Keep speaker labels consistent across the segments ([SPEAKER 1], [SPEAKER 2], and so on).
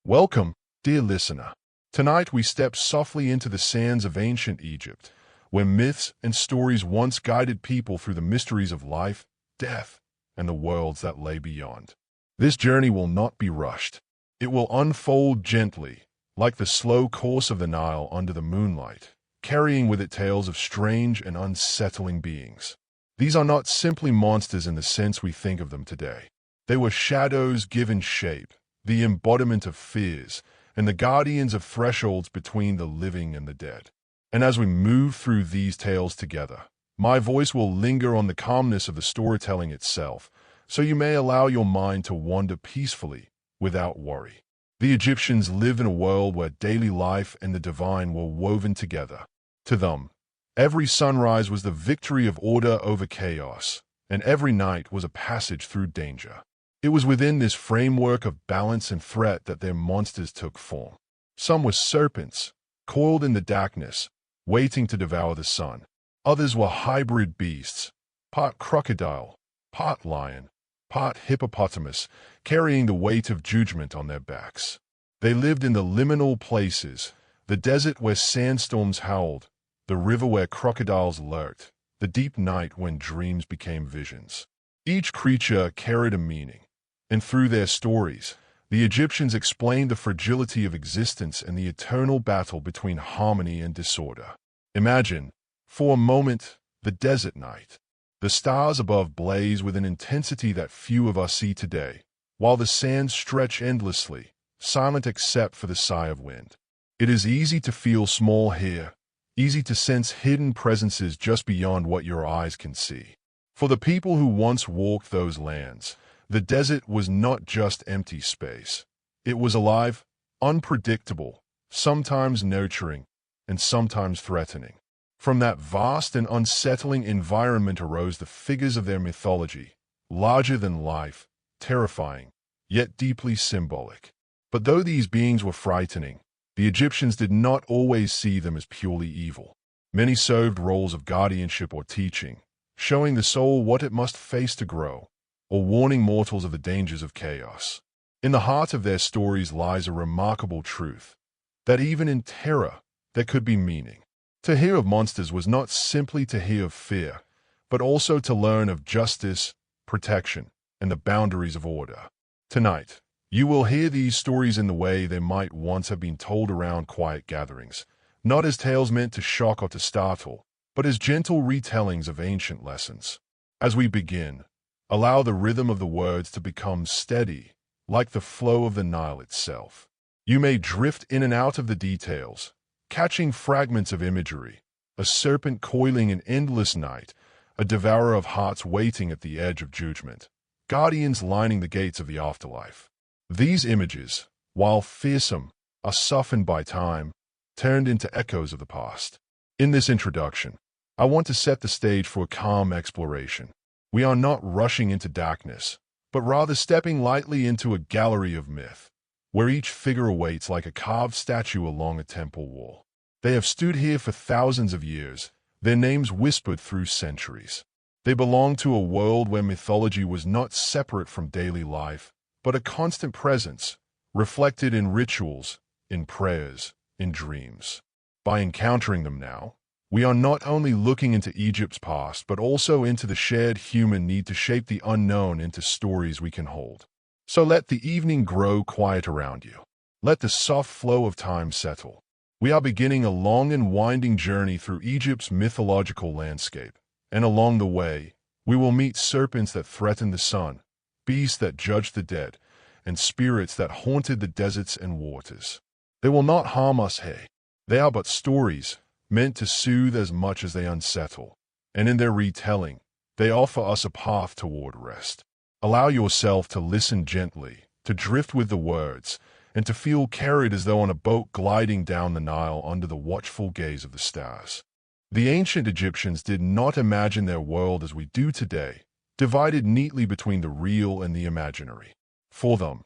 [SPEAKER 1] Welcome, dear listener. Tonight we step softly into the sands of ancient Egypt, where myths and stories once guided people through the mysteries of life, death, and the worlds that lay beyond. This journey will not be rushed. It will unfold gently, like the slow course of the Nile under the moonlight, carrying with it tales of strange and unsettling beings. These are not simply monsters in the sense we think of them today. They were shadows given shape, the embodiment of fears, and the guardians of thresholds between the living and the dead. And as we move through these tales together, my voice will linger on the calmness of the storytelling itself, so you may allow your mind to wander peacefully, without worry. The Egyptians lived in a world where daily life and the divine were woven together. To them, every sunrise was the victory of order over chaos, and every night was a passage through danger. It was within this framework of balance and threat that their monsters took form. Some were serpents, coiled in the darkness, waiting to devour the sun. Others were hybrid beasts, part crocodile, part lion, part hippopotamus, carrying the weight of judgment on their backs. They lived in the liminal places, the desert where sandstorms howled, the river where crocodiles lurked, the deep night when dreams became visions. Each creature carried a meaning. And through their stories, the Egyptians explained the fragility of existence and the eternal battle between harmony and disorder. Imagine, for a moment, the desert night. The stars above blaze with an intensity that few of us see today, while the sands stretch endlessly, silent except for the sigh of wind. It is easy to feel small here, easy to sense hidden presences just beyond what your eyes can see. For the people who once walked those lands, the desert was not just empty space. It was alive, unpredictable, sometimes nurturing, and sometimes threatening. From that vast and unsettling environment arose the figures of their mythology, larger than life, terrifying, yet deeply symbolic. But though these beings were frightening, the Egyptians did not always see them as purely evil. Many served roles of guardianship or teaching, showing the soul what it must face to grow, or warning mortals of the dangers of chaos. In the heart of their stories lies a remarkable truth, that even in terror there could be meaning. To hear of monsters was not simply to hear of fear, but also to learn of justice, protection, and the boundaries of order. Tonight, you will hear these stories in the way they might once have been told around quiet gatherings, not as tales meant to shock or to startle, but as gentle retellings of ancient lessons. As we begin, allow the rhythm of the words to become steady, like the flow of the Nile itself. You may drift in and out of the details, catching fragments of imagery, a serpent coiling in endless night, a devourer of hearts waiting at the edge of judgment, guardians lining the gates of the afterlife. These images, while fearsome, are softened by time, turned into echoes of the past. In this introduction, I want to set the stage for a calm exploration. We are not rushing into darkness, but rather stepping lightly into a gallery of myth, where each figure awaits like a carved statue along a temple wall. They have stood here for thousands of years, their names whispered through centuries. They belong to a world where mythology was not separate from daily life, but a constant presence, reflected in rituals, in prayers, in dreams. By encountering them now, we are not only looking into Egypt's past, but also into the shared human need to shape the unknown into stories we can hold. So let the evening grow quiet around you. Let the soft flow of time settle. We are beginning a long and winding journey through Egypt's mythological landscape, and along the way, we will meet serpents that threaten the sun, beasts that judge the dead, and spirits that haunted the deserts and waters. They will not harm us, hey. They are but stories, meant to soothe as much as they unsettle, and in their retelling, they offer us a path toward rest. Allow yourself to listen gently, to drift with the words, and to feel carried as though on a boat gliding down the Nile under the watchful gaze of the stars. The ancient Egyptians did not imagine their world as we do today, divided neatly between the real and the imaginary. For them,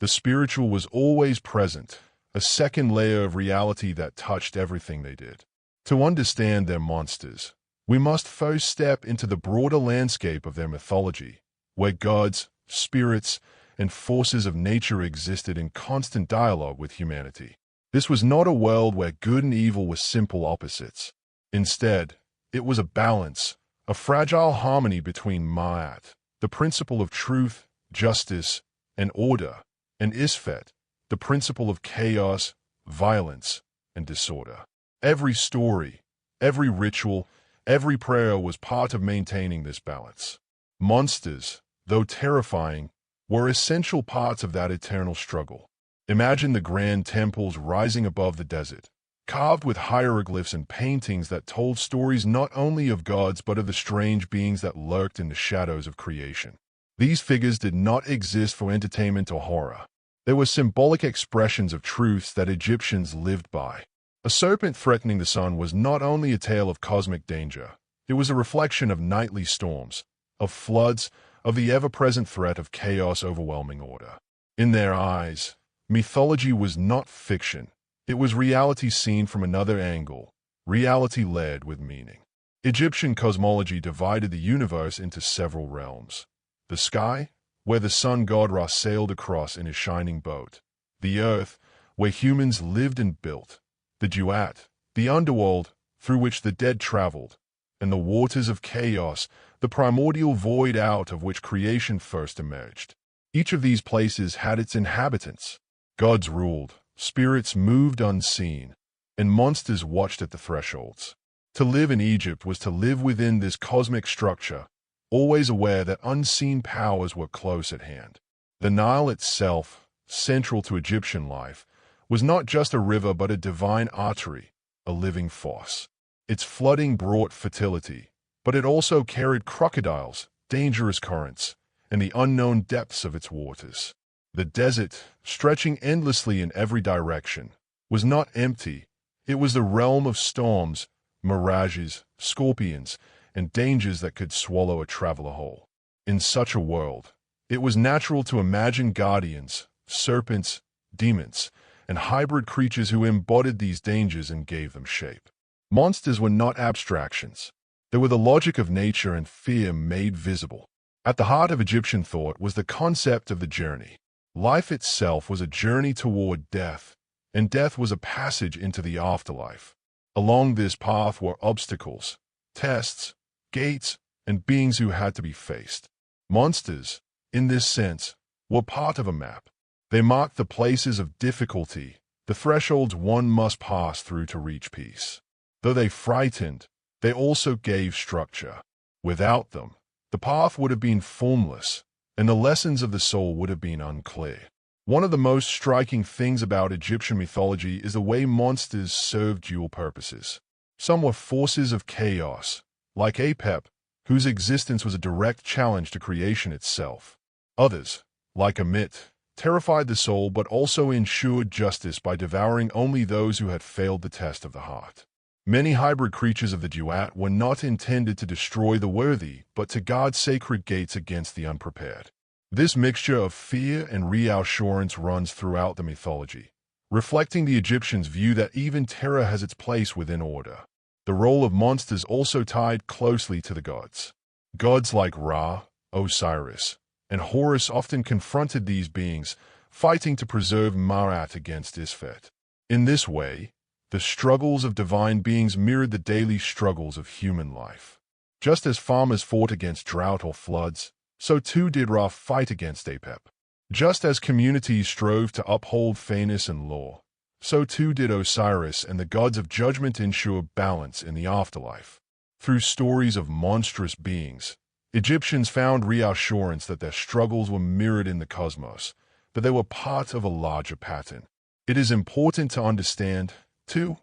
[SPEAKER 1] the spiritual was always present, a second layer of reality that touched everything they did. To understand their monsters, we must first step into the broader landscape of their mythology, where gods, spirits, and forces of nature existed in constant dialogue with humanity. This was not a world where good and evil were simple opposites. Instead, it was a balance, a fragile harmony between Ma'at, the principle of truth, justice, and order, and Isfet, the principle of chaos, violence, and disorder. Every story, every ritual, every prayer was part of maintaining this balance. Monsters, though terrifying, were essential parts of that eternal struggle. Imagine the grand temples rising above the desert, carved with hieroglyphs and paintings that told stories not only of gods but of the strange beings that lurked in the shadows of creation. These figures did not exist for entertainment or horror. They were symbolic expressions of truths that Egyptians lived by. A serpent threatening the sun was not only a tale of cosmic danger, it was a reflection of nightly storms, of floods, of the ever-present threat of chaos overwhelming order. In their eyes, mythology was not fiction. It was reality seen from another angle, reality layered with meaning. Egyptian cosmology divided the universe into several realms. The sky, where the sun god Ra sailed across in his shining boat. The earth, where humans lived and built. The Duat, the underworld, through which the dead traveled. And the waters of chaos, the primordial void out of which creation first emerged. Each of these places had its inhabitants. Gods ruled, spirits moved unseen, and monsters watched at the thresholds. To live in Egypt was to live within this cosmic structure, always aware that unseen powers were close at hand. The Nile itself, central to Egyptian life, was not just a river but a divine artery, a living force. Its flooding brought fertility, but it also carried crocodiles, dangerous currents, and the unknown depths of its waters. The desert, stretching endlessly in every direction, was not empty. It was the realm of storms, mirages, scorpions, and dangers that could swallow a traveler whole. In such a world, it was natural to imagine guardians, serpents, demons, and hybrid creatures who embodied these dangers and gave them shape. Monsters were not abstractions. They were the logic of nature and fear made visible. At the heart of Egyptian thought was the concept of the journey. Life itself was a journey toward death, and death was a passage into the afterlife. Along this path were obstacles, tests, gates, and beings who had to be faced. Monsters, in this sense, were part of a map. They marked the places of difficulty, the thresholds one must pass through to reach peace. Though they frightened, they also gave structure. Without them, the path would have been formless, and the lessons of the soul would have been unclear. One of the most striking things about Egyptian mythology is the way monsters served dual purposes. Some were forces of chaos, like Apep, whose existence was a direct challenge to creation itself. Others, like Ammit, terrified the soul but also ensured justice by devouring only those who had failed the test of the heart. Many hybrid creatures of the Duat were not intended to destroy the worthy, but to guard sacred gates against the unprepared. This mixture of fear and reassurance runs throughout the mythology, reflecting the Egyptians' view that even terror has its place within order. The role of monsters also tied closely to the gods. Gods like Ra, Osiris, and Horus often confronted these beings, fighting to preserve Ma'at against Isfet. In this way, the struggles of divine beings mirrored the daily struggles of human life. Just as farmers fought against drought or floods, so too did Ra fight against Apep. Just as communities strove to uphold fairness and law, so too did Osiris and the gods of judgment ensure balance in the afterlife. Through stories of monstrous beings, Egyptians found reassurance that their struggles were mirrored in the cosmos, that they were part of a larger pattern. It is important to understand, too,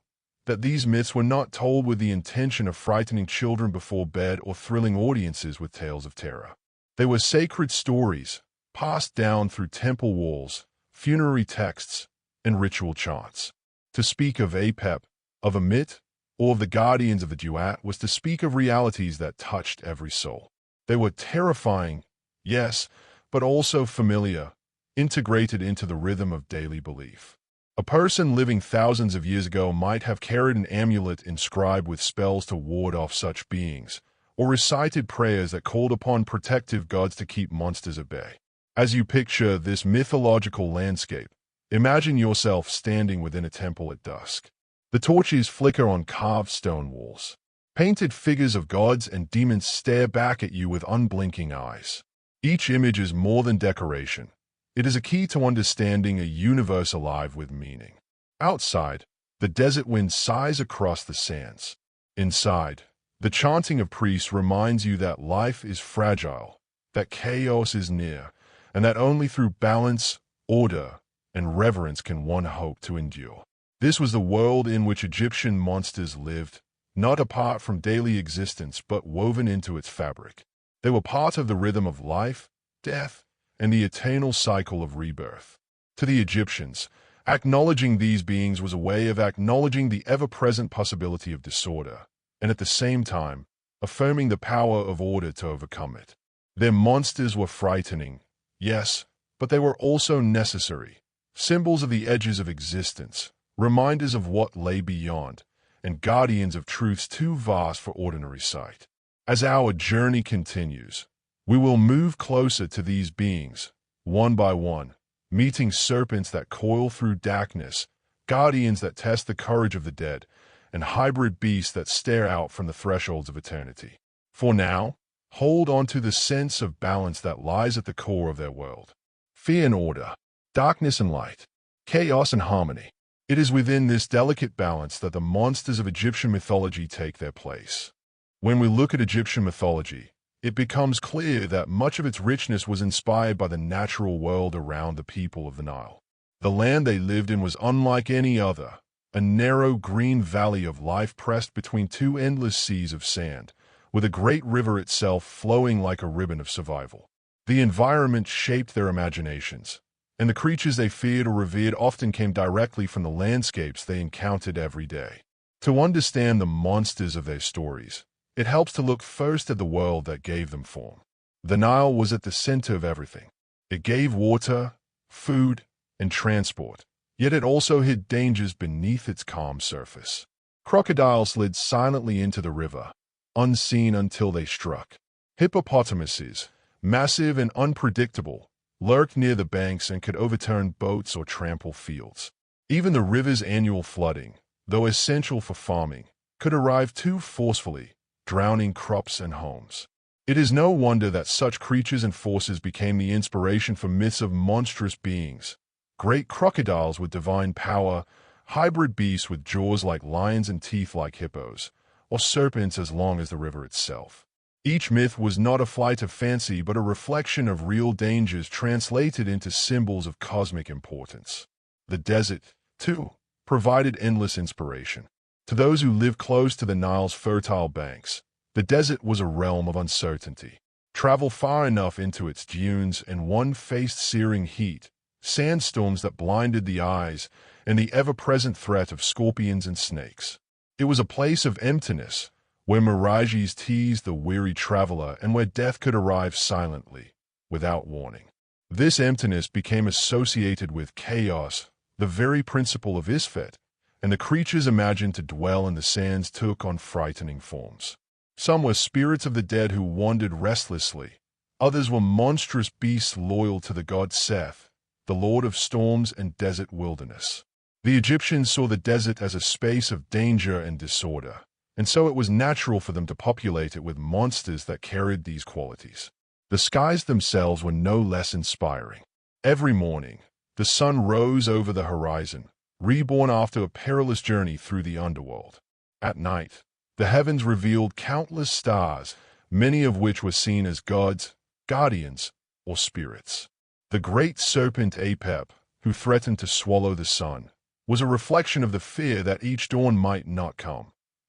[SPEAKER 1] that these myths were not told with the intention of frightening children before bed or thrilling audiences with tales of terror. They were sacred stories, passed down through temple walls, funerary texts, and ritual chants. To speak of Apep, of Ammit, or of the guardians of the Duat was to speak of realities that touched every soul. They were terrifying, yes, but also familiar, integrated into the rhythm of daily belief. A person living thousands of years ago might have carried an amulet inscribed with spells to ward off such beings, or recited prayers that called upon protective gods to keep monsters at bay. As you picture this mythological landscape, imagine yourself standing within a temple at dusk. The torches flicker on carved stone walls. Painted figures of gods and demons stare back at you with unblinking eyes. Each image is more than decoration. It is a key to understanding a universe alive with meaning. Outside, the desert wind sighs across the sands. Inside, the chanting of priests reminds you that life is fragile, that chaos is near, and that only through balance, order, and reverence can one hope to endure. This was the world in which Egyptian monsters lived, not apart from daily existence but woven into its fabric. They were part of the rhythm of life, death, and the eternal cycle of rebirth. To the Egyptians, acknowledging these beings was a way of acknowledging the ever-present possibility of disorder, and at the same time, affirming the power of order to overcome it. Their monsters were frightening, yes, but they were also necessary, symbols of the edges of existence, reminders of what lay beyond, and guardians of truths too vast for ordinary sight. As our journey continues, we will move closer to these beings, one by one, meeting serpents that coil through darkness, guardians that test the courage of the dead, and hybrid beasts that stare out from the thresholds of eternity. For now, hold on to the sense of balance that lies at the core of their world. Fear and order, darkness and light, chaos and harmony. It is within this delicate balance that the monsters of Egyptian mythology take their place. When we look at Egyptian mythology, it becomes clear that much of its richness was inspired by the natural world around the people of the Nile. The land they lived in was unlike any other, a narrow green valley of life pressed between two endless seas of sand, with a great river itself flowing like a ribbon of survival. The environment shaped their imaginations, and the creatures they feared or revered often came directly from the landscapes they encountered every day. To understand the monsters of their stories, it helps to look first at the world that gave them form. The Nile was at the center of everything. It gave water, food, and transport, yet it also hid dangers beneath its calm surface. Crocodiles slid silently into the river, unseen until they struck. Hippopotamuses, massive and unpredictable, lurked near the banks and could overturn boats or trample fields. Even the river's annual flooding, though essential for farming, could arrive too forcefully, drowning crops and homes. It is no wonder that such creatures and forces became the inspiration for myths of monstrous beings. Great crocodiles with divine power, hybrid beasts with jaws like lions and teeth like hippos, or serpents as long as the river itself. Each myth was not a flight of fancy but a reflection of real dangers translated into symbols of cosmic importance. The desert, too, provided endless inspiration. To those who lived close to the Nile's fertile banks, the desert was a realm of uncertainty. Travel far enough into its dunes and one faced searing heat, sandstorms that blinded the eyes, and the ever-present threat of scorpions and snakes. It was a place of emptiness, where mirages teased the weary traveler and where death could arrive silently, without warning. This emptiness became associated with chaos, the very principle of Isfet, and the creatures imagined to dwell in the sands took on frightening forms. Some were spirits of the dead who wandered restlessly. Others were monstrous beasts loyal to the god Seth, the lord of storms and desert wilderness. The Egyptians saw the desert as a space of danger and disorder, and so it was natural for them to populate it with monsters that carried these qualities. The skies themselves were no less inspiring. Every morning, the sun rose over the horizon, reborn after a perilous journey through the underworld. At night, the heavens revealed countless stars, many of which were seen as gods, guardians, or spirits. The great serpent Apep, who threatened to swallow the sun, was a reflection of the fear that each dawn might not come,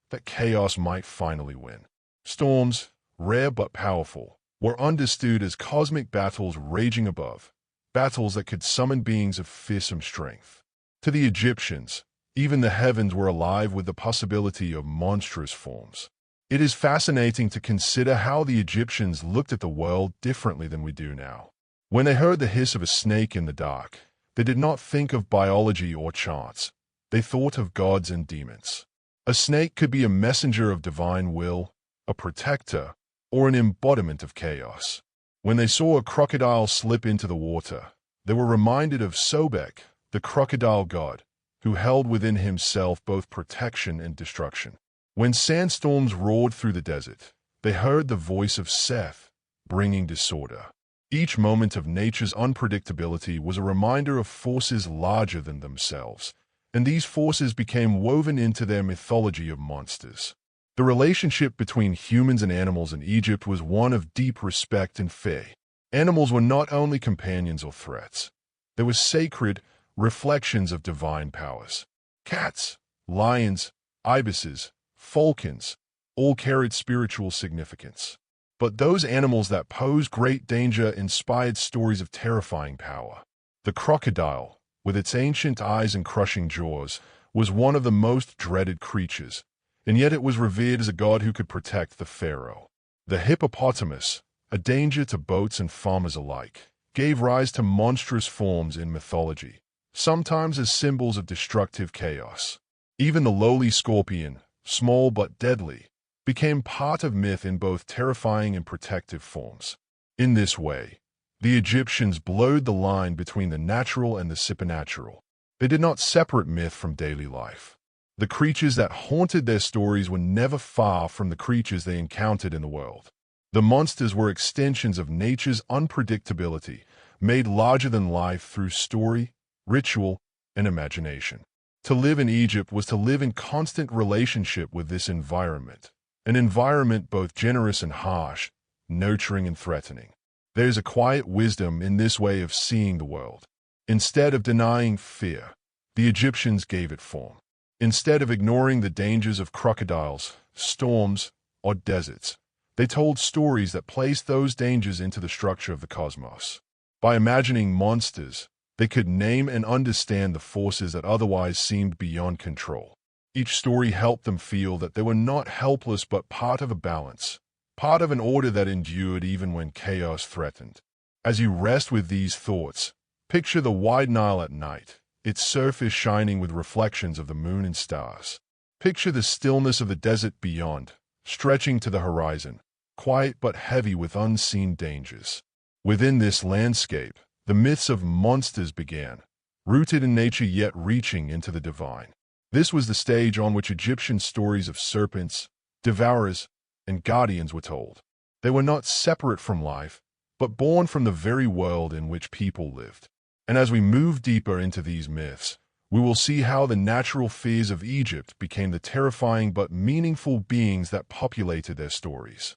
[SPEAKER 1] that chaos might finally win. Storms, rare but powerful, were understood as cosmic battles raging above, battles that could summon beings of fearsome strength. To the Egyptians, even the heavens were alive with the possibility of monstrous forms. It is fascinating to consider how the Egyptians looked at the world differently than we do now. When they heard the hiss of a snake in the dark, they did not think of biology or chance. They thought of gods and demons. A snake could be a messenger of divine will, a protector, or an embodiment of chaos. When they saw a crocodile slip into the water, they were reminded of Sobek, the crocodile god, who held within himself both protection and destruction. When sandstorms roared through the desert, they heard the voice of Seth, bringing disorder. Each moment of nature's unpredictability was a reminder of forces larger than themselves, and these forces became woven into their mythology of monsters. The relationship between humans and animals in Egypt was one of deep respect and fear. Animals were not only companions or threats. They were sacred reflections of divine powers. Cats, lions, ibises, falcons, all carried spiritual significance. But those animals that posed great danger inspired stories of terrifying power. The crocodile, with its ancient eyes and crushing jaws, was one of the most dreaded creatures, and yet it was revered as a god who could protect the pharaoh. The hippopotamus, a danger to boats and farmers alike, gave rise to monstrous forms in mythology, sometimes as symbols of destructive chaos. Even the lowly scorpion, small but deadly, became part of myth in both terrifying and protective forms. In this way, the Egyptians blurred the line between the natural and the supernatural. They did not separate myth from daily life. The creatures that haunted their stories were never far from the creatures they encountered in the world. The monsters were extensions of nature's unpredictability, made larger than life through story, ritual, and imagination. To live in Egypt was to live in constant relationship with this environment, an environment both generous and harsh, nurturing and threatening. There is a quiet wisdom in this way of seeing the world. Instead of denying fear, the Egyptians gave it form. Instead of ignoring the dangers of crocodiles, storms, or deserts, they told stories that placed those dangers into the structure of the cosmos. By imagining monsters, they could name and understand the forces that otherwise seemed beyond control. Each story helped them feel that they were not helpless but part of a balance, part of an order that endured even when chaos threatened. As you rest with these thoughts, picture the wide Nile at night, its surface shining with reflections of the moon and stars. Picture the stillness of the desert beyond, stretching to the horizon, quiet but heavy with unseen dangers. Within this landscape, the myths of monsters began, rooted in nature yet reaching into the divine. This was the stage on which Egyptian stories of serpents, devourers, and guardians were told. They were not separate from life, but born from the very world in which people lived. And as we move deeper into these myths, we will see how the natural fears of Egypt became the terrifying but meaningful beings that populated their stories.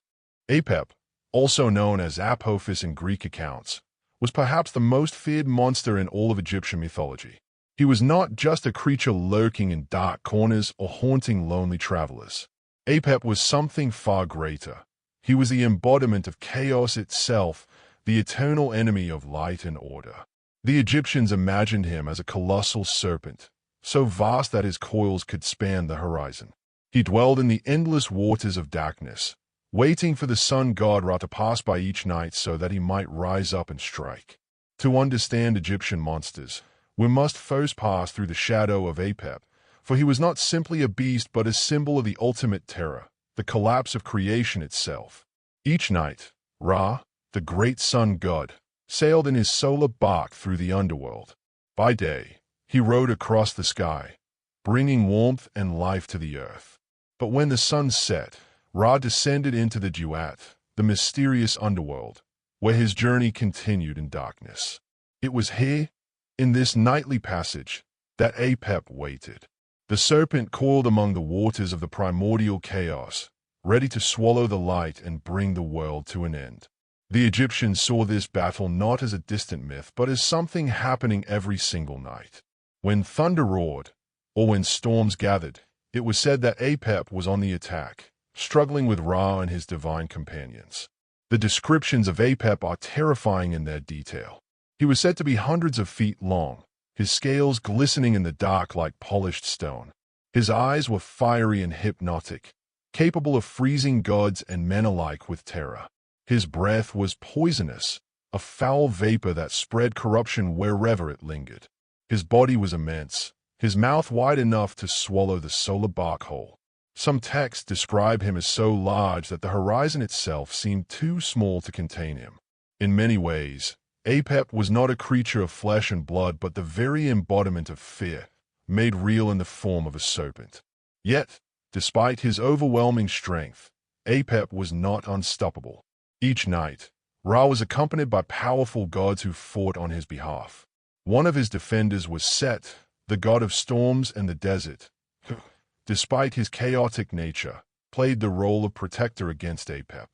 [SPEAKER 1] Apep, also known as Apophis in Greek accounts, was perhaps the most feared monster in all of Egyptian mythology. He was not just a creature lurking in dark corners or haunting lonely travelers. Apep was something far greater. He was the embodiment of chaos itself, the eternal enemy of light and order. The Egyptians imagined him as a colossal serpent, so vast that his coils could span the horizon. He dwelled in the endless waters of darkness, waiting for the sun god Ra to pass by each night so that he might rise up and strike. To understand Egyptian monsters, we must first pass through the shadow of Apep, for he was not simply a beast but a symbol of the ultimate terror, the collapse of creation itself. Each night, Ra, the great sun god, sailed in his solar bark through the underworld. By day, he rode across the sky, bringing warmth and life to the earth. But when the sun set, Ra descended into the Duat, the mysterious underworld, where his journey continued in darkness. It was here, in this nightly passage, that Apep waited. The serpent coiled among the waters of the primordial chaos, ready to swallow the light and bring the world to an end. The Egyptians saw this battle not as a distant myth, but as something happening every single night. When thunder roared, or when storms gathered, it was said that Apep was on the attack, struggling with Ra and his divine companions. The descriptions of Apep are terrifying in their detail. He was said to be hundreds of feet long, his scales glistening in the dark like polished stone. His eyes were fiery and hypnotic, capable of freezing gods and men alike with terror. His breath was poisonous, a foul vapor that spread corruption wherever it lingered. His body was immense, his mouth wide enough to swallow the solar bark whole. Some texts describe him as so large that the horizon itself seemed too small to contain him. In many ways, Apep was not a creature of flesh and blood but the very embodiment of fear, made real in the form of a serpent. Yet, despite his overwhelming strength, Apep was not unstoppable. Each night, Ra was accompanied by powerful gods who fought on his behalf. One of his defenders was Set, the god of storms and the desert, who, despite his chaotic nature, played the role of protector against Apep.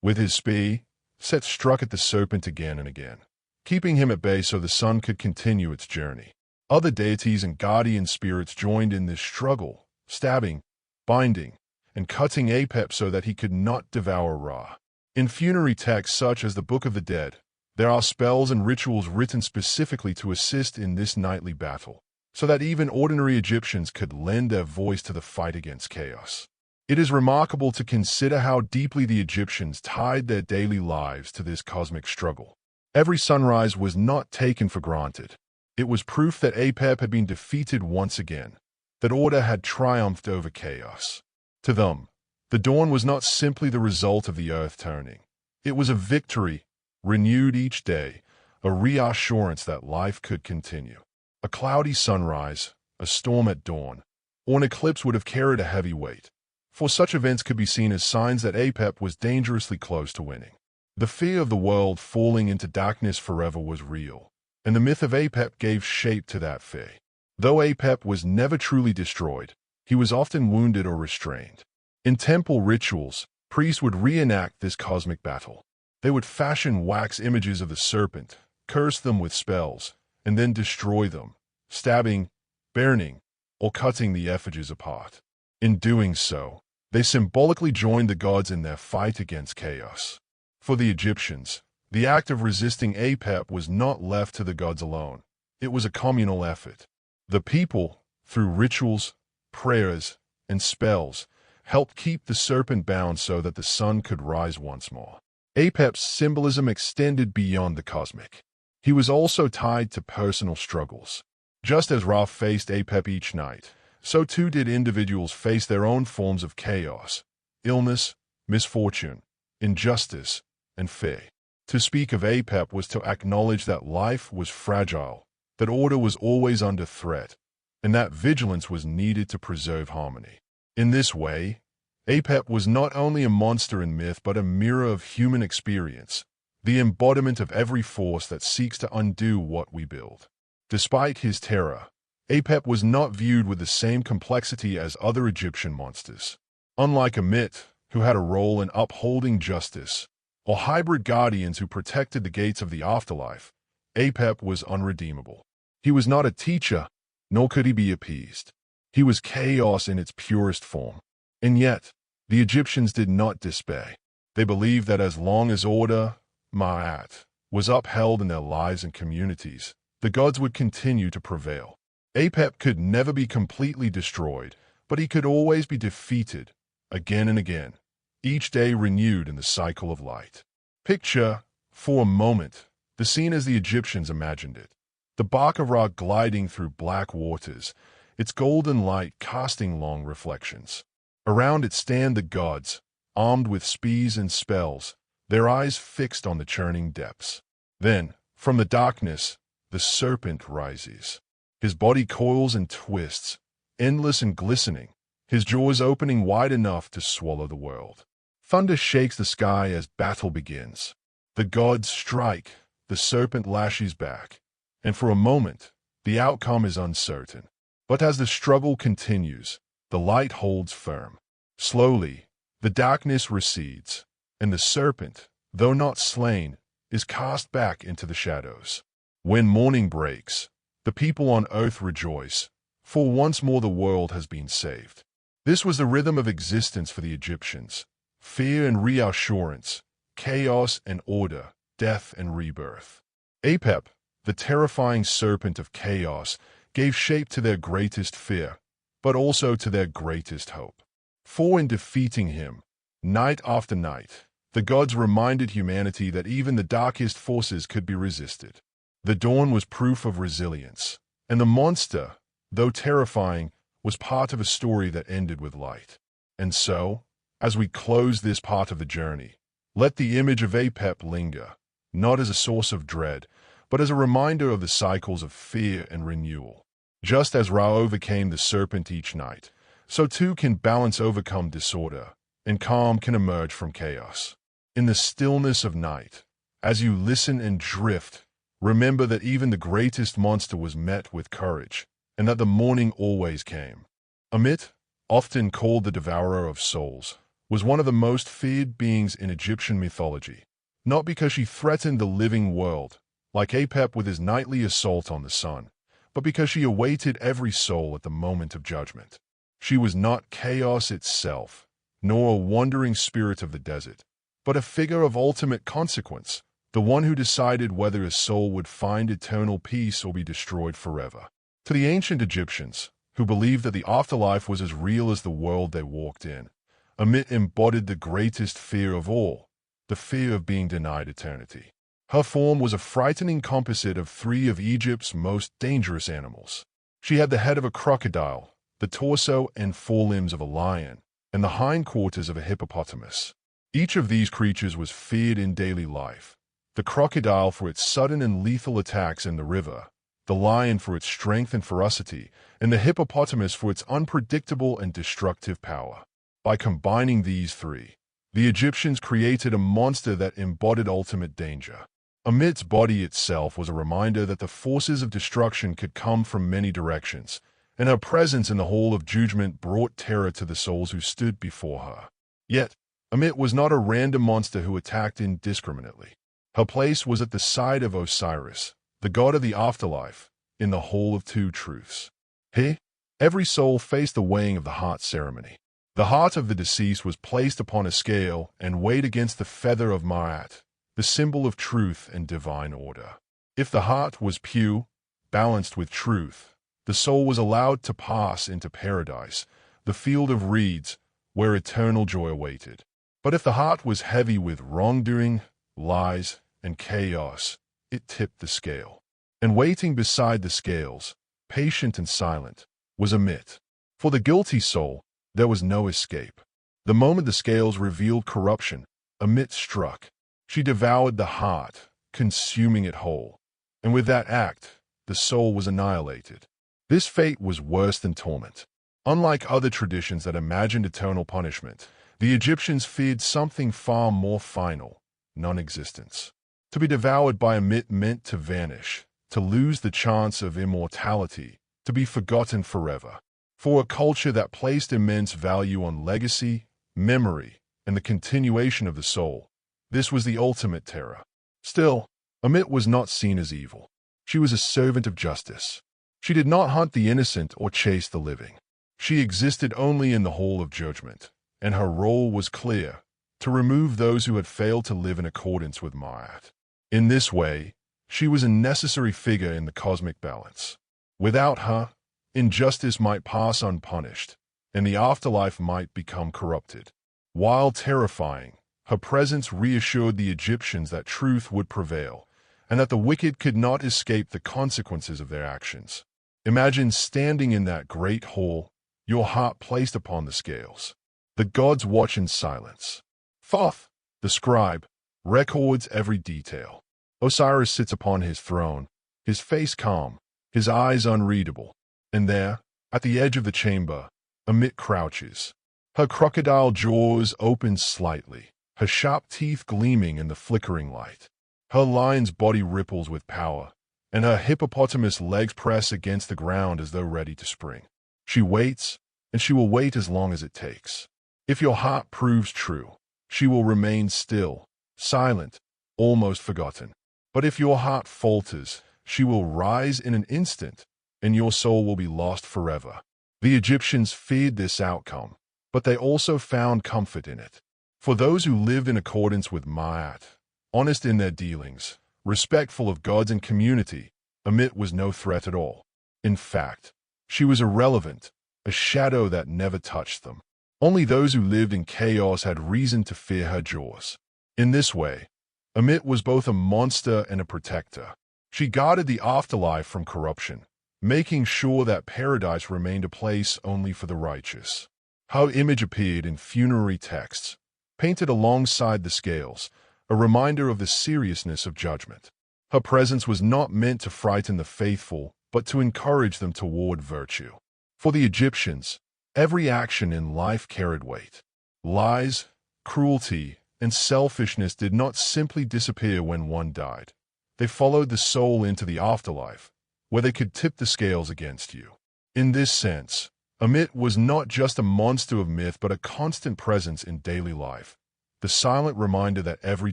[SPEAKER 1] With his spear, Set struck at the serpent again and again, keeping him at bay so the sun could continue its journey. Other deities and guardian spirits joined in this struggle, stabbing, binding, and cutting Apep so that he could not devour Ra. In funerary texts such as the Book of the Dead, there are spells and rituals written specifically to assist in this nightly battle, so that even ordinary Egyptians could lend their voice to the fight against chaos. It is remarkable to consider how deeply the Egyptians tied their daily lives to this cosmic struggle. Every sunrise was not taken for granted. It was proof that Apep had been defeated once again, that order had triumphed over chaos. To them, the dawn was not simply the result of the earth turning. It was a victory, renewed each day, a reassurance that life could continue. A cloudy sunrise, a storm at dawn, or an eclipse would have carried a heavy weight, for such events could be seen as signs that Apep was dangerously close to winning. The fear of the world falling into darkness forever was real, and the myth of Apep gave shape to that fear. Though Apep was never truly destroyed, he was often wounded or restrained. In temple rituals, priests would reenact this cosmic battle. They would fashion wax images of the serpent, curse them with spells, and then destroy them, stabbing, burning, or cutting the effigies apart. In doing so, they symbolically joined the gods in their fight against chaos. For the Egyptians, the act of resisting Apep was not left to the gods alone. It was a communal effort. The people, through rituals, prayers, and spells, helped keep the serpent bound so that the sun could rise once more. Apep's symbolism extended beyond the cosmic. He was also tied to personal struggles. Just as Ra faced Apep each night, so too did individuals face their own forms of chaos, illness, misfortune, injustice, and fear. To speak of Apep was to acknowledge that life was fragile, that order was always under threat, and that vigilance was needed to preserve harmony. In this way, Apep was not only a monster in myth but a mirror of human experience, the embodiment of every force that seeks to undo what we build. Despite his terror, Apep was not viewed with the same complexity as other Egyptian monsters. Unlike Ammit, who had a role in upholding justice, or hybrid guardians who protected the gates of the afterlife, Apep was unredeemable. He was not a teacher, nor could he be appeased. He was chaos in its purest form. And yet, the Egyptians did not despair. They believed that as long as order, ma'at, was upheld in their lives and communities, the gods would continue to prevail. Apep could never be completely destroyed, but he could always be defeated, again and again, each day renewed in the cycle of light. Picture, for a moment, the scene as the Egyptians imagined it. The bark of Ra gliding through black waters, its golden light casting long reflections. Around it stand the gods, armed with spears and spells, their eyes fixed on the churning depths. Then, from the darkness, the serpent rises. His body coils and twists, endless and glistening, his jaws opening wide enough to swallow the world. Thunder shakes the sky as battle begins. The gods strike, the serpent lashes back, and for a moment, the outcome is uncertain. But as the struggle continues, the light holds firm. Slowly, the darkness recedes, and the serpent, though not slain, is cast back into the shadows. When morning breaks, the people on earth rejoice, for once more the world has been saved. This was the rhythm of existence for the Egyptians: fear and reassurance, chaos and order, death and rebirth. Apep, the terrifying serpent of chaos, gave shape to their greatest fear, but also to their greatest hope. For in defeating him, night after night, the gods reminded humanity that even the darkest forces could be resisted. The dawn was proof of resilience, and the monster, though terrifying, was part of a story that ended with light. And so, as we close this part of the journey, let the image of Apep linger, not as a source of dread, but as a reminder of the cycles of fear and renewal. Just as Ra overcame the serpent each night, so too can balance overcome disorder, and calm can emerge from chaos. In the stillness of night, as you listen and drift, remember that even the greatest monster was met with courage, and that the morning always came. Ammit, often called the devourer of souls, was one of the most feared beings in Egyptian mythology, not because she threatened the living world, like Apep with his nightly assault on the sun, but because she awaited every soul at the moment of judgment. She was not chaos itself, nor a wandering spirit of the desert, but a figure of ultimate consequence, the one who decided whether a soul would find eternal peace or be destroyed forever. To the ancient Egyptians, who believed that the afterlife was as real as the world they walked in, Ammit embodied the greatest fear of all, the fear of being denied eternity. Her form was a frightening composite of three of Egypt's most dangerous animals. She had the head of a crocodile, the torso and forelimbs of a lion, and the hindquarters of a hippopotamus. Each of these creatures was feared in daily life, the crocodile for its sudden and lethal attacks in the river, the lion for its strength and ferocity, and the hippopotamus for its unpredictable and destructive power. By combining these three, the Egyptians created a monster that embodied ultimate danger. Ammit's body itself was a reminder that the forces of destruction could come from many directions, and her presence in the Hall of Judgment brought terror to the souls who stood before her. Yet, Ammit was not a random monster who attacked indiscriminately. Her place was at the side of Osiris, the god of the afterlife, in the Hall of Two Truths. Here, every soul faced the weighing of the heart ceremony. The heart of the deceased was placed upon a scale and weighed against the feather of Ma'at, the symbol of truth and divine order. If the heart was pure, balanced with truth, the soul was allowed to pass into paradise, the field of reeds, where eternal joy awaited. But if the heart was heavy with wrongdoing, lies, and chaos, it tipped the scale. And waiting beside the scales, patient and silent, was Ammit. For the guilty soul, there was no escape. The moment the scales revealed corruption, Ammit struck. She devoured the heart, consuming it whole. And with that act, the soul was annihilated. This fate was worse than torment. Unlike other traditions that imagined eternal punishment, the Egyptians feared something far more final, non-existence. To be devoured by Ammit meant to vanish, to lose the chance of immortality, to be forgotten forever. For a culture that placed immense value on legacy, memory, and the continuation of the soul, this was the ultimate terror. Still, Ammit was not seen as evil. She was a servant of justice. She did not hunt the innocent or chase the living. She existed only in the Hall of Judgment, and her role was clear, to remove those who had failed to live in accordance with Ma'at. In this way, she was a necessary figure in the cosmic balance. Without her, injustice might pass unpunished, and the afterlife might become corrupted. While terrifying, her presence reassured the Egyptians that truth would prevail, and that the wicked could not escape the consequences of their actions. Imagine standing in that great hall, your heart placed upon the scales. The gods watch in silence. Thoth, the scribe, records every detail. Osiris sits upon his throne, his face calm, his eyes unreadable. And there, at the edge of the chamber, Ammit crouches. Her crocodile jaws open slightly, her sharp teeth gleaming in the flickering light. Her lion's body ripples with power, and her hippopotamus legs press against the ground as though ready to spring. She waits, and she will wait as long as it takes. If your heart proves true, she will remain still, silent, almost forgotten. But if your heart falters, she will rise in an instant, and your soul will be lost forever. The Egyptians feared this outcome, but they also found comfort in it. For those who lived in accordance with Ma'at, honest in their dealings, respectful of gods and community, Ammit was no threat at all. In fact, she was irrelevant, a shadow that never touched them. Only those who lived in chaos had reason to fear her jaws. In this way, Ammit was both a monster and a protector. She guarded the afterlife from corruption, making sure that paradise remained a place only for the righteous. Her image appeared in funerary texts, painted alongside the scales, a reminder of the seriousness of judgment. Her presence was not meant to frighten the faithful, but to encourage them toward virtue. For the Egyptians, every action in life carried weight. Lies, cruelty, and selfishness did not simply disappear when one died. They followed the soul into the afterlife, where they could tip the scales against you. In this sense, Ammit was not just a monster of myth but a constant presence in daily life, the silent reminder that every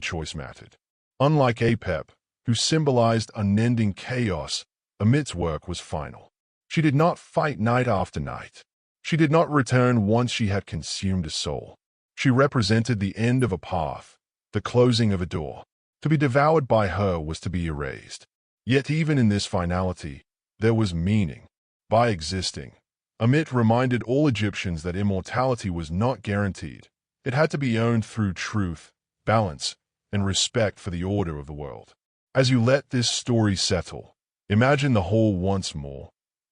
[SPEAKER 1] choice mattered. Unlike Apep, who symbolized unending chaos, Ammit's work was final. She did not fight night after night. She did not return once she had consumed a soul. She represented the end of a path, the closing of a door. To be devoured by her was to be erased. Yet even in this finality, there was meaning. By existing, Ammit reminded all Egyptians that immortality was not guaranteed. It had to be earned through truth, balance, and respect for the order of the world. As you let this story settle, imagine the hall once more,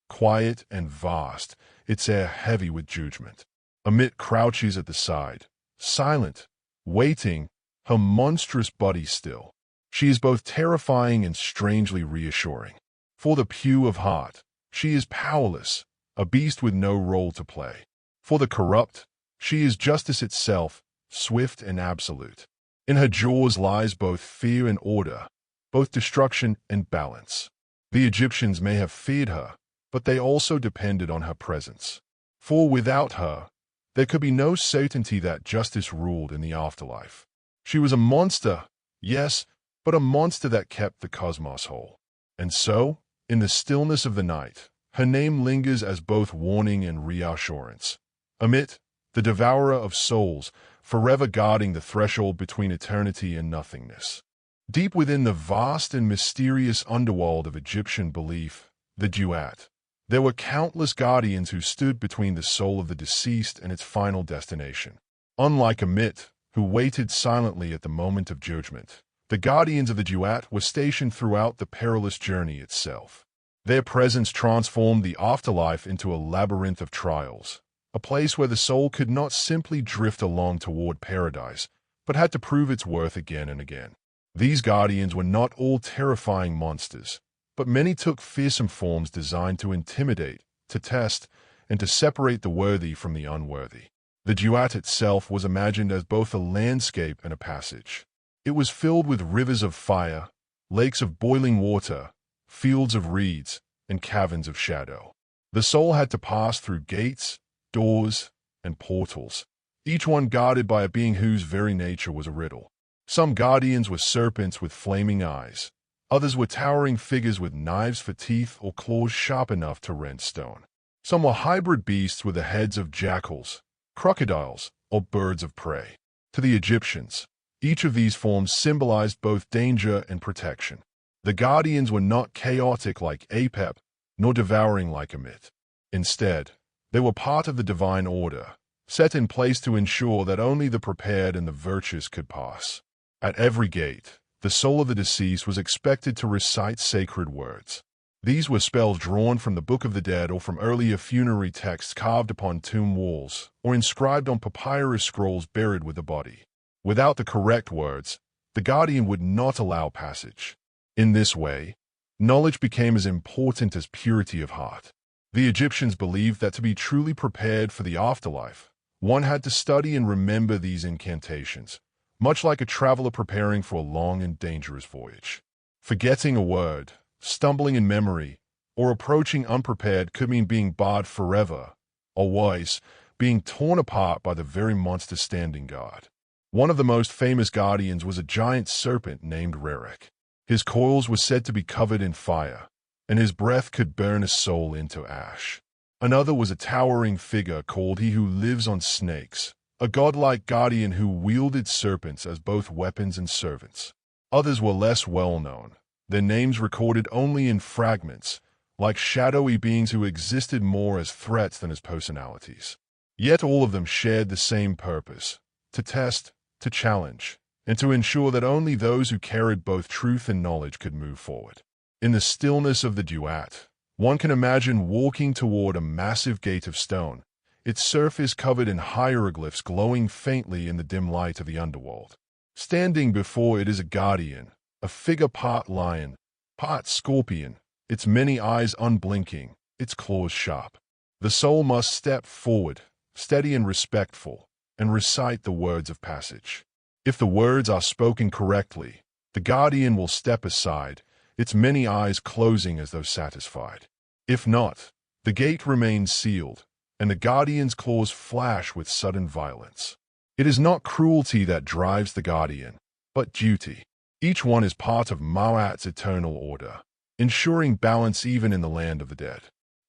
[SPEAKER 1] quiet and vast, its air heavy with judgment. Ammit crouches at the side, silent, waiting, her monstrous body still. She is both terrifying and strangely reassuring. For the pure of heart, she is powerless, a beast with no role to play. For the corrupt, she is justice itself, swift and absolute. In her jaws lies both fear and order, both destruction and balance. The Egyptians may have feared her, but they also depended on her presence. For without her, there could be no certainty that justice ruled in the afterlife. She was a monster, yes, but a monster that kept the cosmos whole. And so, in the stillness of the night, her name lingers as both warning and reassurance. Ammit, the devourer of souls, forever guarding the threshold between eternity and nothingness. Deep within the vast and mysterious underworld of Egyptian belief, the duat, there were countless guardians who stood between the soul of the deceased and its final destination. Unlike Ammit, who waited silently at the moment of judgment, the guardians of the duat were stationed throughout the perilous journey itself. Their presence transformed the afterlife into a labyrinth of trials, a place where the soul could not simply drift along toward paradise, but had to prove its worth again and again. These guardians were not all terrifying monsters, but many took fearsome forms designed to intimidate, to test, and to separate the worthy from the unworthy. The duat itself was imagined as both a landscape and a passage. It was filled with rivers of fire, lakes of boiling water, fields of reeds, and caverns of shadow. The soul had to pass through gates, doors, and portals, each one guarded by a being whose very nature was a riddle. Some guardians were serpents with flaming eyes. Others were towering figures with knives for teeth or claws sharp enough to rend stone. Some were hybrid beasts with the heads of jackals, crocodiles, or birds of prey. To the Egyptians, each of these forms symbolized both danger and protection. The guardians were not chaotic like Apep, nor devouring like Ammit. Instead, they were part of the divine order, set in place to ensure that only the prepared and the virtuous could pass. At every gate, the soul of the deceased was expected to recite sacred words. These were spells drawn from the Book of the Dead or from earlier funerary texts carved upon tomb walls or inscribed on papyrus scrolls buried with the body. Without the correct words, the guardian would not allow passage. In this way, knowledge became as important as purity of heart. The Egyptians believed that to be truly prepared for the afterlife, one had to study and remember these incantations, much like a traveler preparing for a long and dangerous voyage. Forgetting a word, stumbling in memory, or approaching unprepared could mean being barred forever, or worse, being torn apart by the very monster standing guard. One of the most famous guardians was a giant serpent named Rerek. His coils were said to be covered in fire, and his breath could burn a soul into ash. Another was a towering figure called He Who Lives on Snakes, a godlike guardian who wielded serpents as both weapons and servants. Others were less well-known, their names recorded only in fragments, like shadowy beings who existed more as threats than as personalities. Yet all of them shared the same purpose: to test, to challenge, and to ensure that only those who carried both truth and knowledge could move forward. In the stillness of the duat, one can imagine walking toward a massive gate of stone, its surface covered in hieroglyphs glowing faintly in the dim light of the underworld. Standing before it is a guardian, a figure part lion, part scorpion, its many eyes unblinking, its claws sharp. The soul must step forward, steady and respectful, and recite the words of passage. If the words are spoken correctly, the guardian will step aside, its many eyes closing as though satisfied. If not, the gate remains sealed, and the guardian's claws flash with sudden violence. It is not cruelty that drives the guardian, but duty. Each one is part of Ma'at's eternal order, ensuring balance even in the land of the dead.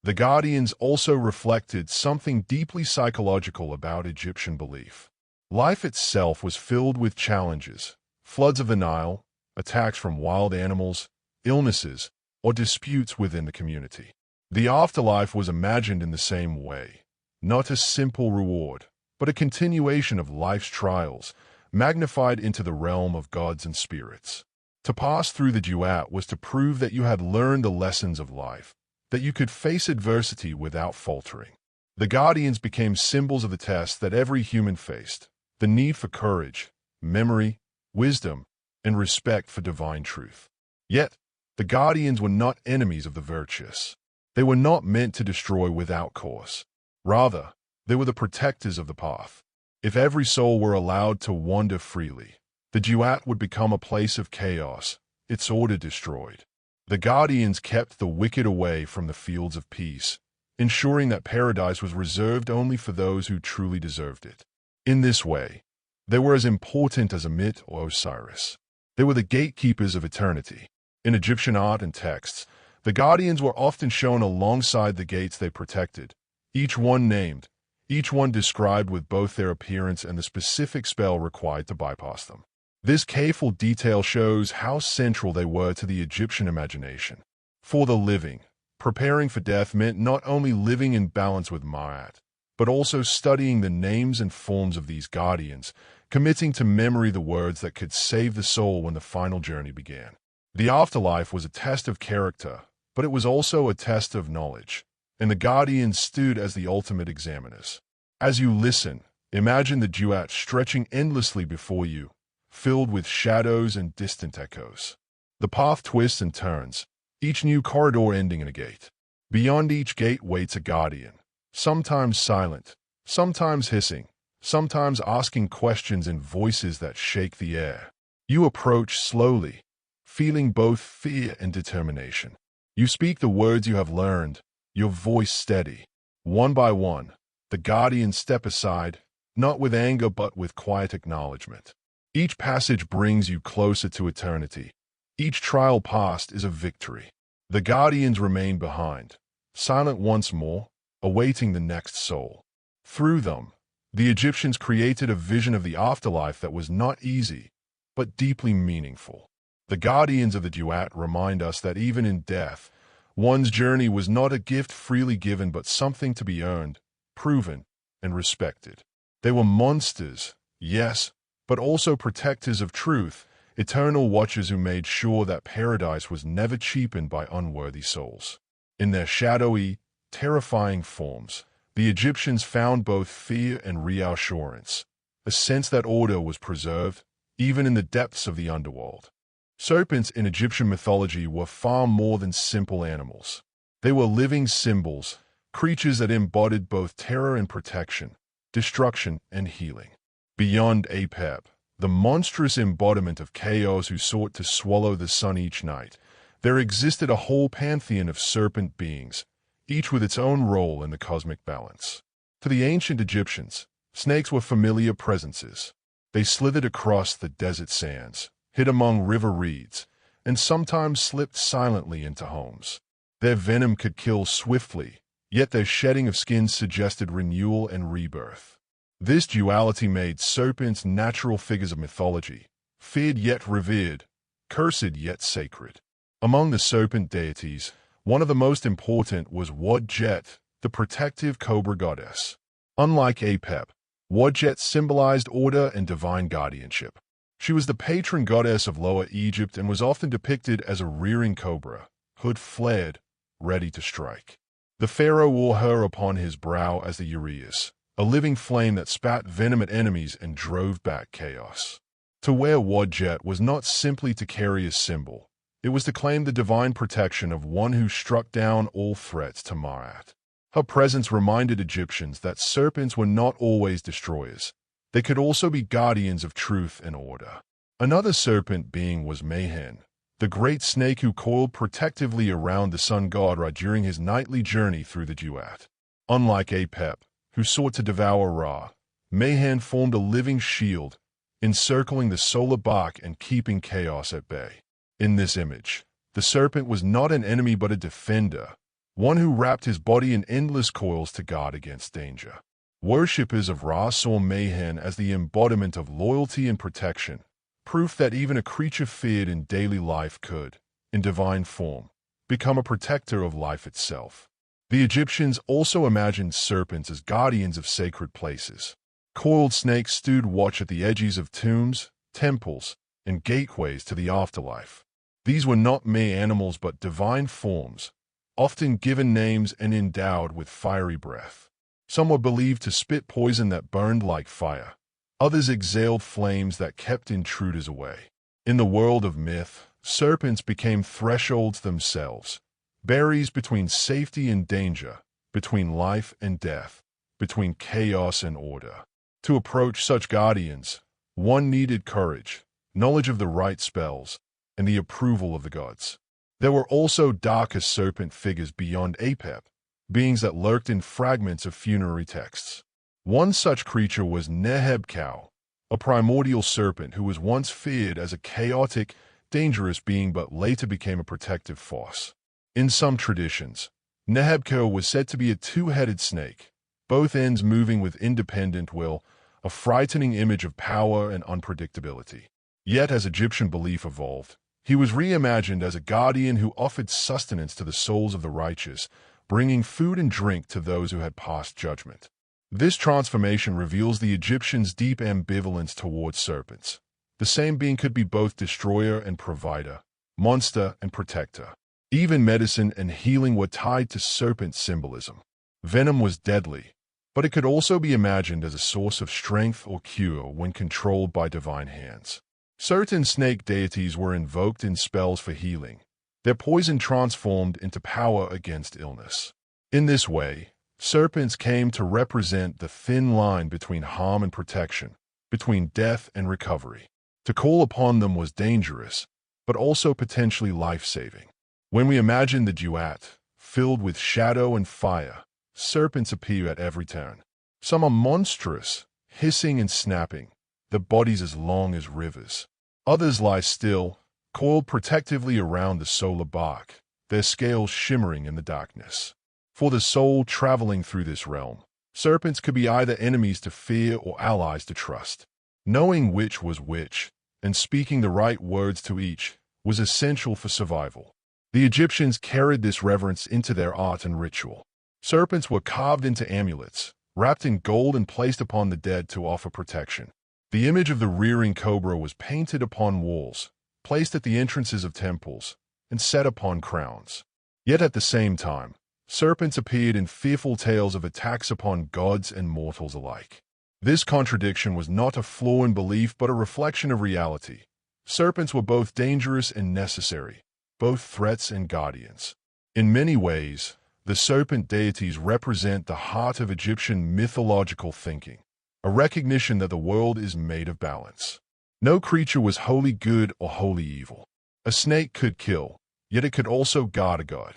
[SPEAKER 1] The guardians also reflected something deeply psychological about Egyptian belief. Life itself was filled with challenges, floods of the Nile, attacks from wild animals, illnesses, or disputes within the community. The afterlife was imagined in the same way, not a simple reward, but a continuation of life's trials, magnified into the realm of gods and spirits. To pass through the duat was to prove that you had learned the lessons of life, that you could face adversity without faltering. The guardians became symbols of the test that every human faced, the need for courage, memory, wisdom, and respect for divine truth. Yet, the guardians were not enemies of the virtuous. They were not meant to destroy without cause. Rather, they were the protectors of the path. If every soul were allowed to wander freely, the duat would become a place of chaos, its order destroyed. The guardians kept the wicked away from the fields of peace, ensuring that paradise was reserved only for those who truly deserved it. In this way, they were as important as Ammit or Osiris. They were the gatekeepers of eternity. In Egyptian art and texts, the guardians were often shown alongside the gates they protected, each one named, each one described with both their appearance and the specific spell required to bypass them. This careful detail shows how central they were to the Egyptian imagination. For the living, preparing for death meant not only living in balance with Ma'at, but also studying the names and forms of these guardians, committing to memory the words that could save the soul when the final journey began. The afterlife was a test of character, but it was also a test of knowledge, and the guardians stood as the ultimate examiners. As you listen, imagine the duat stretching endlessly before you, filled with shadows and distant echoes. The path twists and turns, each new corridor ending in a gate. Beyond each gate waits a guardian, sometimes silent, sometimes hissing, sometimes asking questions in voices that shake the air. You approach slowly, feeling both fear and determination. You speak the words you have learned, your voice steady. One by one, the guardians step aside, not with anger but with quiet acknowledgement. Each passage brings you closer to eternity. Each trial passed is a victory. The guardians remain behind, silent once more, awaiting the next soul. Through them, the Egyptians created a vision of the afterlife that was not easy, but deeply meaningful. The guardians of the duat remind us that even in death, one's journey was not a gift freely given but something to be earned, proven, and respected. They were monsters, yes, but also protectors of truth, eternal watchers who made sure that paradise was never cheapened by unworthy souls. In their shadowy, terrifying forms, the Egyptians found both fear and reassurance, a sense that order was preserved, even in the depths of the underworld. Serpents in Egyptian mythology were far more than simple animals. They were living symbols, creatures that embodied both terror and protection, destruction and healing. Beyond Apep, the monstrous embodiment of chaos who sought to swallow the sun each night, there existed a whole pantheon of serpent beings, each with its own role in the cosmic balance. To the ancient Egyptians, snakes were familiar presences. They slithered across the desert sands, hid among river reeds, and sometimes slipped silently into homes. Their venom could kill swiftly, yet their shedding of skin suggested renewal and rebirth. This duality made serpents natural figures of mythology, feared yet revered, cursed yet sacred. Among the serpent deities, one of the most important was Wadjet, the protective cobra goddess. Unlike Apep, Wadjet symbolized order and divine guardianship. She was the patron goddess of Lower Egypt and was often depicted as a rearing cobra, hood flared, ready to strike. The pharaoh wore her upon his brow as the uraeus, a living flame that spat venom at enemies and drove back chaos. To wear wadjet was not simply to carry a symbol. It was to claim the divine protection of one who struck down all threats to Ma'at. Her presence reminded Egyptians that serpents were not always destroyers. They could also be guardians of truth and order. Another serpent being was Mayhen, the great snake who coiled protectively around the sun god Ra during his nightly journey through the duat. Unlike Apep, who sought to devour Ra, Mayhen formed a living shield, encircling the solar bark and keeping chaos at bay. In this image, the serpent was not an enemy but a defender, one who wrapped his body in endless coils to guard against danger. Worshippers of Ra saw Mayhen as the embodiment of loyalty and protection, proof that even a creature feared in daily life could, in divine form, become a protector of life itself. The Egyptians also imagined serpents as guardians of sacred places. Coiled snakes stood watch at the edges of tombs, temples, and gateways to the afterlife. These were not mere animals but divine forms, often given names and endowed with fiery breath. Some were believed to spit poison that burned like fire. Others exhaled flames that kept intruders away. In the world of myth, serpents became thresholds themselves, barriers between safety and danger, between life and death, between chaos and order. To approach such guardians, one needed courage, knowledge of the right spells, and the approval of the gods. There were also darker serpent figures beyond Apep, beings that lurked in fragments of funerary texts. One such creature was Nehebkau, a primordial serpent who was once feared as a chaotic, dangerous being but later became a protective force. In some traditions, Nehebkau was said to be a two-headed snake, both ends moving with independent will, a frightening image of power and unpredictability. Yet as Egyptian belief evolved, he was reimagined as a guardian who offered sustenance to the souls of the righteous, bringing food and drink to those who had passed judgment. This transformation reveals the Egyptians' deep ambivalence towards serpents. The same being could be both destroyer and provider, monster and protector. Even medicine and healing were tied to serpent symbolism. Venom was deadly, but it could also be imagined as a source of strength or cure when controlled by divine hands. Certain snake deities were invoked in spells for healing, their poison transformed into power against illness. In this way, serpents came to represent the thin line between harm and protection, between death and recovery. To call upon them was dangerous, but also potentially life-saving. When we imagine the duat, filled with shadow and fire, serpents appear at every turn. Some are monstrous, hissing and snapping, their bodies as long as rivers. Others lie still, coiled protectively around the solar bark, their scales shimmering in the darkness. For the soul traveling through this realm, serpents could be either enemies to fear or allies to trust. Knowing which was which, and speaking the right words to each, was essential for survival. The Egyptians carried this reverence into their art and ritual. Serpents were carved into amulets, wrapped in gold and placed upon the dead to offer protection. The image of the rearing cobra was painted upon walls, placed at the entrances of temples, and set upon crowns. Yet at the same time, serpents appeared in fearful tales of attacks upon gods and mortals alike. This contradiction was not a flaw in belief but a reflection of reality. Serpents were both dangerous and necessary, both threats and guardians. In many ways, the serpent deities represent the heart of Egyptian mythological thinking, a recognition that the world is made of balance. No creature was wholly good or wholly evil. A snake could kill, yet it could also guard a god.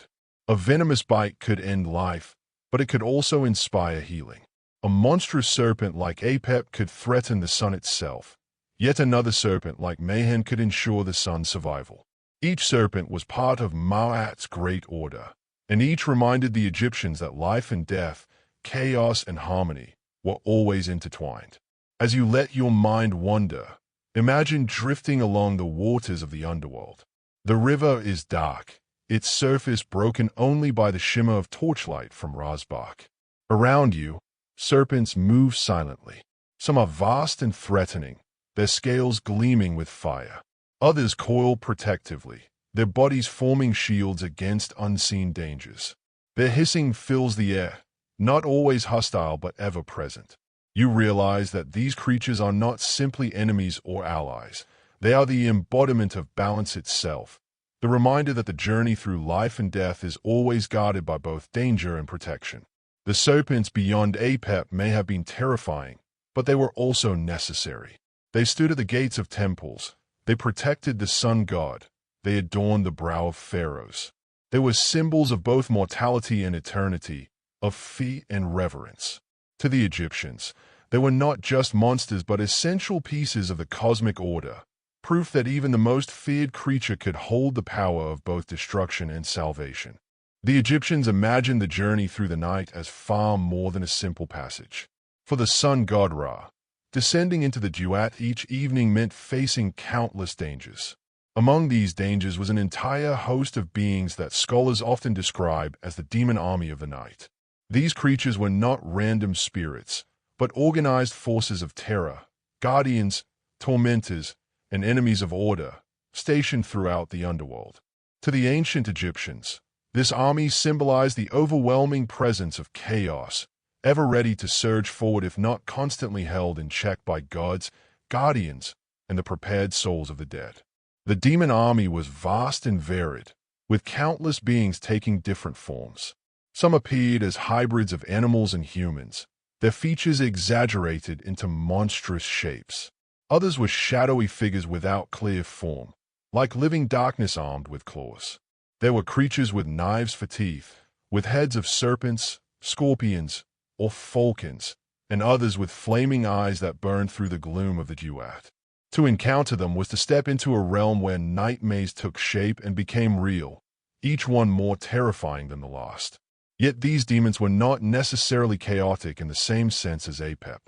[SPEAKER 1] A venomous bite could end life, but it could also inspire healing. A monstrous serpent like Apep could threaten the sun itself, yet another serpent like Mayhen could ensure the sun's survival. Each serpent was part of Ma'at's great order, and each reminded the Egyptians that life and death, chaos and harmony, were always intertwined. As you let your mind wander, imagine drifting along the waters of the underworld. The river is dark, its surface broken only by the shimmer of torchlight from Razbak. Around you, serpents move silently. Some are vast and threatening, their scales gleaming with fire. Others coil protectively, their bodies forming shields against unseen dangers. Their hissing fills the air, not always hostile but ever present. You realize that these creatures are not simply enemies or allies. They are the embodiment of balance itself, the reminder that the journey through life and death is always guarded by both danger and protection. The serpents beyond Apep may have been terrifying, but they were also necessary. They stood at the gates of temples. They protected the sun god. They adorned the brow of pharaohs. They were symbols of both mortality and eternity, of fear and reverence. To the Egyptians, they were not just monsters but essential pieces of the cosmic order, proof that even the most feared creature could hold the power of both destruction and salvation. The Egyptians imagined the journey through the night as far more than a simple passage. For the sun god Ra, descending into the duat each evening meant facing countless dangers. Among these dangers was an entire host of beings that scholars often describe as the demon army of the night. These creatures were not random spirits, but organized forces of terror, guardians, tormentors, and enemies of order, stationed throughout the underworld. To the ancient Egyptians, this army symbolized the overwhelming presence of chaos, ever ready to surge forward if not constantly held in check by gods, guardians, and the prepared souls of the dead. The demon army was vast and varied, with countless beings taking different forms. Some appeared as hybrids of animals and humans, their features exaggerated into monstrous shapes. Others were shadowy figures without clear form, like living darkness armed with claws. There were creatures with knives for teeth, with heads of serpents, scorpions, or falcons, and others with flaming eyes that burned through the gloom of the duat. To encounter them was to step into a realm where nightmares took shape and became real, each one more terrifying than the last. Yet these demons were not necessarily chaotic in the same sense as Apep.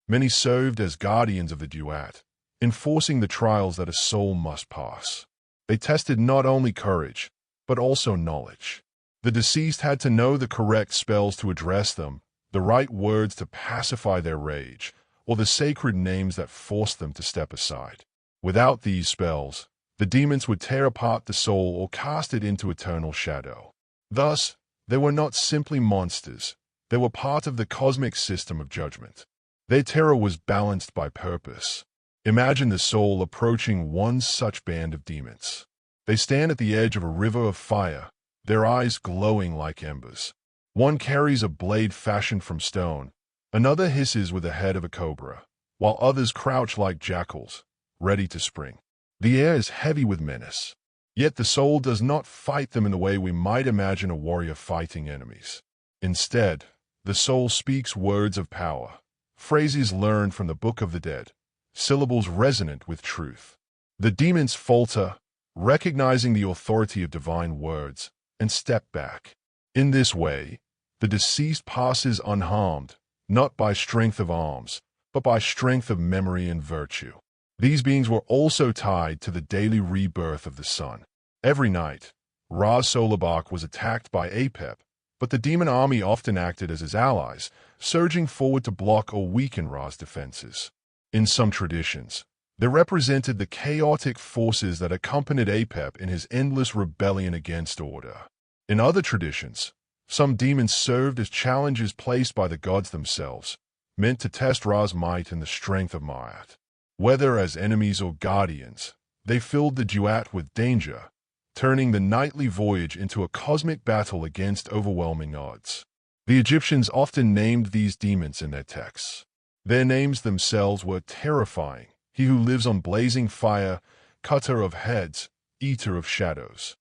[SPEAKER 1] Many served as guardians of the duat, enforcing the trials that a soul must pass. They tested not only courage, but also knowledge. The deceased had to know the correct spells to address them, the right words to pacify their rage, or the sacred names that forced them to step aside. Without these spells, the demons would tear apart the soul or cast it into eternal shadow. Thus, they were not simply monsters. They were part of the cosmic system of judgment. Their terror was balanced by purpose. Imagine the soul approaching one such band of demons. They stand at the edge of a river of fire, their eyes glowing like embers. One carries a blade fashioned from stone, another hisses with the head of a cobra, while others crouch like jackals, ready to spring. The air is heavy with menace. Yet the soul does not fight them in the way we might imagine a warrior fighting enemies. Instead, the soul speaks words of power, phrases learned from the Book of the Dead, syllables resonant with truth. The demons falter, recognizing the authority of divine words, and step back. In this way, the deceased passes unharmed, not by strength of arms, but by strength of memory and virtue. These beings were also tied to the daily rebirth of the sun. Every night, Ra's solar bark was attacked by Apep, but the demon army often acted as his allies, surging forward to block or weaken Ra's defenses. In some traditions, they represented the chaotic forces that accompanied Apep in his endless rebellion against order. In other traditions, some demons served as challenges placed by the gods themselves, meant to test Ra's might and the strength of Ma'at. Whether as enemies or guardians, they filled the duat with danger, turning the nightly voyage into a cosmic battle against overwhelming odds. The Egyptians often named these demons in their texts. Their names themselves were terrifying: he who lives on blazing fire, cutter of heads, eater of shadows.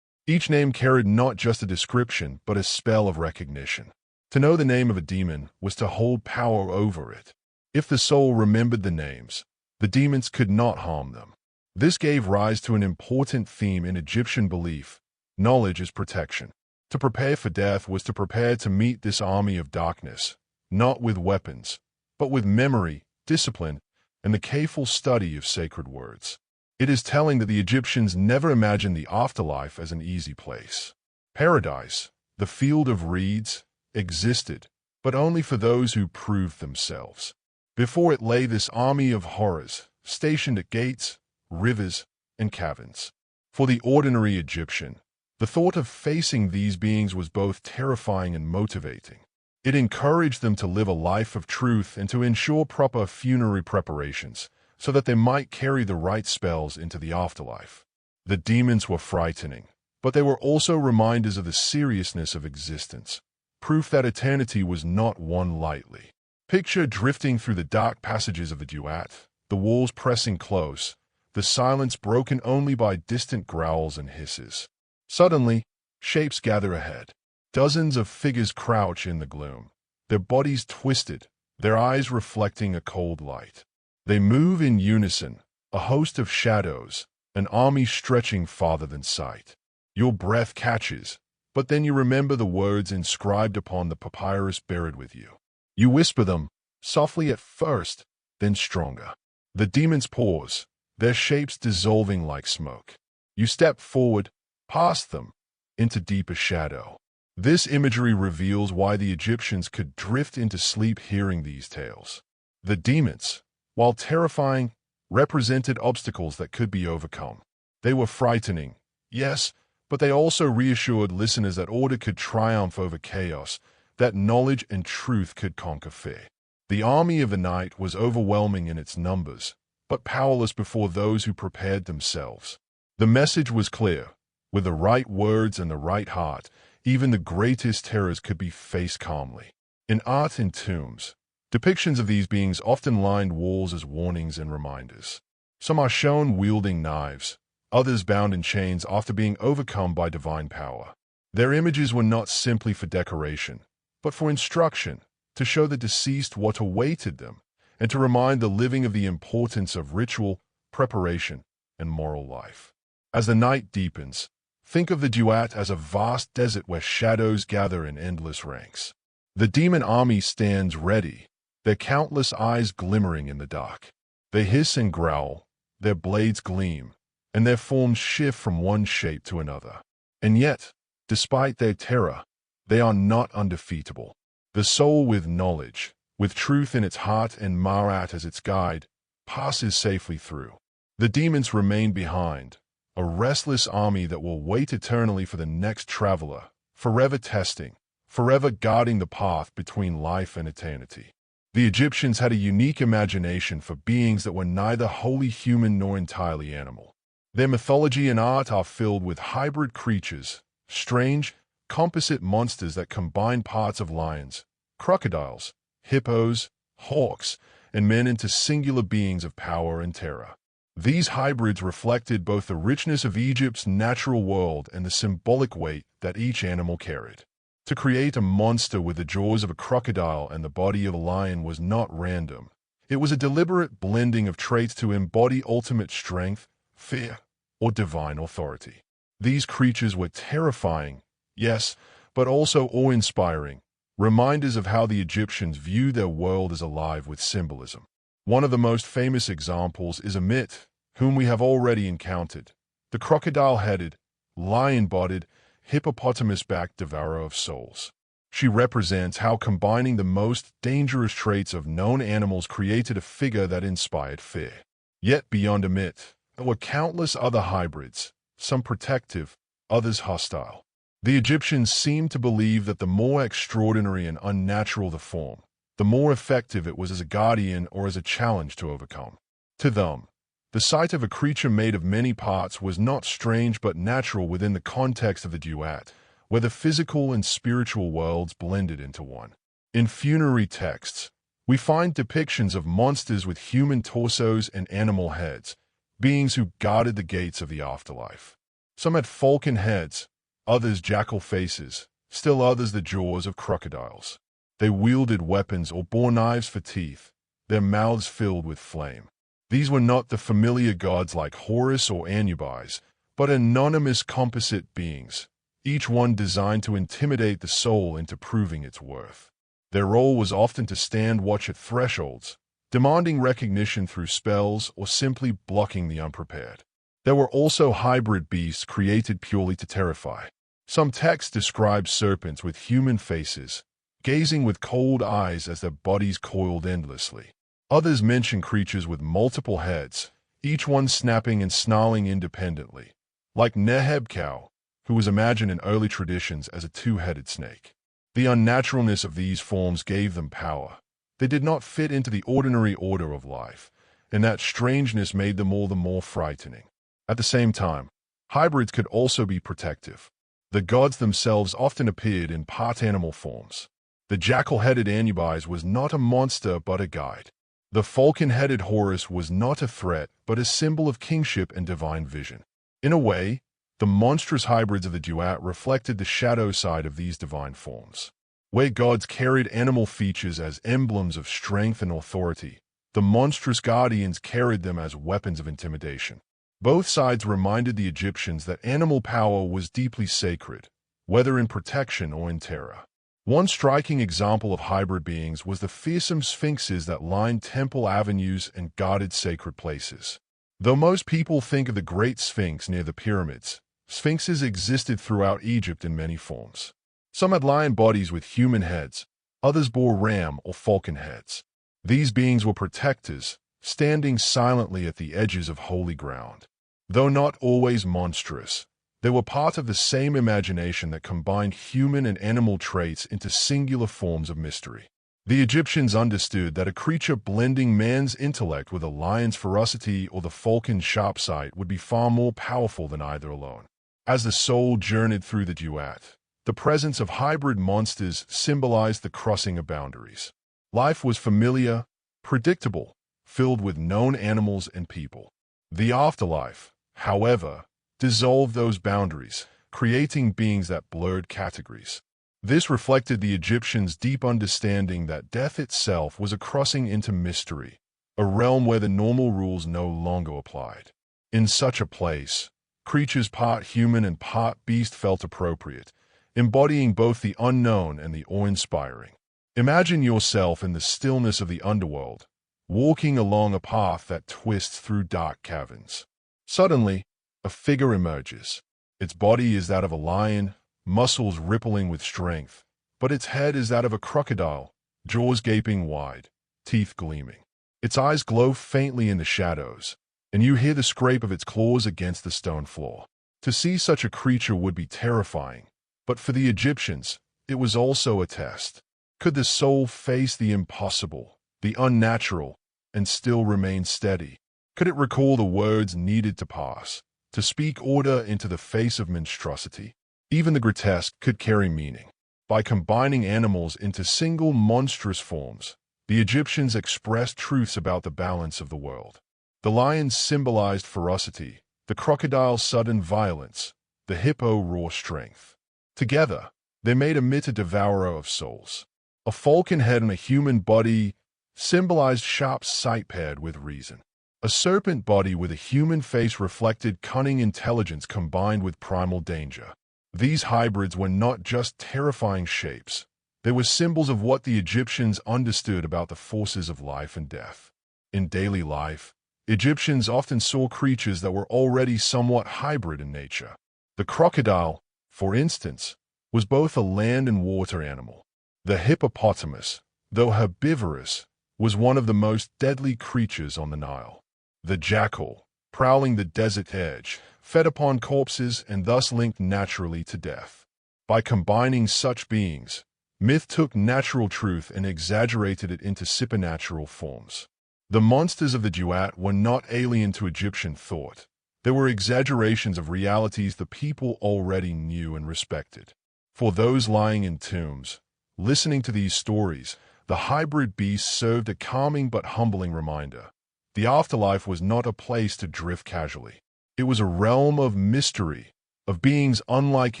[SPEAKER 1] Each name carried not just a description, but a spell of recognition. To know the name of a demon was to hold power over it. If the soul remembered the names, the demons could not harm them. This gave rise to an important theme in Egyptian belief: knowledge is protection. To prepare for death was to prepare to meet this army of darkness, not with weapons, but with memory, discipline, and the careful study of sacred words. It is telling that the Egyptians never imagined the afterlife as an easy place. Paradise, the field of reeds, existed, but only for those who proved themselves. Before it lay this army of horrors, stationed at gates, rivers, and caverns. For the ordinary Egyptian, the thought of facing these beings was both terrifying and motivating. It encouraged them to live a life of truth and to ensure proper funerary preparations, so that they might carry the right spells into the afterlife. The demons were frightening, but they were also reminders of the seriousness of existence, proof that eternity was not won lightly. Picture drifting through the dark passages of the duat, the walls pressing close, the silence broken only by distant growls and hisses. Suddenly, shapes gather ahead. Dozens of figures crouch in the gloom, their bodies twisted, their eyes reflecting a cold light. They move in unison, a host of shadows, an army stretching farther than sight. Your breath catches, but then you remember the words inscribed upon the papyrus buried with you. You whisper them, softly at first, then stronger. The demons pause, their shapes dissolving like smoke. You step forward, past them, into deeper shadow. This imagery reveals why the Egyptians could drift into sleep hearing these tales. The demons, while terrifying, represented obstacles that could be overcome. They were frightening, yes, but they also reassured listeners that order could triumph over chaos, that knowledge and truth could conquer fear. The army of the night was overwhelming in its numbers, but powerless before those who prepared themselves. The message was clear. With the right words and the right heart, even the greatest terrors could be faced calmly. In art and tombs, depictions of these beings often lined walls as warnings and reminders. Some are shown wielding knives, others bound in chains after being overcome by divine power. Their images were not simply for decoration, but for instruction, to show the deceased what awaited them, and to remind the living of the importance of ritual, preparation, and moral life. As the night deepens, think of the duat as a vast desert where shadows gather in endless ranks. The demon army stands ready, their countless eyes glimmering in the dark. They hiss and growl, their blades gleam, and their forms shift from one shape to another. And yet, despite their terror, they are not undefeatable. The soul with knowledge, with truth in its heart and Marat as its guide, passes safely through. The demons remain behind, a restless army that will wait eternally for the next traveler, forever testing, forever guarding the path between life and eternity. The Egyptians had a unique imagination for beings that were neither wholly human nor entirely animal. Their mythology and art are filled with hybrid creatures, strange, composite monsters that combine parts of lions, crocodiles, hippos, hawks, and men into singular beings of power and terror. These hybrids reflected both the richness of Egypt's natural world and the symbolic weight that each animal carried. To create a monster with the jaws of a crocodile and the body of a lion was not random. It was a deliberate blending of traits to embody ultimate strength, fear, or divine authority. These creatures were terrifying, yes, but also awe-inspiring, reminders of how the Egyptians viewed their world as alive with symbolism. One of the most famous examples is Ammit, whom we have already encountered, the crocodile-headed, lion-bodied, hippopotamus-backed devourer of souls. She represents how combining the most dangerous traits of known animals created a figure that inspired fear. Yet beyond Ammit, there were countless other hybrids, some protective, others hostile. The Egyptians seemed to believe that the more extraordinary and unnatural the form, the more effective it was as a guardian or as a challenge to overcome. To them, the sight of a creature made of many parts was not strange but natural within the context of the duat, where the physical and spiritual worlds blended into one. In funerary texts, we find depictions of monsters with human torsos and animal heads, beings who guarded the gates of the afterlife. Some had falcon heads, others jackal faces, still others the jaws of crocodiles. They wielded weapons or bore knives for teeth, their mouths filled with flame. These were not the familiar gods like Horus or Anubis, but anonymous composite beings, each one designed to intimidate the soul into proving its worth. Their role was often to stand watch at thresholds, demanding recognition through spells or simply blocking the unprepared. There were also hybrid beasts created purely to terrify. Some texts describe serpents with human faces, gazing with cold eyes as their bodies coiled endlessly. Others mention creatures with multiple heads, each one snapping and snarling independently, like Neheb cow, who was imagined in early traditions as a two-headed snake. The unnaturalness of these forms gave them power. They did not fit into the ordinary order of life, and that strangeness made them all the more frightening. At the same time, hybrids could also be protective. The gods themselves often appeared in part animal forms. The jackal-headed Anubis was not a monster but a guide. The falcon-headed Horus was not a threat but a symbol of kingship and divine vision. In a way, the monstrous hybrids of the duat reflected the shadow side of these divine forms. Where gods carried animal features as emblems of strength and authority, the monstrous guardians carried them as weapons of intimidation. Both sides reminded the Egyptians that animal power was deeply sacred, whether in protection or in terror. One striking example of hybrid beings was the fearsome sphinxes that lined temple avenues and guarded sacred places. Though most people think of the Great Sphinx near the pyramids, sphinxes existed throughout Egypt in many forms. Some had lion bodies with human heads, others bore ram or falcon heads. These beings were protectors, standing silently at the edges of holy ground. Though not always monstrous, they were part of the same imagination that combined human and animal traits into singular forms of mystery. The Egyptians understood that a creature blending man's intellect with a lion's ferocity or the falcon's sharp sight would be far more powerful than either alone. As the soul journeyed through the duat, the presence of hybrid monsters symbolized the crossing of boundaries. Life was familiar, predictable, filled with known animals and people. The afterlife, however, dissolved those boundaries, creating beings that blurred categories. This reflected the Egyptians' deep understanding that death itself was a crossing into mystery, a realm where the normal rules no longer applied. In such a place, creatures part human and part beast felt appropriate, embodying both the unknown and the awe-inspiring. Imagine yourself in the stillness of the underworld, walking along a path that twists through dark caverns. Suddenly, a figure emerges. Its body is that of a lion, muscles rippling with strength, but its head is that of a crocodile, jaws gaping wide, teeth gleaming. Its eyes glow faintly in the shadows, and you hear the scrape of its claws against the stone floor. To see such a creature would be terrifying, but for the Egyptians, it was also a test. Could the soul face the impossible, the unnatural, and still remain steady? Could it recall the words needed to pass, to speak order into the face of monstrosity? Even the grotesque could carry meaning. By combining animals into single monstrous forms, the Egyptians expressed truths about the balance of the world. The lion symbolized ferocity, the crocodile sudden violence, the hippo raw strength. Together, they made Ammit a devourer of souls. A falcon head and a human body symbolized sharp sight paired with reason. A serpent body with a human face reflected cunning intelligence combined with primal danger. These hybrids were not just terrifying shapes. They were symbols of what the Egyptians understood about the forces of life and death. In daily life, Egyptians often saw creatures that were already somewhat hybrid in nature. The crocodile, for instance, was both a land and water animal. The hippopotamus, though herbivorous, was one of the most deadly creatures on the Nile. The jackal, prowling the desert edge, fed upon corpses and thus linked naturally to death. By combining such beings, myth took natural truth and exaggerated it into supernatural forms. The monsters of the duat were not alien to Egyptian thought. They were exaggerations of realities the people already knew and respected. For those lying in tombs, listening to these stories, the hybrid beasts served a calming but humbling reminder. The afterlife was not a place to drift casually. It was a realm of mystery, of beings unlike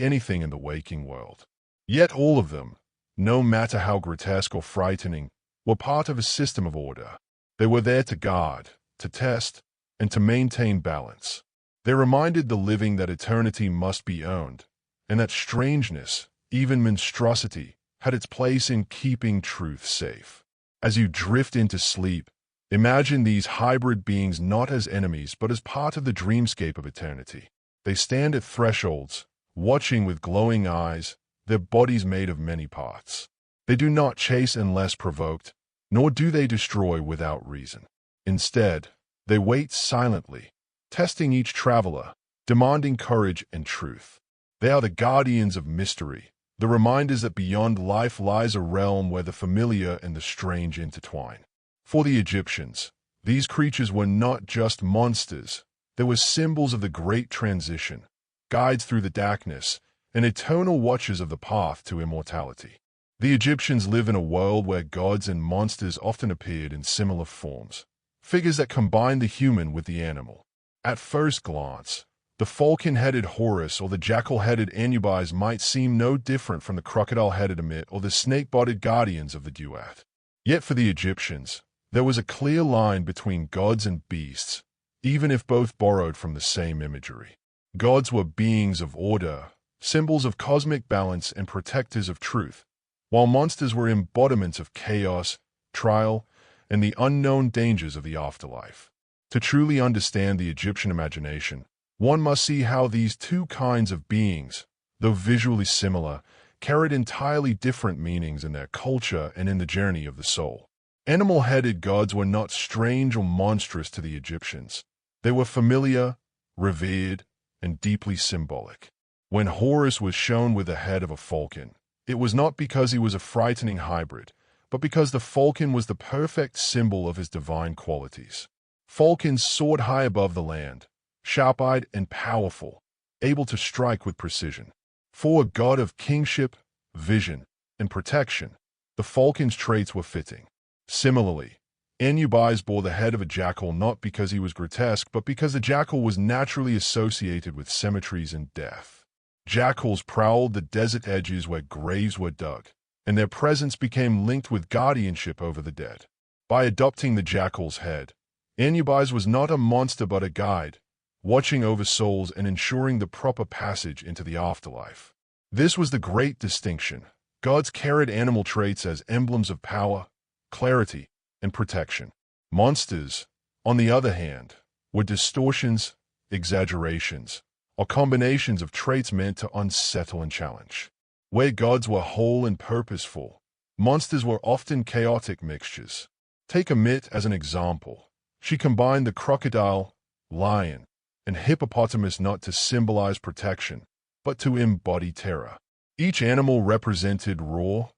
[SPEAKER 1] anything in the waking world. Yet all of them, no matter how grotesque or frightening, were part of a system of order. They were there to guard, to test, and to maintain balance. They reminded the living that eternity must be owned, and that strangeness, even monstrosity, had its place in keeping truth safe. As you drift into sleep, imagine these hybrid beings not as enemies but as part of the dreamscape of eternity. They stand at thresholds, watching with glowing eyes, their bodies made of many parts. They do not chase unless provoked, nor do they destroy without reason. Instead, they wait silently, testing each traveler, demanding courage and truth. They are the guardians of mystery, The reminders that beyond life lies a realm where the familiar and the strange intertwine. For the Egyptians, these creatures were not just monsters. They were symbols of the great transition, guides through the darkness, and eternal watchers of the path to immortality. The Egyptians live in a world where gods and monsters often appeared in similar forms, figures that combine the human with the animal. At first glance, the falcon-headed Horus or the jackal-headed Anubis might seem no different from the crocodile-headed Ammit or the snake-bodied guardians of the duat. Yet for the Egyptians, there was a clear line between gods and beasts, even if both borrowed from the same imagery. Gods were beings of order, symbols of cosmic balance and protectors of truth, while monsters were embodiments of chaos, trial, and the unknown dangers of the afterlife. To truly understand the Egyptian imagination, one must see how these two kinds of beings, though visually similar, carried entirely different meanings in their culture and in the journey of the soul. Animal-headed gods were not strange or monstrous to the Egyptians. They were familiar, revered, and deeply symbolic. When Horus was shown with the head of a falcon, it was not because he was a frightening hybrid, but because the falcon was the perfect symbol of his divine qualities. Falcons soared high above the land, sharp-eyed and powerful, able to strike with precision. For a god of kingship, vision, and protection, the falcon's traits were fitting. Similarly, Anubis bore the head of a jackal not because he was grotesque, but because the jackal was naturally associated with cemeteries and death. Jackals prowled the desert edges where graves were dug, and their presence became linked with guardianship over the dead. By adopting the jackal's head, Anubis was not a monster but a guide, watching over souls and ensuring the proper passage into the afterlife. This was the great distinction. Gods carried animal traits as emblems of power, clarity, and protection. Monsters, on the other hand, were distortions, exaggerations, or combinations of traits meant to unsettle and challenge. Where gods were whole and purposeful, monsters were often chaotic mixtures. Take Ammit as an example. She combined the crocodile, lion, and hippopotamus not to symbolize protection, but to embody terror. Each animal represented raw,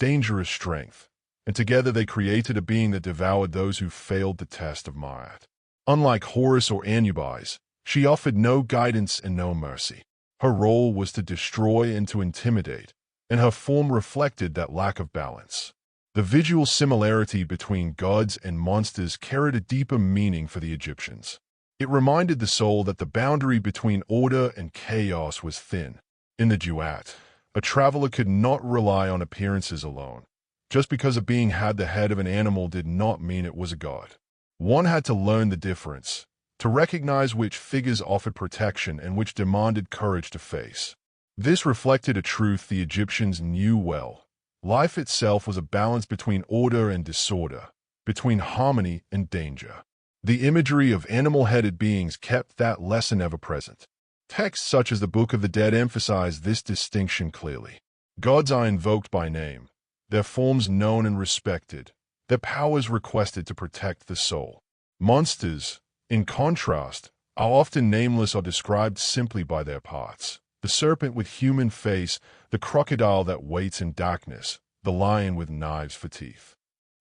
[SPEAKER 1] dangerous strength, and together they created a being that devoured those who failed the test of Ma'at. Unlike Horus or Anubis, she offered no guidance and no mercy. Her role was to destroy and to intimidate, and her form reflected that lack of balance. The visual similarity between gods and monsters carried a deeper meaning for the Egyptians. It reminded the soul that the boundary between order and chaos was thin. In the duat, a traveler could not rely on appearances alone. Just because a being had the head of an animal did not mean it was a god. One had to learn the difference, to recognize which figures offered protection and which demanded courage to face. This reflected a truth the Egyptians knew well. Life itself was a balance between order and disorder, between harmony and danger. The imagery of animal-headed beings kept that lesson ever present. Texts such as the Book of the Dead emphasize this distinction clearly. Gods are invoked by name, their forms known and respected, their powers requested to protect the soul. Monsters, in contrast, are often nameless or described simply by their parts. The serpent with human face, the crocodile that waits in darkness, the lion with knives for teeth.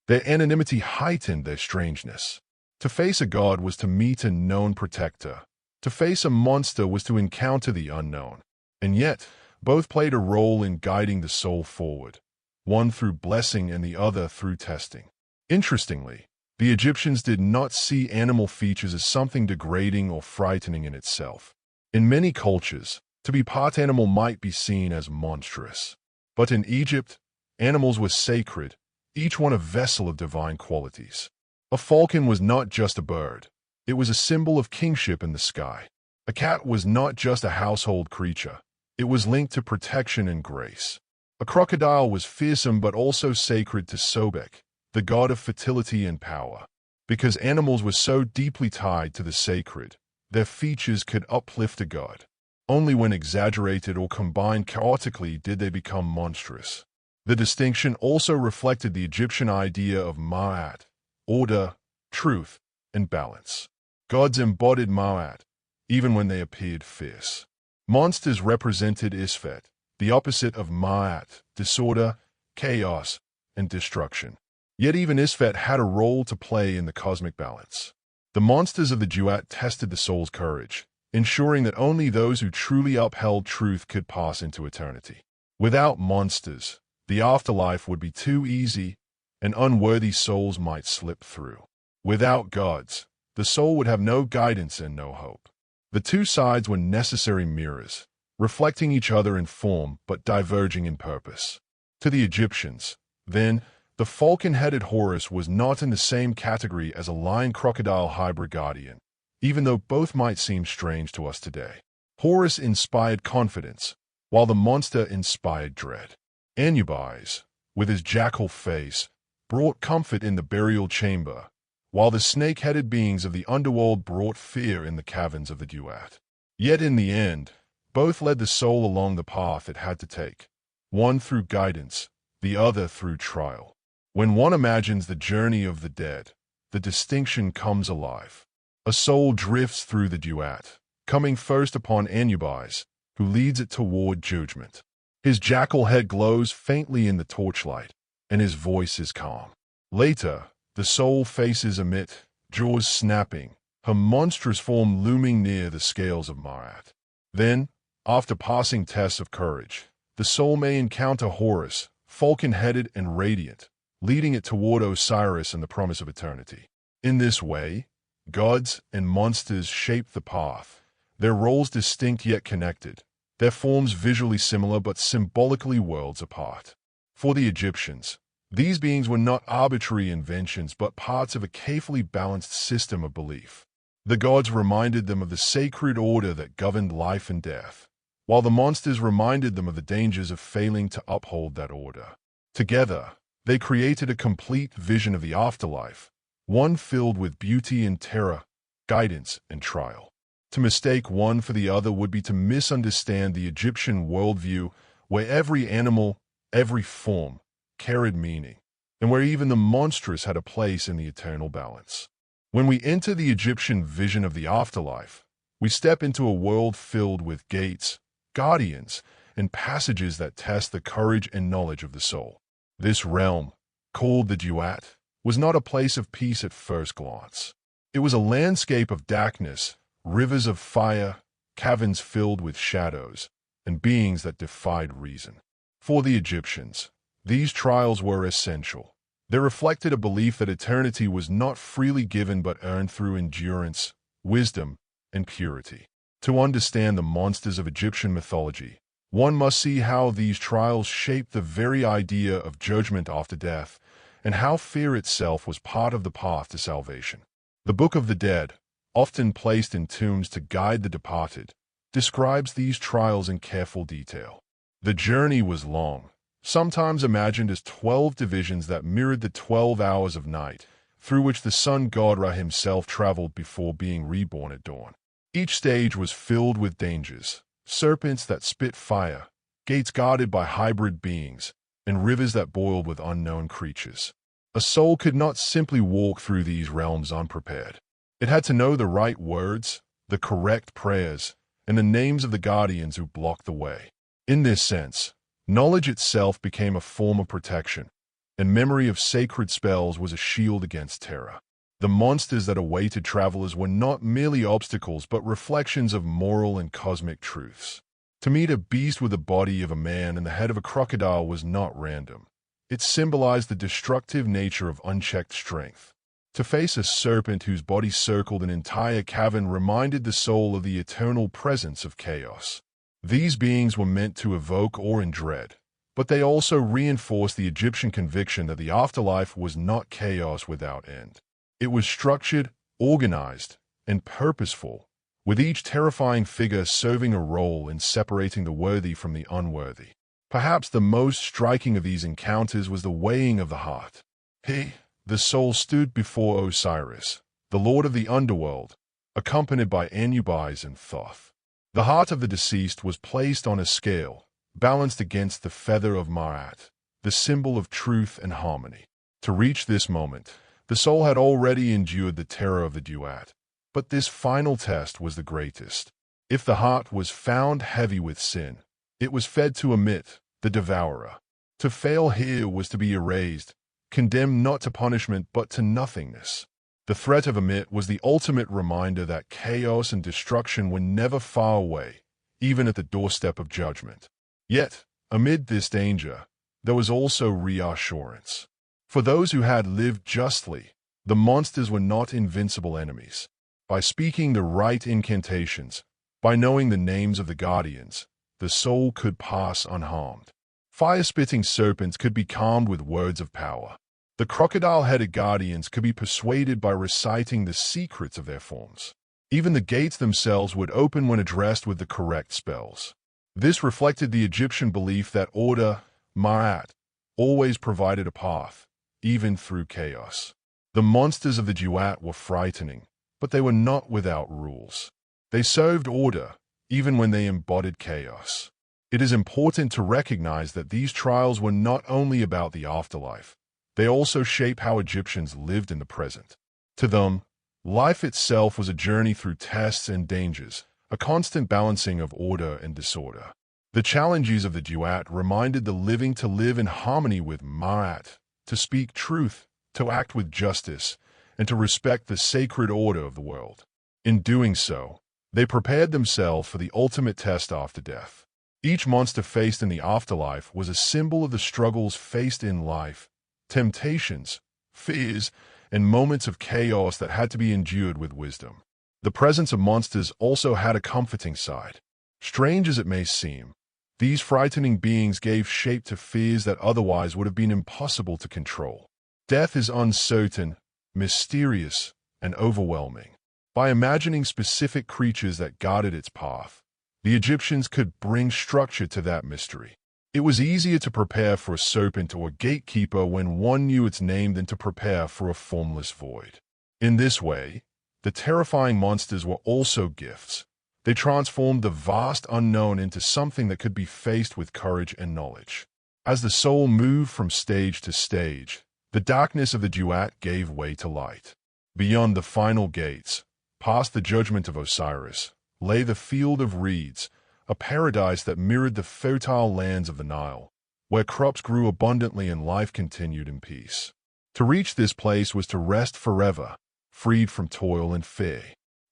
[SPEAKER 1] Their anonymity heightened their strangeness. To face a god was to meet a known protector. To face a monster was to encounter the unknown. And yet, both played a role in guiding the soul forward, one through blessing and the other through testing. Interestingly, the Egyptians did not see animal features as something degrading or frightening in itself. In many cultures, to be part animal might be seen as monstrous. But in Egypt, animals were sacred, each one a vessel of divine qualities. A falcon was not just a bird. It was a symbol of kingship in the sky. A cat was not just a household creature. It was linked to protection and grace. A crocodile was fearsome but also sacred to Sobek, the god of fertility and power. Because animals were so deeply tied to the sacred, their features could uplift a god. Only when exaggerated or combined chaotically did they become monstrous. The distinction also reflected the Egyptian idea of Ma'at, order, truth, and balance. Gods embodied Ma'at, even when they appeared fierce. Monsters represented Isfet, the opposite of Ma'at, disorder, chaos, and destruction. Yet even Isfet had a role to play in the cosmic balance. The monsters of the duat tested the soul's courage, ensuring that only those who truly upheld truth could pass into eternity. Without monsters, the afterlife would be too easy, and unworthy souls might slip through. Without gods, the soul would have no guidance and no hope. The two sides were necessary mirrors, reflecting each other in form but diverging in purpose. To the Egyptians, then, the falcon-headed Horus was not in the same category as a lion-crocodile hybrid guardian, even though both might seem strange to us today. Horus inspired confidence, while the monster inspired dread. Anubis, with his jackal face, brought comfort in the burial chamber, while the snake-headed beings of the underworld brought fear in the caverns of the duat. Yet in the end, both led the soul along the path it had to take, one through guidance, the other through trial. When one imagines the journey of the dead, the distinction comes alive. A soul drifts through the duat, coming first upon Anubis, who leads it toward judgment. His jackal head glows faintly in the torchlight, and his voice is calm. Later, the soul faces Ammit, jaws snapping, her monstrous form looming near the scales of Ma'at. Then, after passing tests of courage, the soul may encounter Horus, falcon-headed and radiant, leading it toward Osiris and the promise of eternity. In this way, gods and monsters shape the path, their roles distinct yet connected, their forms visually similar but symbolically worlds apart. For the Egyptians, these beings were not arbitrary inventions but parts of a carefully balanced system of belief. The gods reminded them of the sacred order that governed life and death, while the monsters reminded them of the dangers of failing to uphold that order. Together, they created a complete vision of the afterlife, one filled with beauty and terror, guidance and trial. To mistake one for the other would be to misunderstand the Egyptian worldview, where every animal, every form, carried meaning, and where even the monstrous had a place in the eternal balance. When we enter the Egyptian vision of the afterlife, we step into a world filled with gates, guardians, and passages that test the courage and knowledge of the soul. This realm, called the duat, was not a place of peace at first glance. It was a landscape of darkness, rivers of fire, caverns filled with shadows, and beings that defied reason. For the Egyptians, these trials were essential. They reflected a belief that eternity was not freely given but earned through endurance, wisdom, and purity. To understand the monsters of Egyptian mythology, one must see how these trials shaped the very idea of judgment after death, and how fear itself was part of the path to salvation. The Book of the Dead, often placed in tombs to guide the departed, describes these trials in careful detail. The journey was long, sometimes imagined as 12 divisions that mirrored the 12 hours of night, through which the sun god Ra himself traveled before being reborn at dawn. Each stage was filled with dangers, serpents that spit fire, gates guarded by hybrid beings, and rivers that boiled with unknown creatures. A soul could not simply walk through these realms unprepared. It had to know the right words, the correct prayers, and the names of the guardians who blocked the way. In this sense, knowledge itself became a form of protection, and memory of sacred spells was a shield against terror. The monsters that awaited travelers were not merely obstacles but reflections of moral and cosmic truths. To meet a beast with the body of a man and the head of a crocodile was not random. It symbolized the destructive nature of unchecked strength. To face a serpent whose body circled an entire cavern reminded the soul of the eternal presence of chaos. These beings were meant to evoke awe and dread, but they also reinforced the Egyptian conviction that the afterlife was not chaos without end. It was structured, organized, and purposeful, with each terrifying figure serving a role in separating the worthy from the unworthy. Perhaps the most striking of these encounters was the weighing of the heart. The soul stood before Osiris, the lord of the underworld, accompanied by Anubis and Thoth. The heart of the deceased was placed on a scale, balanced against the feather of Ma'at, the symbol of truth and harmony. To reach this moment, the soul had already endured the terror of the duat, but this final test was the greatest. If the heart was found heavy with sin, It was fed to Ammit, the devourer. To fail here was to be erased, condemned not to punishment but to nothingness. The threat of Ammit was the ultimate reminder that chaos and destruction were never far away, even at the doorstep of judgment. Yet, amid this danger, there was also reassurance. For those who had lived justly, the monsters were not invincible enemies. By speaking the right incantations, by knowing the names of the guardians, the soul could pass unharmed. Fire-spitting serpents could be calmed with words of power. The crocodile-headed guardians could be persuaded by reciting the secrets of their forms. Even the gates themselves would open when addressed with the correct spells. This reflected the Egyptian belief that order, Ma'at, always provided a path, even through chaos. The monsters of the Duat were frightening, but they were not without rules. They served order, even when they embodied chaos. It is important to recognize that these trials were not only about the afterlife, they also shape how Egyptians lived in the present. To them, life itself was a journey through tests and dangers, a constant balancing of order and disorder. The challenges of the Duat reminded the living to live in harmony with Ma'at, to speak truth, to act with justice, and to respect the sacred order of the world. In doing so, they prepared themselves for the ultimate test after death. Each monster faced in the afterlife was a symbol of the struggles faced in life, temptations, fears, and moments of chaos that had to be endured with wisdom. The presence of monsters also had a comforting side. Strange as it may seem, these frightening beings gave shape to fears that otherwise would have been impossible to control. Death is uncertain, mysterious, and overwhelming. By imagining specific creatures that guarded its path, the Egyptians could bring structure to that mystery. It was easier to prepare for a serpent or a gatekeeper when one knew its name than to prepare for a formless void. In this way, the terrifying monsters were also gifts. They transformed the vast unknown into something that could be faced with courage and knowledge. As the soul moved from stage to stage, the darkness of the Duat gave way to light. Beyond the final gates, past the judgment of Osiris, lay the field of reeds, a paradise that mirrored the fertile lands of the Nile, where crops grew abundantly and life continued in peace. To reach this place was to rest forever, freed from toil and fear.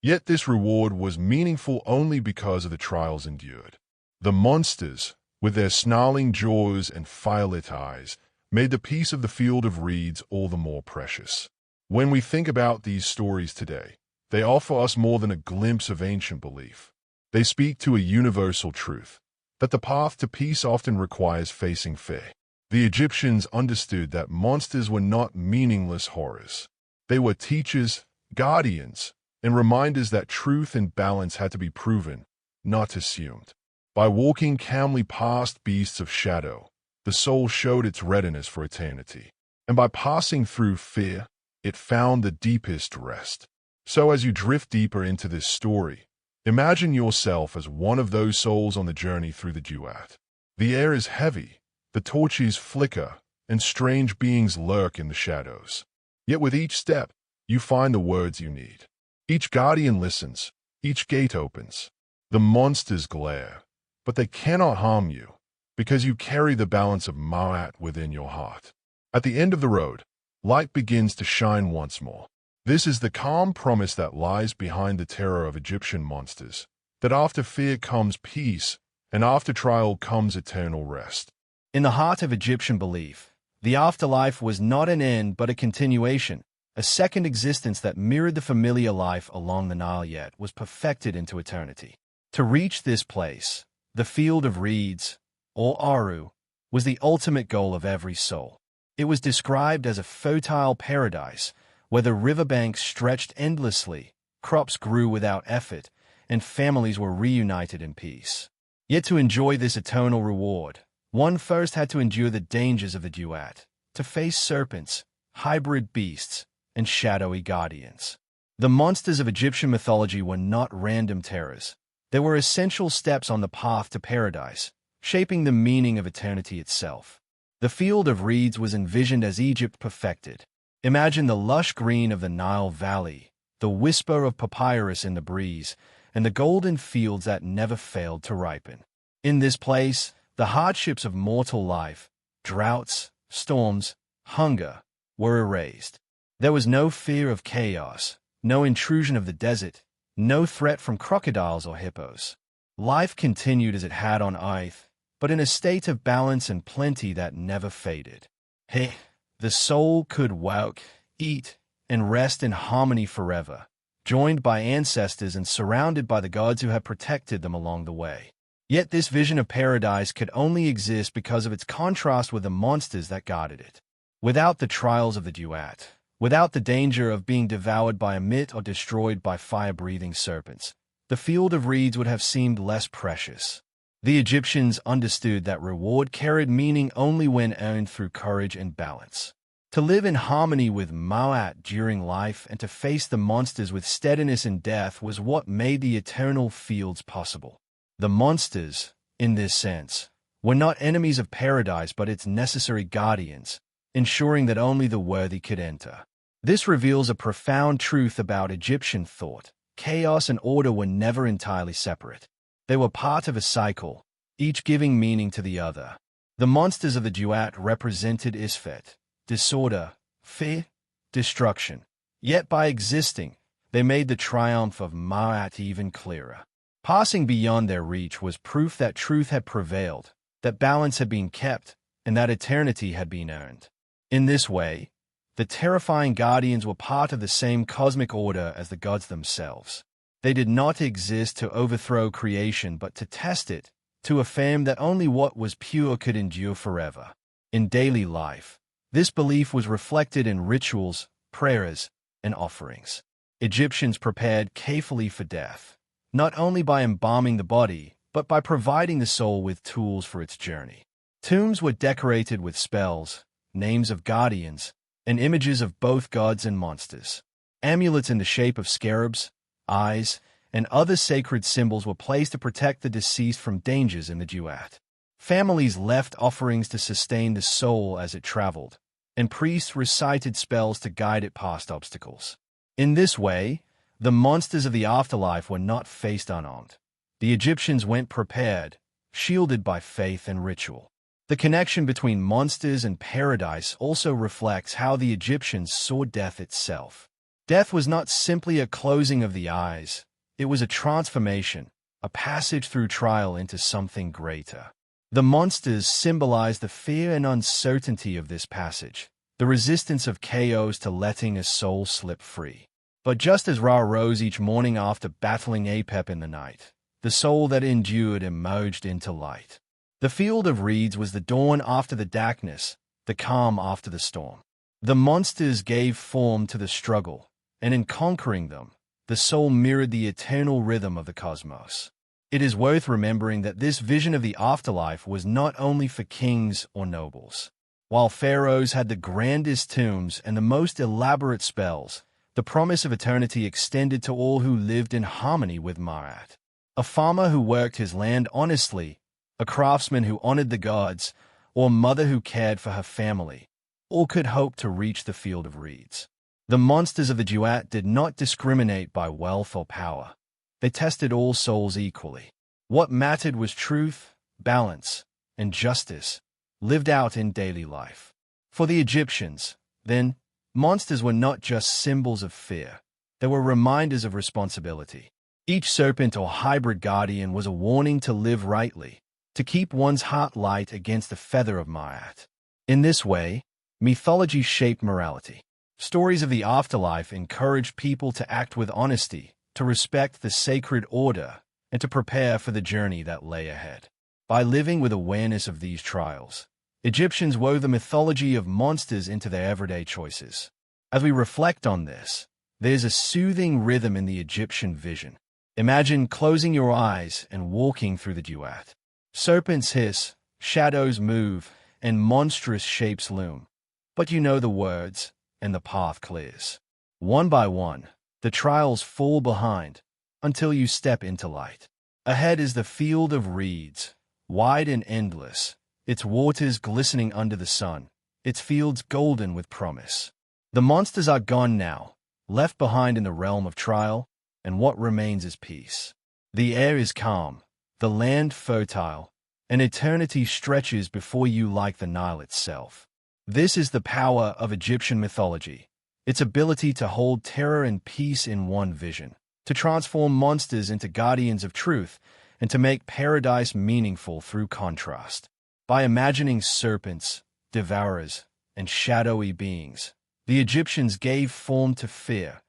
[SPEAKER 1] Yet this reward was meaningful only because of the trials endured. The monsters, with their snarling jaws and fire-lit eyes, made the peace of the field of reeds all the more precious. When we think about these stories today, they offer us more than a glimpse of ancient belief. They speak to a universal truth, that the path to peace often requires facing fear. The Egyptians understood that monsters were not meaningless horrors. They were teachers, guardians, and reminders that truth and balance had to be proven, not assumed. By walking calmly past beasts of shadow, the soul showed its readiness for eternity. And by passing through fear, it found the deepest rest. So as you drift deeper into this story, imagine yourself as one of those souls on the journey through the Duat. The air is heavy, the torches flicker, and strange beings lurk in the shadows. Yet with each step, you find the words you need. Each guardian listens, each gate opens. The monsters glare, but they cannot harm you, because you carry the balance of Ma'at within your heart. At the end of the road, light begins to shine once more. This is the calm promise that lies behind the terror of Egyptian monsters, that after fear comes peace, and after trial comes eternal rest.
[SPEAKER 2] In the heart of Egyptian belief, the afterlife was not an end but a continuation, a second existence that mirrored the familiar life along the Nile yet was perfected into eternity. To reach this place, the field of reeds, or Aru, was the ultimate goal of every soul. It was described as a fertile paradise, where the riverbanks stretched endlessly, crops grew without effort, and families were reunited in peace. Yet to enjoy this eternal reward, one first had to endure the dangers of the Duat, to face serpents, hybrid beasts, and shadowy guardians. The monsters of Egyptian mythology were not random terrors. They were essential steps on the path to paradise, shaping the meaning of eternity itself. The field of reeds was envisioned as Egypt perfected. Imagine the lush green of the Nile Valley, the whisper of papyrus in the breeze, and the golden fields that never failed to ripen. In this place, the hardships of mortal life, droughts, storms, hunger, were erased. There was no fear of chaos, no intrusion of the desert, no threat from crocodiles or hippos. Life continued as it had on earth, but in a state of balance and plenty that never faded. Hey, the soul could walk, eat, and rest in harmony forever, joined by ancestors and surrounded by the gods who had protected them along the way. Yet this vision of paradise could only exist because of its contrast with the monsters that guarded it. Without the trials of the duat, without the danger of being devoured by Ammit or destroyed by fire-breathing serpents, the field of reeds would have seemed less precious. The Egyptians understood that reward carried meaning only when earned through courage and balance. To live in harmony with Ma'at during life and to face the monsters with steadiness in death was what made the eternal fields possible. The monsters, in this sense, were not enemies of paradise but its necessary guardians, ensuring that only the worthy could enter. This reveals a profound truth about Egyptian thought. Chaos and order were never entirely separate. They were part of a cycle, each giving meaning to the other. The monsters of the duat represented Isfet, disorder, fear, destruction. Yet by existing, they made the triumph of Ma'at even clearer. Passing beyond their reach was proof that truth had prevailed, that balance had been kept, and that eternity had been earned. In this way, the terrifying guardians were part of the same cosmic order as the gods themselves. They did not exist to overthrow creation but to test it, to affirm that only what was pure could endure forever. In daily life, this belief was reflected in rituals, prayers, and offerings. Egyptians prepared carefully for death, not only by embalming the body, but by providing the soul with tools for its journey. Tombs were decorated with spells, names of guardians, and images of both gods and monsters. Amulets in the shape of scarabs, eyes, and other sacred symbols were placed to protect the deceased from dangers in the duat. Families left offerings to sustain the soul as it traveled, and priests recited spells to guide it past obstacles. In this way, the monsters of the afterlife were not faced unarmed. The Egyptians went prepared, shielded by faith and ritual. The connection between monsters and paradise also reflects how the Egyptians saw death itself. Death was not simply a closing of the eyes, it was a transformation, a passage through trial into something greater. The monsters symbolize the fear and uncertainty of this passage, the resistance of chaos to letting a soul slip free. But just as Ra rose each morning after battling Apep in the night, the soul that endured emerged into light. The field of reeds was the dawn after the darkness, the calm after the storm. The monsters gave form to the struggle, and in conquering them, the soul mirrored the eternal rhythm of the cosmos. It is worth remembering that this vision of the afterlife was not only for kings or nobles. While pharaohs had the grandest tombs and the most elaborate spells, the promise of eternity extended to all who lived in harmony with Ma'at. A farmer who worked his land honestly, a craftsman who honored the gods, or a mother who cared for her family, all could hope to reach the field of reeds. The monsters of the duat did not discriminate by wealth or power. They tested all souls equally. What mattered was truth, balance, and justice, lived out in daily life. For the Egyptians, then, monsters were not just symbols of fear. They were reminders of responsibility. Each serpent or hybrid guardian was a warning to live rightly, to keep one's heart light against the feather of Ma'at. In this way, mythology shaped morality. Stories of the afterlife encouraged people to act with honesty, to respect the sacred order, and to prepare for the journey that lay ahead. By living with awareness of these trials, Egyptians wove the mythology of monsters into their everyday choices. As we reflect on this, there's a soothing rhythm in the Egyptian vision. Imagine closing your eyes and walking through the duat. Serpents hiss, shadows move, and monstrous shapes loom. But you know the words, and the path clears. One by one, the trials fall behind, until you step into light. Ahead is the field of reeds, wide and endless, its waters glistening under the sun, its fields golden with promise. The monsters are gone now, left behind in the realm of trial, and what remains is peace. The air is calm, the land fertile, and eternity stretches before you like the Nile itself. This is the power of Egyptian mythology, its ability to hold terror and peace in one vision, to transform monsters into guardians of truth, and to make paradise meaningful through contrast. By imagining serpents, devourers, and shadowy beings, the Egyptians gave form to fear,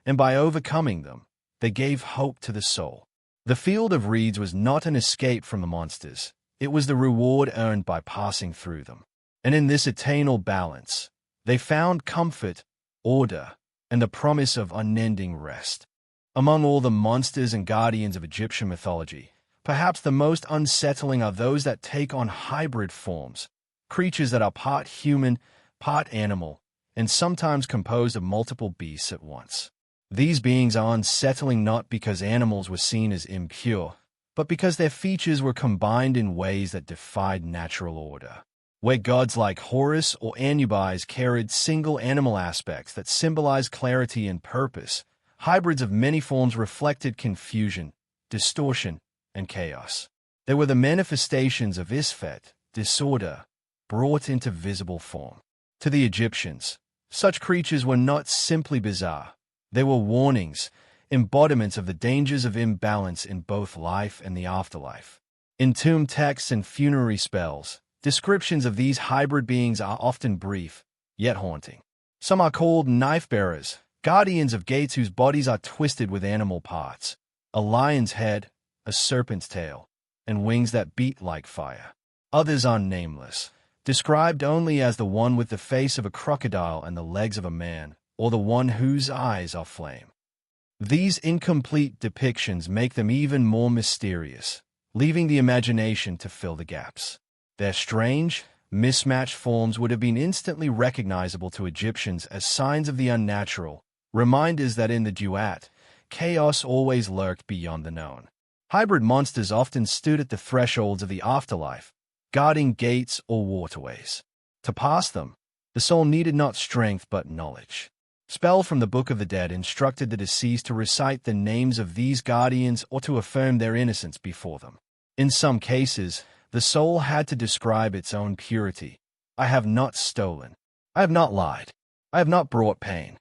[SPEAKER 2] and by overcoming them, they gave hope to the soul. The field of reeds was not an escape from the monsters, it was the reward earned by passing through them. And in this eternal balance, they found comfort, order, and the promise of unending rest. Among all the monsters and guardians of Egyptian mythology, perhaps the most unsettling are those that take on hybrid forms, creatures that are part human, part animal, and sometimes composed of multiple beasts at once. These beings are unsettling not because animals were seen as impure, but because their features were combined in ways that defied natural order. Where gods like Horus or Anubis carried single animal aspects that symbolized clarity and purpose, hybrids of many forms reflected confusion, distortion, and chaos. They were the manifestations of Isfet, disorder, brought into visible form. To the Egyptians, such creatures were not simply bizarre. They were warnings, embodiments of the dangers of imbalance in both life and the afterlife. In tomb texts and funerary spells, descriptions of these hybrid beings are often brief, yet haunting. Some are called knife-bearers, guardians of gates whose bodies are twisted with animal parts, a lion's head, a serpent's tail, and wings that beat like fire. Others are nameless, described only as the one with the face of a crocodile and the legs of a man, or the one whose eyes are flame. These incomplete depictions make them even more mysterious, leaving the imagination to fill the gaps. Their strange, mismatched forms would have been instantly recognizable to Egyptians as signs of the unnatural, reminders that in the duat, chaos always lurked beyond the known. Hybrid monsters often stood at the thresholds of the afterlife, guarding gates or waterways. To pass them, the soul needed not strength but knowledge. Spell from the Book of the Dead instructed the deceased to recite the names of these guardians or to affirm their innocence before them. In some cases, the soul had to describe its own purity. I have not stolen. I have not lied. I have not brought pain.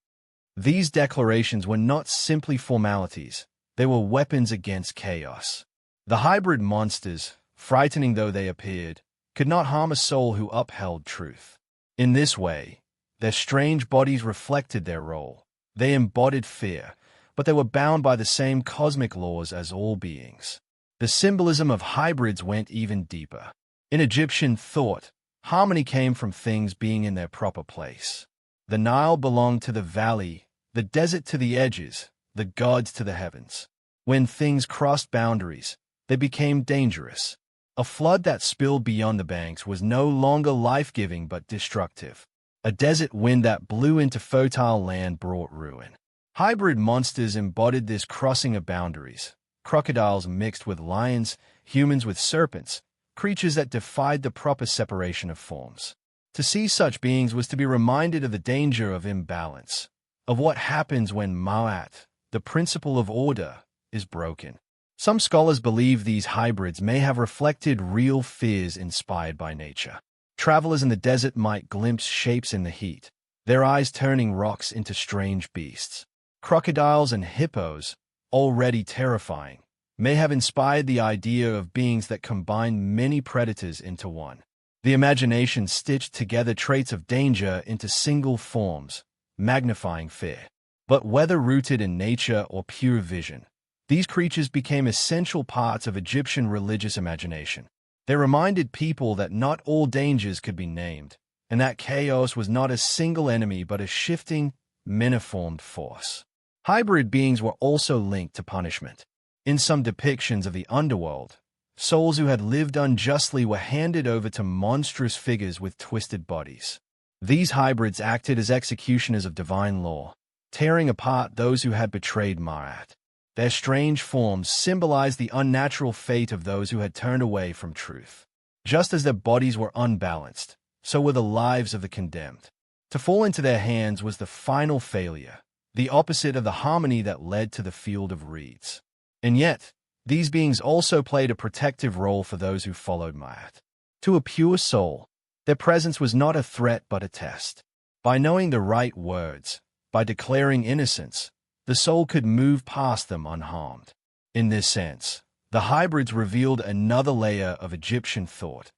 [SPEAKER 2] These declarations were not simply formalities. They were weapons against chaos. The hybrid monsters, frightening though they appeared, could not harm a soul who upheld truth. In this way, their strange bodies reflected their role. They embodied fear, but they were bound by the same cosmic laws as all beings. The symbolism of hybrids went even deeper. In Egyptian thought, harmony came from things being in their proper place. The Nile belonged to the valley, the desert to the edges, the gods to the heavens. When things crossed boundaries, they became dangerous. A flood that spilled beyond the banks was no longer life-giving but destructive. A desert wind that blew into fertile land brought ruin. Hybrid monsters embodied this crossing of boundaries. Crocodiles mixed with lions, humans with serpents, creatures that defied the proper separation of forms. To see such beings was to be reminded of the danger of imbalance, of what happens when Ma'at, the principle of order, is broken. Some scholars believe these hybrids may have reflected real fears inspired by nature. Travelers in the desert might glimpse shapes in the heat, their eyes turning rocks into strange beasts. Crocodiles and hippos, already terrifying, may have inspired the idea of beings that combine many predators into one. The imagination stitched together traits of danger into single forms, magnifying fear. But whether rooted in nature or pure vision, these creatures became essential parts of Egyptian religious imagination. They reminded people that not all dangers could be named, and that chaos was not a single enemy but a shifting, miniformed force. Hybrid beings were also linked to punishment. In some depictions of the underworld, souls who had lived unjustly were handed over to monstrous figures with twisted bodies. These hybrids acted as executioners of divine law, tearing apart those who had betrayed Ma'at. Their strange forms symbolized the unnatural fate of those who had turned away from truth. Just as their bodies were unbalanced, so were the lives of the condemned. To fall into their hands was the final failure, the opposite of the harmony that led to the field of reeds. And yet, These beings also played a protective role for those who followed Myat. To a pure soul, their presence was not a threat but a test. By knowing the right words, by declaring innocence, the soul could move past them unharmed. In this sense, the hybrids revealed another layer of Egyptian thought.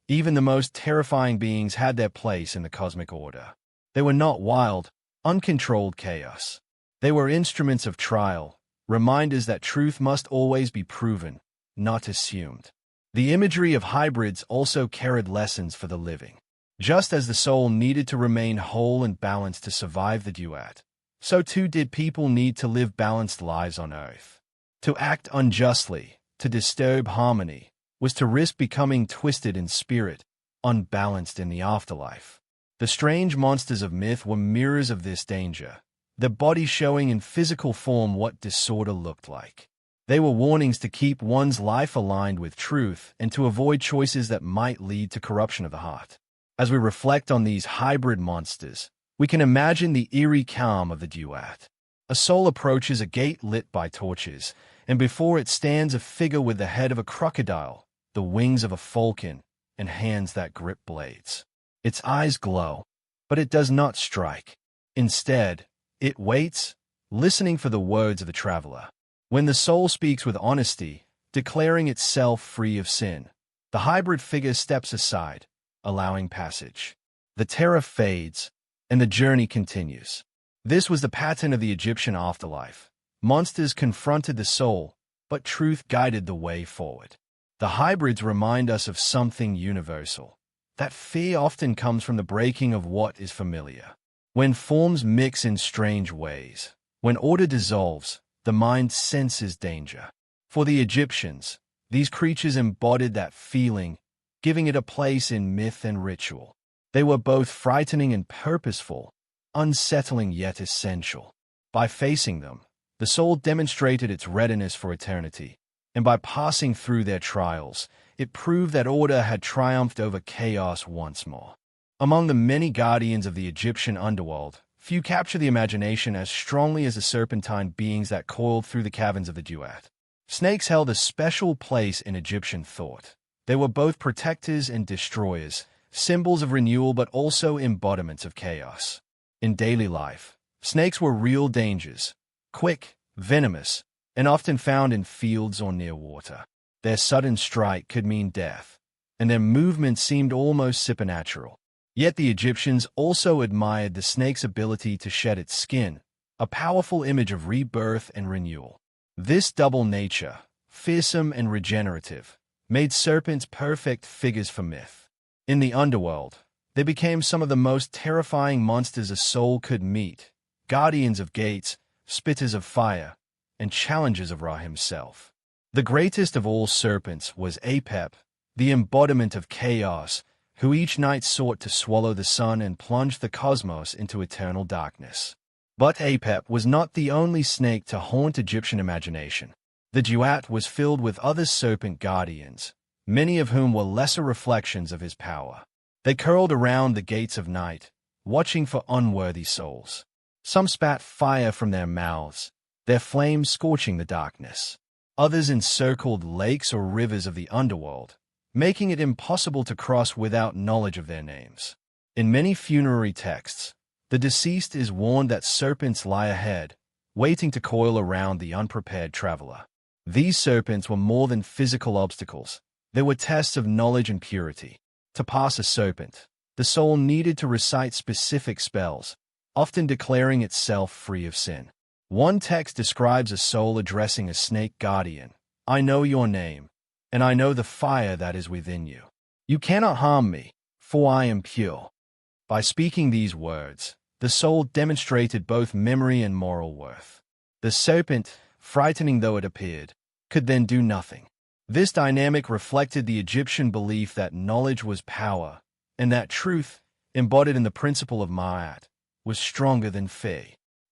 [SPEAKER 2] Even the most terrifying beings had their place in the cosmic order. They were not wild, uncontrolled chaos. They were instruments of trial, reminders that truth must always be proven, not assumed. The imagery of hybrids also carried lessons for the living. Just as the soul needed to remain whole and balanced to survive the duat, so too did people need to live balanced lives on Earth. To act unjustly, to disturb harmony, was to risk becoming twisted in spirit, unbalanced in the afterlife. The strange monsters of myth were mirrors of this danger, their bodies showing in physical form what disorder looked like. They were warnings to keep one's life aligned with truth and to avoid choices that might lead to corruption of the heart. As we reflect on these hybrid monsters, we can imagine the eerie calm of the duat. A soul approaches a gate lit by torches, and before it stands a figure with the head of a crocodile, the wings of a falcon, and hands that grip blades. Its eyes glow, but it does not strike. Instead, it waits, listening for the words of the traveler. When the soul speaks with honesty, declaring itself free of sin, the hybrid figure steps aside, allowing passage. The terror fades, and the journey continues. This was the pattern of the Egyptian afterlife. Monsters confronted the soul, but truth guided the way forward. The hybrids remind us of something universal, that fear often comes from the breaking of what is familiar. When forms mix in strange ways, when order dissolves, the mind senses danger. For the Egyptians, these creatures embodied that feeling, giving it a place in myth and ritual. They were both frightening and purposeful, unsettling yet essential. By facing them, the soul demonstrated its readiness for eternity, and by passing through their trials, it proved that order had triumphed over chaos once more. Among the many guardians of the Egyptian underworld, few capture the imagination as strongly as the serpentine beings that coiled through the caverns of the duat. Snakes held a special place in Egyptian thought. They were both protectors and destroyers, symbols of renewal but also embodiments of chaos. In daily life, snakes were real dangers, quick, venomous, and often found in fields or near water. Their sudden strike could mean death, and their movements seemed almost supernatural. Yet the Egyptians also admired the snake's ability to shed its skin, a powerful image of rebirth and renewal. This double nature, fearsome and regenerative, made serpents perfect figures for myth. In the underworld, they became some of the most terrifying monsters a soul could meet, guardians of gates, spitters of fire, and challengers of Ra himself. The greatest of all serpents was Apep, the embodiment of chaos, who each night sought to swallow the sun and plunge the cosmos into eternal darkness. But Apep was not the only snake to haunt Egyptian imagination. The duat was filled with other serpent guardians, many of whom were lesser reflections of his power. They curled around the gates of night, watching for unworthy souls. Some spat fire from their mouths, their flames scorching the darkness. Others encircled lakes or rivers of the underworld, making it impossible to cross without knowledge of their names. In many funerary texts, the deceased is warned that serpents lie ahead, waiting to coil around the unprepared traveler. These serpents were more than physical obstacles. They were tests of knowledge and purity. To pass a serpent, the soul needed to recite specific spells, often declaring itself free of sin. One text describes a soul addressing a snake guardian. "I know your name, and I know the fire that is within you. You cannot harm me, for I am pure." By speaking these words, the soul demonstrated both memory and moral worth. The serpent, frightening though it appeared, could then do nothing. This dynamic reflected the Egyptian belief that knowledge was power, and that truth, embodied in the principle of Ma'at, was stronger than fear.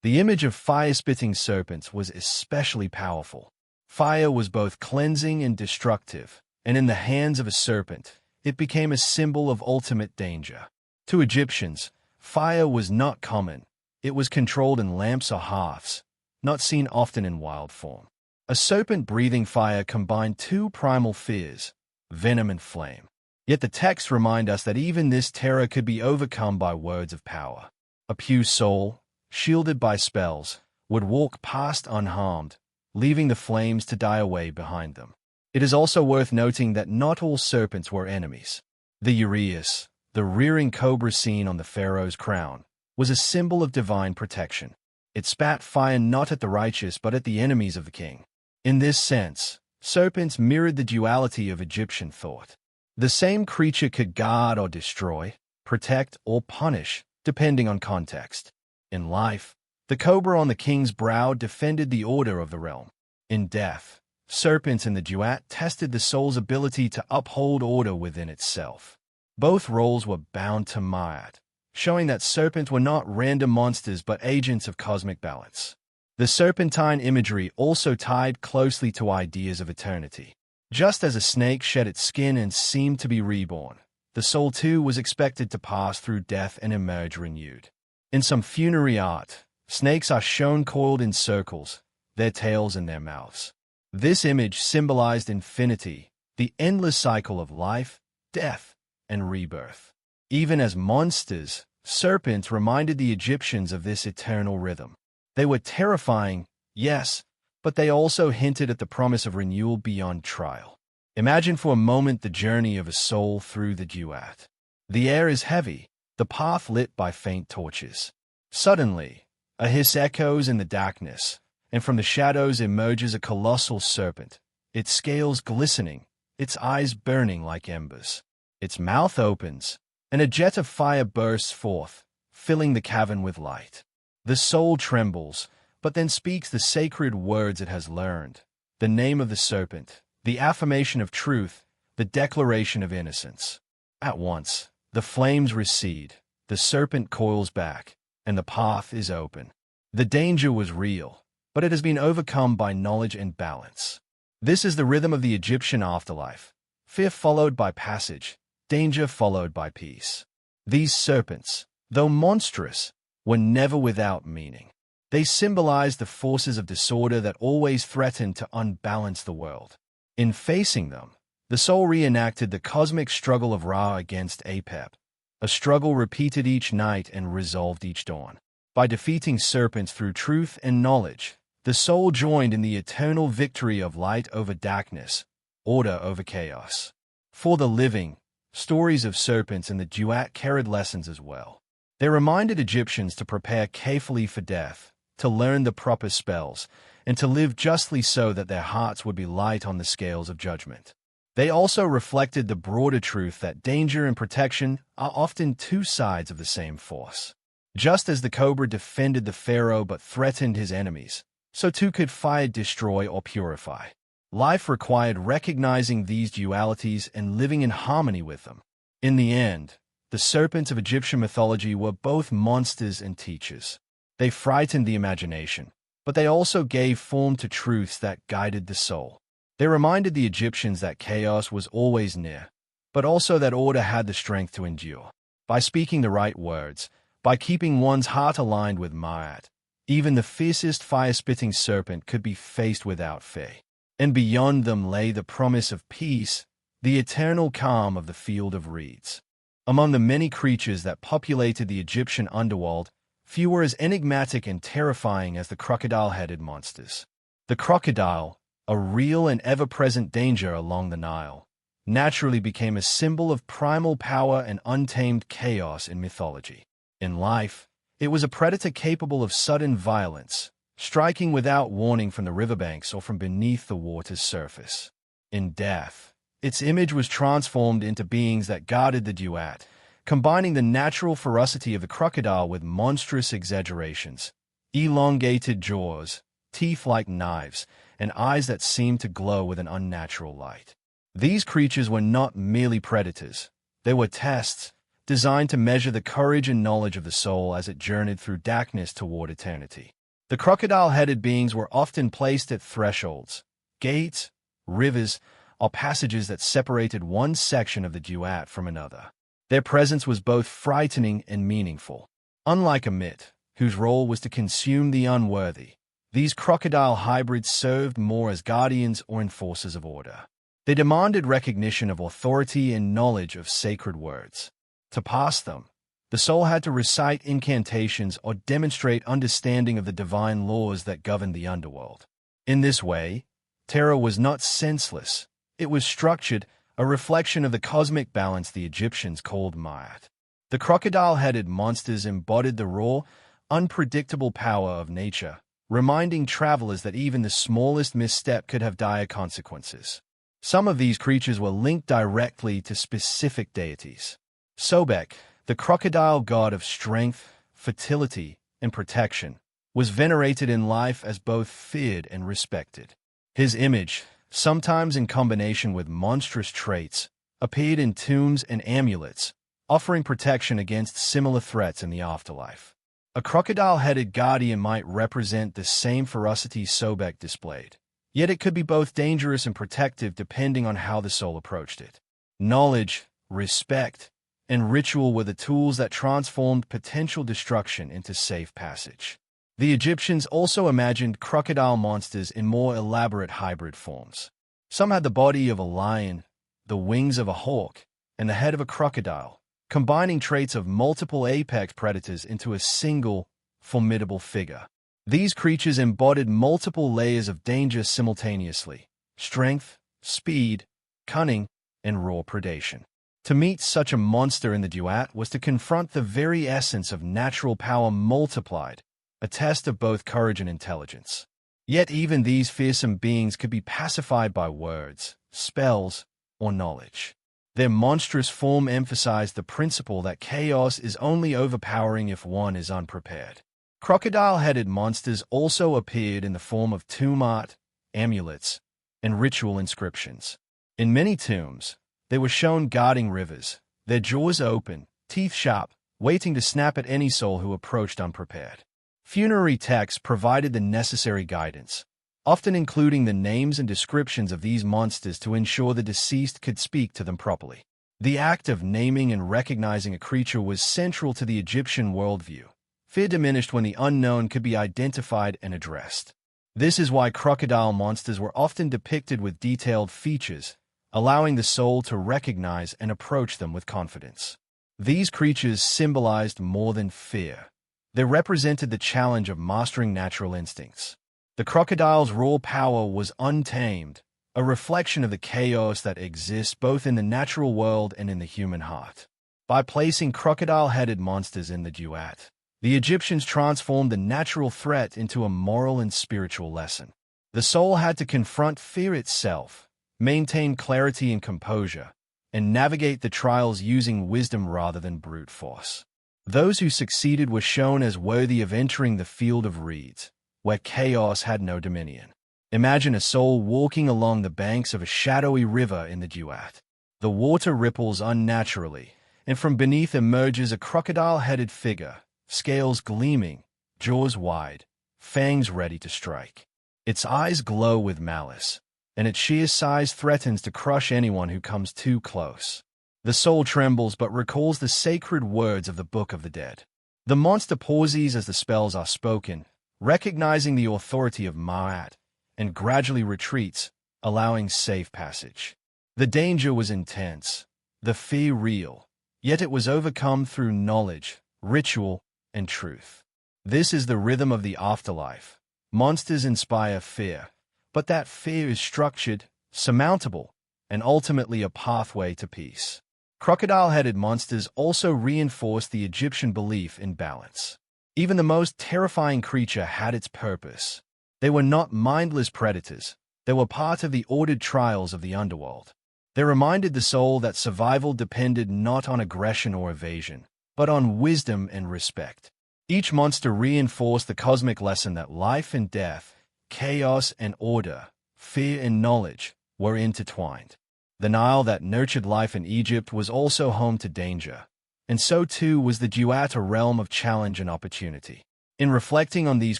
[SPEAKER 2] The image of fire-spitting serpents was especially powerful. Fire was both cleansing and destructive, and in the hands of a serpent, it became a symbol of ultimate danger. To Egyptians, fire was not common. It was controlled in lamps or hearths, not seen often in wild form. A serpent breathing fire combined two primal fears, venom and flame. Yet the texts remind us that even this terror could be overcome by words of power. A pure soul, shielded by spells, would walk past unharmed, leaving the flames to die away behind them. It is also worth noting that not all serpents were enemies. The uraeus, the rearing cobra seen on the pharaoh's crown, was a symbol of divine protection. It spat fire not at the righteous but at the enemies of the king. In this sense, serpents mirrored the duality of Egyptian thought. The same creature could guard or destroy, protect or punish, depending on context. In life, the cobra on the king's brow defended the order of the realm. In death, serpents in the duat tested the soul's ability to uphold order within itself. Both roles were bound to Ma'at, showing that serpents were not random monsters but agents of cosmic balance. The serpentine imagery also tied closely to ideas of eternity. Just as a snake shed its skin and seemed to be reborn, the soul too was expected to pass through death and emerge renewed. In some funerary art, snakes are shown coiled in circles, their tails in their mouths. This image symbolized infinity, the endless cycle of life, death, and rebirth. Even as monsters, serpents reminded the Egyptians of this eternal rhythm. They were terrifying, yes, but they also hinted at the promise of renewal beyond trial. Imagine for a moment the journey of a soul through the duat. The air is heavy, the path lit by faint torches. Suddenly, a hiss echoes in the darkness, and from the shadows emerges a colossal serpent, its scales glistening, its eyes burning like embers. Its mouth opens, and a jet of fire bursts forth, filling the cavern with light. The soul trembles, but then speaks the sacred words it has learned, the name of the serpent, the affirmation of truth, the declaration of innocence. At once, the flames recede, the serpent coils back, and the path is open. The danger was real, but it has been overcome by knowledge and balance. This is the rhythm of the Egyptian afterlife: fear followed by passage, danger followed by peace. These serpents, though monstrous, were never without meaning. They symbolized the forces of disorder that always threatened to unbalance the world. In facing them, the soul reenacted the cosmic struggle of Ra against Apep, a struggle repeated each night and resolved each dawn. By defeating serpents through truth and knowledge, the soul joined in the eternal victory of light over darkness, order over chaos. For the living, stories of serpents in the duat carried lessons as well. They reminded Egyptians to prepare carefully for death, to learn the proper spells, and to live justly so that their hearts would be light on the scales of judgment. They also reflected the broader truth that danger and protection are often two sides of the same force. Just as the cobra defended the pharaoh but threatened his enemies, so too could fire destroy or purify. Life required recognizing these dualities and living in harmony with them. In the end, the serpents of Egyptian mythology were both monsters and teachers. They frightened the imagination, but they also gave form to truths that guided the soul. They reminded the Egyptians that chaos was always near, but also that order had the strength to endure. By speaking the right words, by keeping one's heart aligned with Ma'at, even the fiercest fire-spitting serpent could be faced without fear. And beyond them lay the promise of peace, the eternal calm of the field of reeds. Among the many creatures that populated the Egyptian underworld, few were as enigmatic and terrifying as the crocodile-headed monsters. The crocodile, a real and ever-present danger along the Nile, naturally became a symbol of primal power and untamed chaos in mythology. In life, it was a predator capable of sudden violence, striking without warning from the riverbanks or from beneath the water's surface. In death, its image was transformed into beings that guarded the duat, combining the natural ferocity of the crocodile with monstrous exaggerations, elongated jaws, teeth like knives, and eyes that seemed to glow with an unnatural light. These creatures were not merely predators. They were tests, designed to measure the courage and knowledge of the soul as it journeyed through darkness toward eternity. The crocodile-headed beings were often placed at thresholds, gates, rivers, or passages that separated one section of the duat from another. Their presence was both frightening and meaningful. Unlike Ammit, whose role was to consume the unworthy, These crocodile hybrids served more as guardians or enforcers of order. They demanded recognition of authority and knowledge of sacred words. To pass them, the soul had to recite incantations or demonstrate understanding of the divine laws that governed the underworld. In this way, terror was not senseless. It was structured, a reflection of the cosmic balance the Egyptians called Ma'at. The crocodile-headed monsters embodied the raw, unpredictable power of nature, reminding travelers that even the smallest misstep could have dire consequences. Some of these creatures were linked directly to specific deities. Sobek, the crocodile god of strength, fertility, and protection, was venerated in life as both feared and respected. His image, sometimes in combination with monstrous traits, appeared in tombs and amulets, offering protection against similar threats in the afterlife. A crocodile-headed guardian might represent the same ferocity Sobek displayed, yet it could be both dangerous and protective depending on how the soul approached it. Knowledge, respect, and ritual were the tools that transformed potential destruction into safe passage. The Egyptians also imagined crocodile monsters in more elaborate hybrid forms. Some had the body of a lion, the wings of a hawk, and the head of a crocodile, combining traits of multiple apex predators into a single, formidable figure. These creatures embodied multiple layers of danger simultaneously: strength, speed, cunning, and raw predation. To meet such a monster in the duat was to confront the very essence of natural power multiplied, a test of both courage and intelligence. Yet even these fearsome beings could be pacified by words, spells, or knowledge. Their monstrous form emphasized the principle that chaos is only overpowering if one is unprepared. Crocodile-headed monsters also appeared in the form of tomb art, amulets, and ritual inscriptions. In many tombs, they were shown guarding rivers, their jaws open, teeth sharp, waiting to snap at any soul who approached unprepared. Funerary texts provided the necessary guidance, often including the names and descriptions of these monsters to ensure the deceased could speak to them properly. The act of naming and recognizing a creature was central to the Egyptian worldview. Fear diminished when the unknown could be identified and addressed. This is why crocodile monsters were often depicted with detailed features, allowing the soul to recognize and approach them with confidence. These creatures symbolized more than fear. They represented the challenge of mastering natural instincts. The crocodile's raw power was untamed, a reflection of the chaos that exists both in the natural world and in the human heart. By placing crocodile-headed monsters in the duat, the Egyptians transformed the natural threat into a moral and spiritual lesson. The soul had to confront fear itself, maintain clarity and composure, and navigate the trials using wisdom rather than brute force. Those who succeeded were shown as worthy of entering the field of reeds, where chaos had no dominion. Imagine a soul walking along the banks of a shadowy river in the duat. The water ripples unnaturally, and from beneath emerges a crocodile-headed figure, scales gleaming, jaws wide, fangs ready to strike. Its eyes glow with malice, and its sheer size threatens to crush anyone who comes too close. The soul trembles but recalls the sacred words of the Book of the Dead. The monster pauses as the spells are spoken, recognizing the authority of Ma'at, and gradually retreats, allowing safe passage. The danger was intense, the fear real, yet it was overcome through knowledge, ritual, and truth. This is the rhythm of the afterlife. Monsters inspire fear, but that fear is structured, surmountable, and ultimately a pathway to peace. Crocodile-headed monsters also reinforced the Egyptian belief in balance. Even the most terrifying creature had its purpose. They were not mindless predators. They were part of the ordered trials of the underworld. They reminded the soul that survival depended not on aggression or evasion, but on wisdom and respect. Each monster reinforced the cosmic lesson that life and death, chaos and order, fear and knowledge were intertwined. The Nile that nurtured life in Egypt was also home to danger, and so too was the duat, a realm of challenge and opportunity. In reflecting on these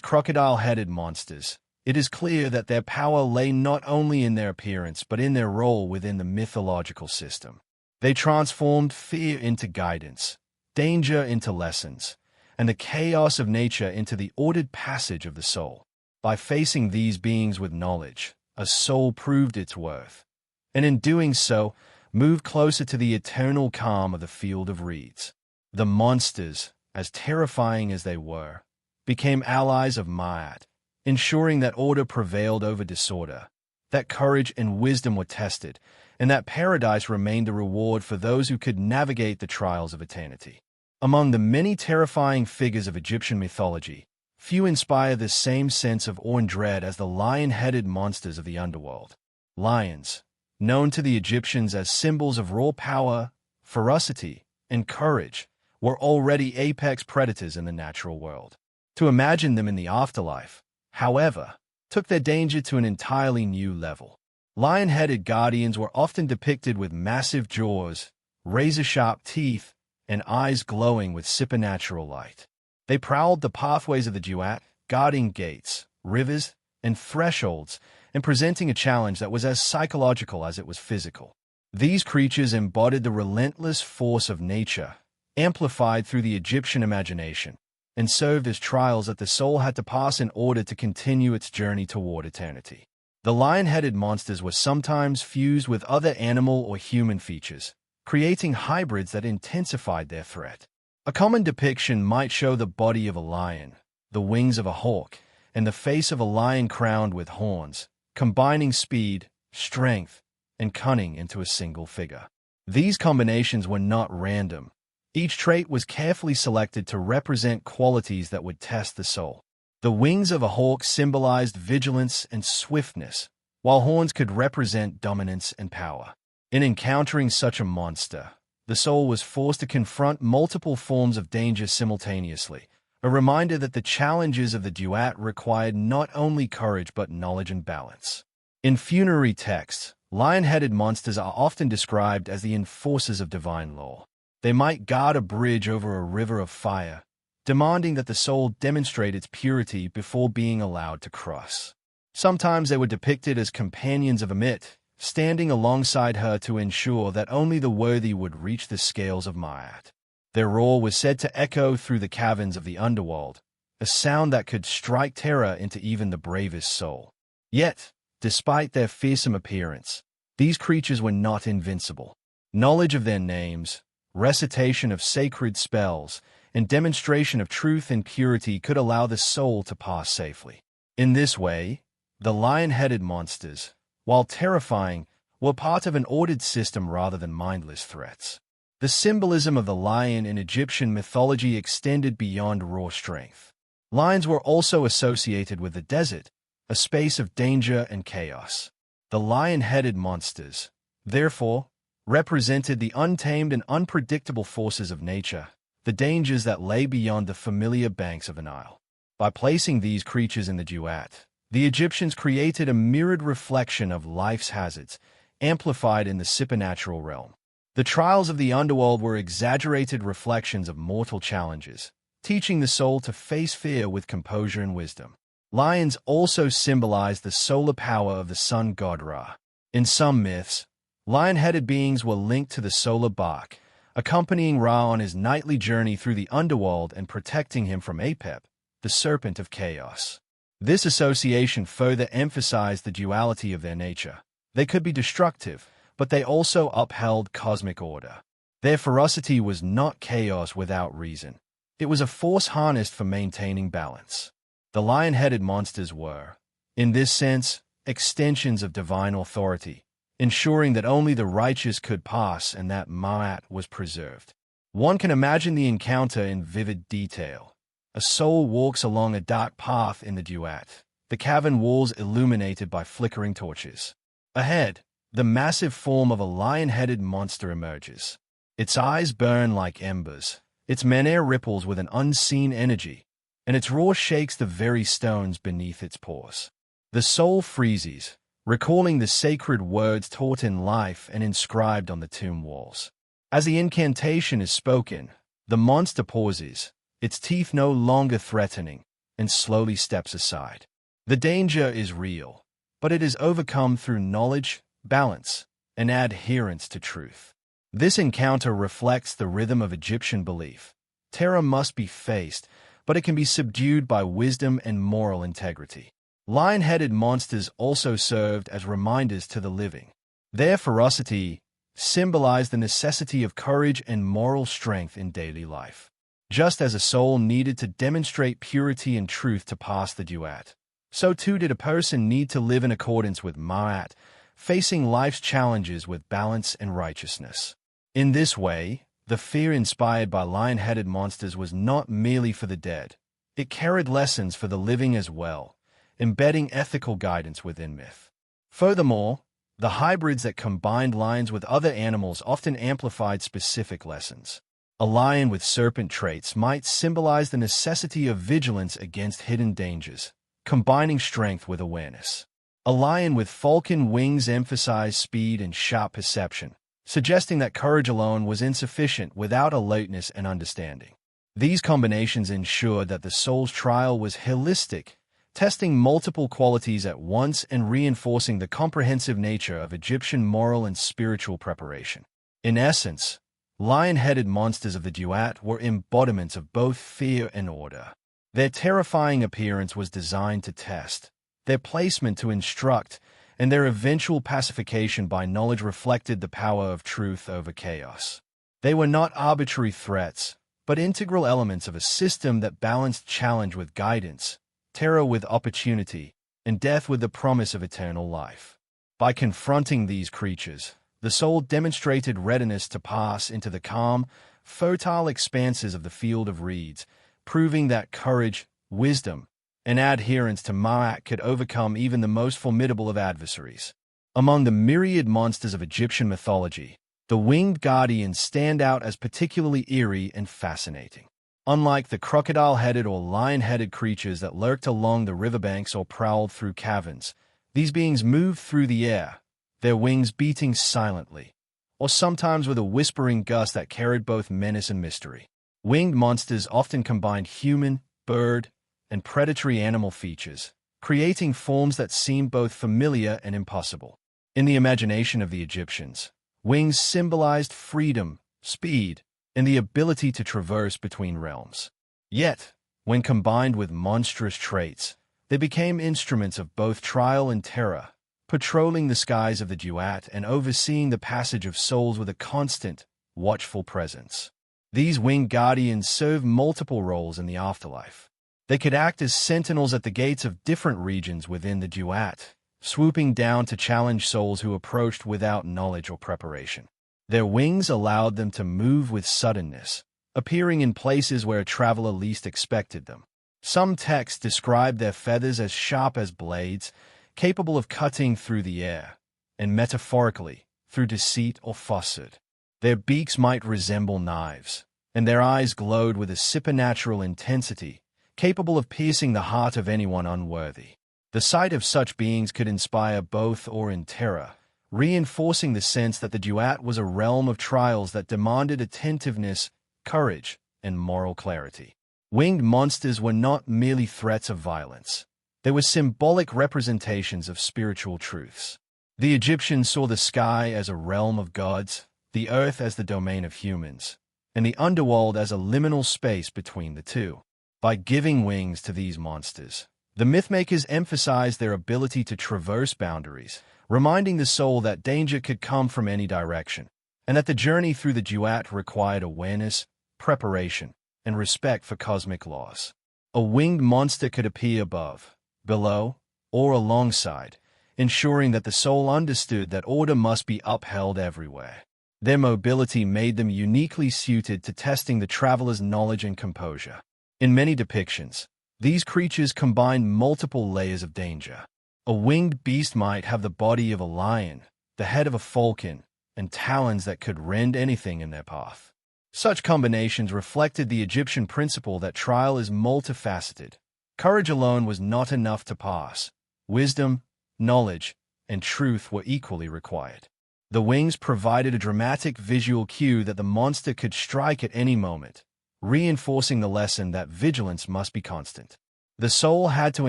[SPEAKER 2] crocodile-headed monsters, it is clear that their power lay not only in their appearance but in their role within the mythological system. They transformed fear into guidance, danger into lessons, and the chaos of nature into the ordered passage of the soul. By facing these beings with knowledge, a soul proved its worth, and in doing so, moved closer to the eternal calm of the field of reeds. The monsters, as terrifying as they were, became allies of Ma'at, ensuring that order prevailed over disorder, that courage and wisdom were tested, and that paradise remained a reward for those who could navigate the trials of eternity. Among the many terrifying figures of Egyptian mythology, few inspire the same sense of awe and dread as the lion-headed monsters of the underworld. Lions, known to the Egyptians as symbols of raw power, ferocity, and courage, were already apex predators in the natural world. To imagine them in the afterlife, however, took their danger to an entirely new level. Lion-headed guardians were often depicted with massive jaws, razor-sharp teeth, and eyes glowing with supernatural light. They prowled the pathways of the duat, guarding gates, rivers, and thresholds, and presenting a challenge that was as psychological as it was physical. These creatures embodied the relentless force of nature, amplified through the Egyptian imagination, and served as trials that the soul had to pass in order to continue its journey toward eternity. The lion-headed monsters were sometimes fused with other animal or human features, creating hybrids that intensified their threat. A common depiction might show the body of a lion, the wings of a hawk, and the face of a lion crowned with horns, combining speed, strength, and cunning into a single figure. These combinations were not random. Each trait was carefully selected to represent qualities that would test the soul. The wings of a hawk symbolized vigilance and swiftness, while horns could represent dominance and power. In encountering such a monster, the soul was forced to confront multiple forms of danger simultaneously, a reminder that the challenges of the duat required not only courage but knowledge and balance. In funerary texts, lion-headed monsters are often described as the enforcers of divine law. They might guard a bridge over a river of fire, demanding that the soul demonstrate its purity before being allowed to cross. Sometimes they were depicted as companions of Ammit, standing alongside her to ensure that only the worthy would reach the scales of Ma'at. Their roar was said to echo through the caverns of the underworld, a sound that could strike terror into even the bravest soul. Yet, despite their fearsome appearance, these creatures were not invincible. Knowledge of their names, recitation of sacred spells, and demonstration of truth and purity could allow the soul to pass safely. In this way, the lion-headed monsters, while terrifying, were part of an ordered system rather than mindless threats. The symbolism of the lion in Egyptian mythology extended beyond raw strength. Lions were also associated with the desert, a space of danger and chaos. The lion-headed monsters, therefore, represented the untamed and unpredictable forces of nature, the dangers that lay beyond the familiar banks of the Nile. By placing these creatures in the duat, the Egyptians created a mirrored reflection of life's hazards, amplified in the supernatural realm. The trials of the underworld were exaggerated reflections of mortal challenges, teaching the soul to face fear with composure and wisdom. Lions also symbolized the solar power of the sun god Ra. In some myths, lion-headed beings were linked to the solar bark, accompanying Ra on his nightly journey through the underworld and protecting him from Apep, the serpent of chaos. This association further emphasized the duality of their nature. They could be destructive, but they also upheld cosmic order. Their ferocity was not chaos without reason. It was a force harnessed for maintaining balance. The lion-headed monsters were, in this sense, extensions of divine authority, ensuring that only the righteous could pass and that Ma'at was preserved. One can imagine the encounter in vivid detail. A soul walks along a dark path in the duat, the cavern walls illuminated by flickering torches. Ahead, the massive form of a lion-headed monster emerges. Its eyes burn like embers, its menere ripples with an unseen energy, and its roar shakes the very stones beneath its paws. The soul freezes, recalling the sacred words taught in life and inscribed on the tomb walls. As the incantation is spoken, the monster pauses, its teeth no longer threatening, and slowly steps aside. The danger is real, but it is overcome through knowledge, balance, and adherence to truth. This encounter reflects the rhythm of Egyptian belief. Terror must be faced, but it can be subdued by wisdom and moral integrity. Lion-headed monsters also served as reminders to the living. Their ferocity symbolized the necessity of courage and moral strength in daily life. Just as a soul needed to demonstrate purity and truth to pass the duat, so too did a person need to live in accordance with Ma'at, facing life's challenges with balance and righteousness. In this way, the fear inspired by lion-headed monsters was not merely for the dead. It carried lessons for the living as well, embedding ethical guidance within myth. Furthermore, the hybrids that combined lions with other animals often amplified specific lessons. A lion with serpent traits might symbolize the necessity of vigilance against hidden dangers, combining strength with awareness. A lion with falcon wings emphasized speed and sharp perception, suggesting that courage alone was insufficient without alertness and understanding. These combinations ensured that the soul's trial was holistic, testing multiple qualities at once and reinforcing the comprehensive nature of Egyptian moral and spiritual preparation. In essence, lion-headed monsters of the duat were embodiments of both fear and order. Their terrifying appearance was designed to test, their placement to instruct, and their eventual pacification by knowledge reflected the power of truth over chaos. They were not arbitrary threats, but integral elements of a system that balanced challenge with guidance, terror with opportunity, and death with the promise of eternal life. By confronting these creatures, the soul demonstrated readiness to pass into the calm, fertile expanses of the field of reeds, proving that courage, wisdom, and adherence to Ma'at could overcome even the most formidable of adversaries. Among the myriad monsters of Egyptian mythology, the winged guardians stand out as particularly eerie and fascinating. Unlike the crocodile-headed or lion-headed creatures that lurked along the riverbanks or prowled through caverns, these beings moved through the air, their wings beating silently, or sometimes with a whispering gust that carried both menace and mystery. Winged monsters often combined human, bird, and predatory animal features, creating forms that seemed both familiar and impossible. In the imagination of the Egyptians, wings symbolized freedom, speed, and the ability to traverse between realms. Yet, when combined with monstrous traits, they became instruments of both trial and terror, patrolling the skies of the duat and overseeing the passage of souls with a constant, watchful presence. These winged guardians served multiple roles in the afterlife. They could act as sentinels at the gates of different regions within the duat, swooping down to challenge souls who approached without knowledge or preparation. Their wings allowed them to move with suddenness, appearing in places where a traveler least expected them. Some texts describe their feathers as sharp as blades, capable of cutting through the air, and metaphorically, through deceit or falsehood. Their beaks might resemble knives, and their eyes glowed with a supernatural intensity, capable of piercing the heart of anyone unworthy. The sight of such beings could inspire both awe and terror, reinforcing the sense that the duat was a realm of trials that demanded attentiveness, courage, and moral clarity. Winged monsters were not merely threats of violence. They were symbolic representations of spiritual truths. The Egyptians saw the sky as a realm of gods, the earth as the domain of humans, and the underworld as a liminal space between the two. By giving wings to these monsters, the mythmakers emphasized their ability to traverse boundaries, reminding the soul that danger could come from any direction, and that the journey through the duat required awareness, preparation, and respect for cosmic laws. A winged monster could appear above, below, or alongside, ensuring that the soul understood that order must be upheld everywhere. Their mobility made them uniquely suited to testing the traveler's knowledge and composure. In many depictions, these creatures combined multiple layers of danger. A winged beast might have the body of a lion, the head of a falcon, and talons that could rend anything in their path. Such combinations reflected the Egyptian principle that trial is multifaceted. Courage alone was not enough to pass. Wisdom, knowledge, and truth were equally required. The wings provided a dramatic visual cue that the monster could strike at any moment, reinforcing the lesson that vigilance must be constant. The soul had to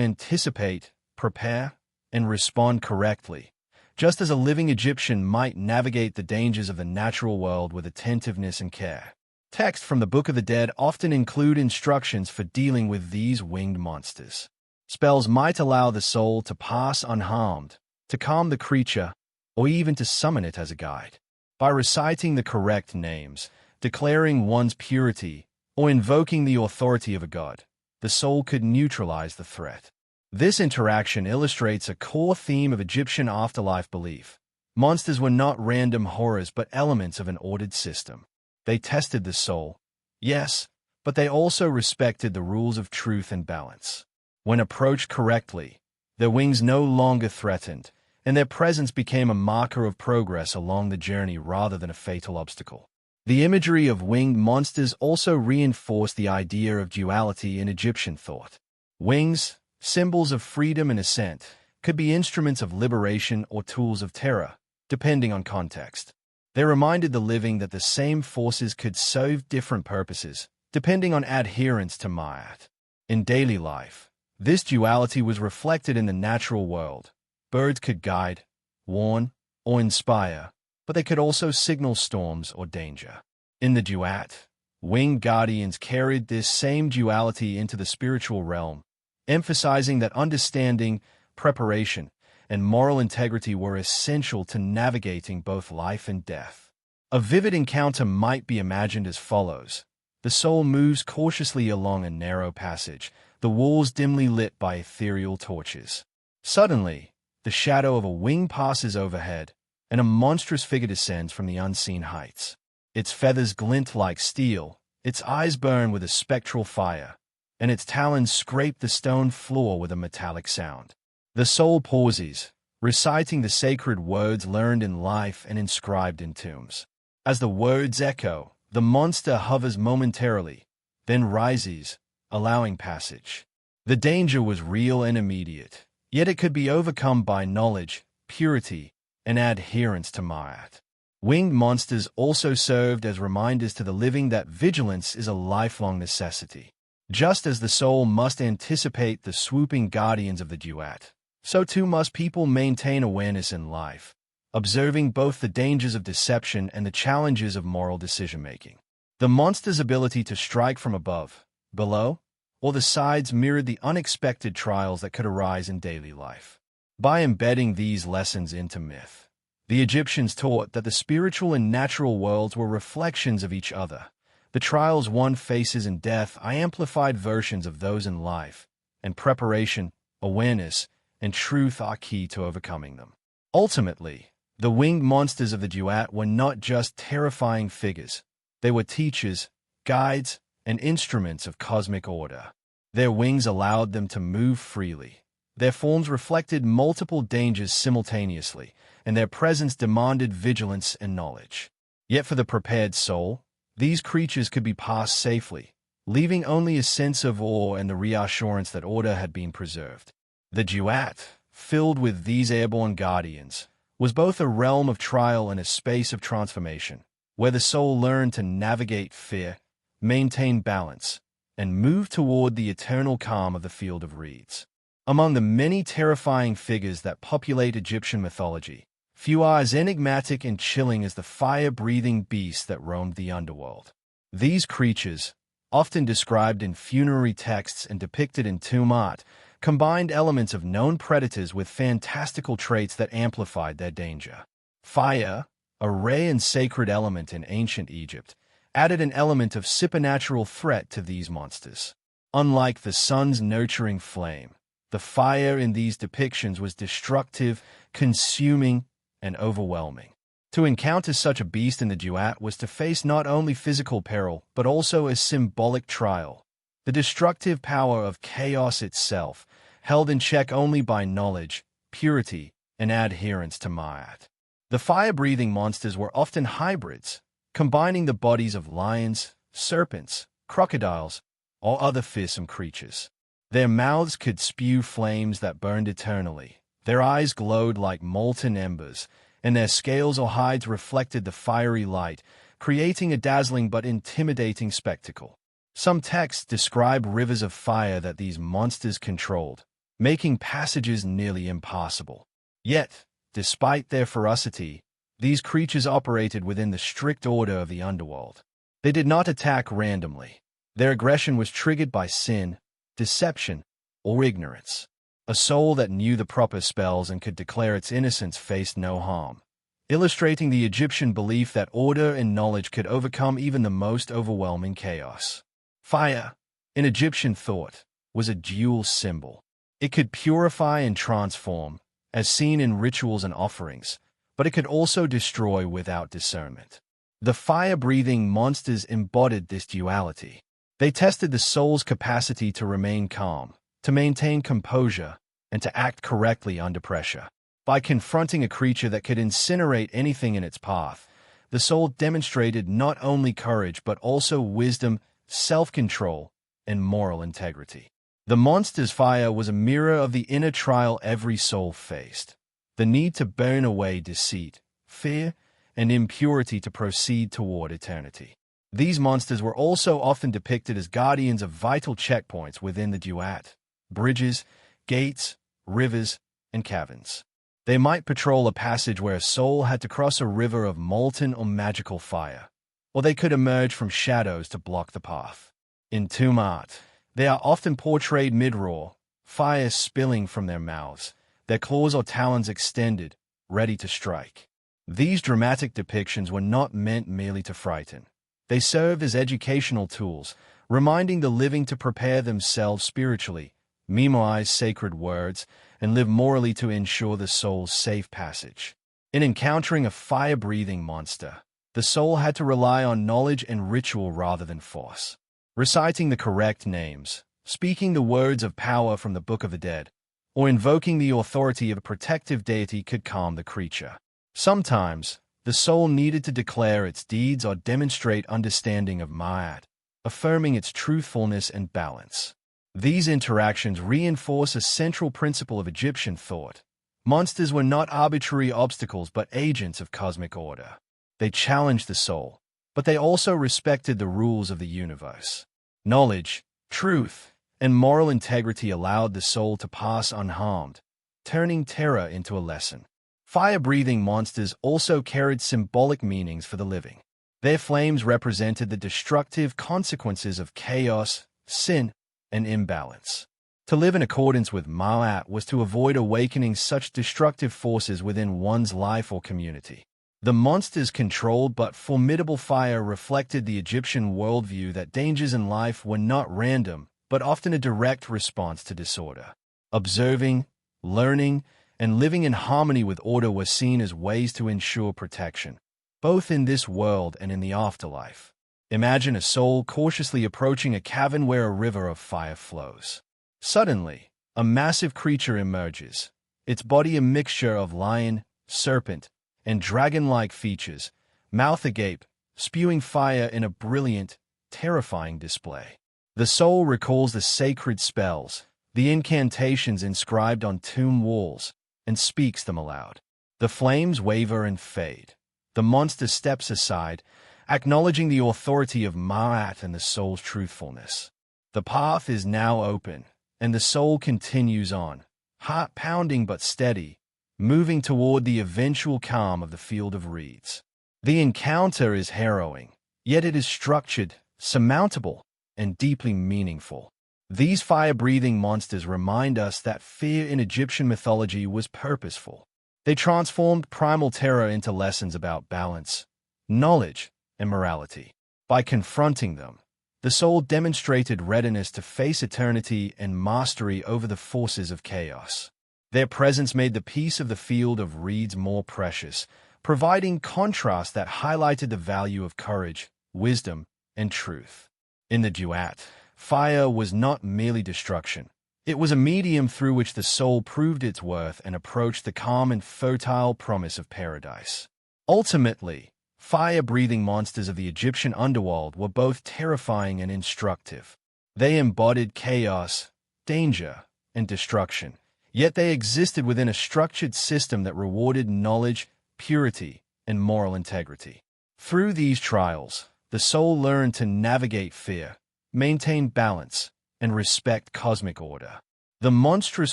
[SPEAKER 2] anticipate, prepare, and respond correctly, just as a living Egyptian might navigate the dangers of the natural world with attentiveness and care. Texts from the Book of the Dead often include instructions for dealing with these winged monsters. Spells might allow the soul to pass unharmed, to calm the creature, or even to summon it as a guide. By reciting the correct names, declaring one's purity, or invoking the authority of a god, the soul could neutralize the threat. This interaction illustrates a core theme of Egyptian afterlife belief. Monsters were not random horrors but elements of an ordered system. They tested the soul, yes, but they also respected the rules of truth and balance. When approached correctly, their wings no longer threatened, and their presence became a marker of progress along the journey rather than a fatal obstacle. The imagery of winged monsters also reinforced the idea of duality in Egyptian thought. Wings, symbols of freedom and ascent, could be instruments of liberation or tools of terror, depending on context. They reminded the living that the same forces could serve different purposes, depending on adherence to Ma'at. In daily life, this duality was reflected in the natural world. Birds could guide, warn, or inspire, but they could also signal storms or danger. In the duat, winged guardians carried this same duality into the spiritual realm, emphasizing that understanding, preparation, and moral integrity were essential to navigating both life and death. A vivid encounter might be imagined as follows. The soul moves cautiously along a narrow passage, the walls dimly lit by ethereal torches. Suddenly, the shadow of a wing passes overhead, and a monstrous figure descends from the unseen heights. Its feathers glint like steel, its eyes burn with a spectral fire, and its talons scrape the stone floor with a metallic sound. The soul pauses, reciting the sacred words learned in life and inscribed in tombs. As the words echo, the monster hovers momentarily, then rises, allowing passage. The danger was real and immediate, yet it could be overcome by knowledge, purity, and adherence to Ma'at. Winged monsters also served as reminders to the living that vigilance is a lifelong necessity. Just as the soul must anticipate the swooping guardians of the duat, so too must people maintain awareness in life, observing both the dangers of deception and the challenges of moral decision-making. The monster's ability to strike from above, below, or the sides mirrored the unexpected trials that could arise in daily life. By embedding these lessons into myth, the Egyptians taught that the spiritual and natural worlds were reflections of each other. The trials one faces in death are amplified versions of those in life, and preparation, awareness, and truth are key to overcoming them. Ultimately, the winged monsters of the duat were not just terrifying figures. They were teachers, guides, and instruments of cosmic order. Their wings allowed them to move freely. Their forms reflected multiple dangers simultaneously, and their presence demanded vigilance and knowledge. Yet for the prepared soul, these creatures could be passed safely, leaving only a sense of awe and the reassurance that order had been preserved. The duat, filled with these airborne guardians, was both a realm of trial and a space of transformation, where the soul learned to navigate fear, maintain balance, and move toward the eternal calm of the field of reeds. Among the many terrifying figures that populate Egyptian mythology, few are as enigmatic and chilling as the fire-breathing beasts that roamed the underworld. These creatures, often described in funerary texts and depicted in tomb art, combined elements of known predators with fantastical traits that amplified their danger. Fire, a rare and sacred element in ancient Egypt, added an element of supernatural threat to these monsters. Unlike the sun's nurturing flame, the fire in these depictions was destructive, consuming, and overwhelming. To encounter such a beast in the duat was to face not only physical peril, but also a symbolic trial. The destructive power of chaos itself, held in check only by knowledge, purity, and adherence to Ma'at. The fire-breathing monsters were often hybrids, combining the bodies of lions, serpents, crocodiles, or other fearsome creatures. Their mouths could spew flames that burned eternally. Their eyes glowed like molten embers, and their scales or hides reflected the fiery light, creating a dazzling but intimidating spectacle. Some texts describe rivers of fire that these monsters controlled, making passages nearly impassable. Yet, despite their ferocity, these creatures operated within the strict order of the underworld. They did not attack randomly. Their aggression was triggered by sin, deception, or ignorance. A soul that knew the proper spells and could declare its innocence faced no harm, illustrating the Egyptian belief that order and knowledge could overcome even the most overwhelming chaos. Fire, in Egyptian thought, was a dual symbol. It could purify and transform, as seen in rituals and offerings, but it could also destroy without discernment. The fire-breathing monsters embodied this duality. They tested the soul's capacity to remain calm, to maintain composure, and to act correctly under pressure. By confronting a creature that could incinerate anything in its path, the soul demonstrated not only courage but also wisdom, self-control, and moral integrity. The monster's fire was a mirror of the inner trial every soul faced: the need to burn away deceit, fear, and impurity to proceed toward eternity. These monsters were also often depicted as guardians of vital checkpoints within the duat: bridges, gates, rivers, and caverns. They might patrol a passage where a soul had to cross a river of molten or magical fire, or they could emerge from shadows to block the path. In tomb art, they are often portrayed mid-roar, fire spilling from their mouths, their claws or talons extended, ready to strike. These dramatic depictions were not meant merely to frighten. They served as educational tools, reminding the living to prepare themselves spiritually, memorize sacred words, and live morally to ensure the soul's safe passage. In encountering a fire-breathing monster, the soul had to rely on knowledge and ritual rather than force. Reciting the correct names, speaking the words of power from the Book of the Dead, or invoking the authority of a protective deity could calm the creature. Sometimes, the soul needed to declare its deeds or demonstrate understanding of Ma'at, affirming its truthfulness and balance. These interactions reinforce a central principle of Egyptian thought. Monsters were not arbitrary obstacles but agents of cosmic order. They challenged the soul, but they also respected the rules of the universe. Knowledge, truth, and moral integrity allowed the soul to pass unharmed, turning terror into a lesson. Fire-breathing monsters also carried symbolic meanings for the living. Their flames represented the destructive consequences of chaos, sin, and imbalance. To live in accordance with Ma'at was to avoid awakening such destructive forces within one's life or community. The monster's controlled but formidable fire reflected the Egyptian worldview that dangers in life were not random, but often a direct response to disorder. Observing, learning, and living in harmony with order were seen as ways to ensure protection, both in this world and in the afterlife. Imagine a soul cautiously approaching a cavern where a river of fire flows. Suddenly, a massive creature emerges, its body a mixture of lion, serpent, and dragon-like features, mouth agape, spewing fire in a brilliant, terrifying display. The soul recalls the sacred spells, the incantations inscribed on tomb walls, and speaks them aloud. The flames waver and fade. The monster steps aside, acknowledging the authority of Ma'at and the soul's truthfulness. The path is now open, and the soul continues on, heart pounding but steady, moving toward the eventual calm of the field of reeds. The encounter is harrowing, yet it is structured, surmountable, and deeply meaningful. These fire-breathing monsters remind us that fear in Egyptian mythology was purposeful. They transformed primal terror into lessons about balance, knowledge, and morality. By confronting them, the soul demonstrated readiness to face eternity and mastery over the forces of chaos. Their presence made the peace of the field of reeds more precious, providing contrast that highlighted the value of courage, wisdom, and truth. In the duat, fire was not merely destruction. It was a medium through which the soul proved its worth and approached the calm and fertile promise of paradise. Ultimately, fire-breathing monsters of the Egyptian underworld were both terrifying and instructive. They embodied chaos, danger, and destruction, yet they existed within a structured system that rewarded knowledge, purity, and moral integrity. Through these trials, the soul learned to navigate fear, maintain balance, and respect cosmic order. The monstrous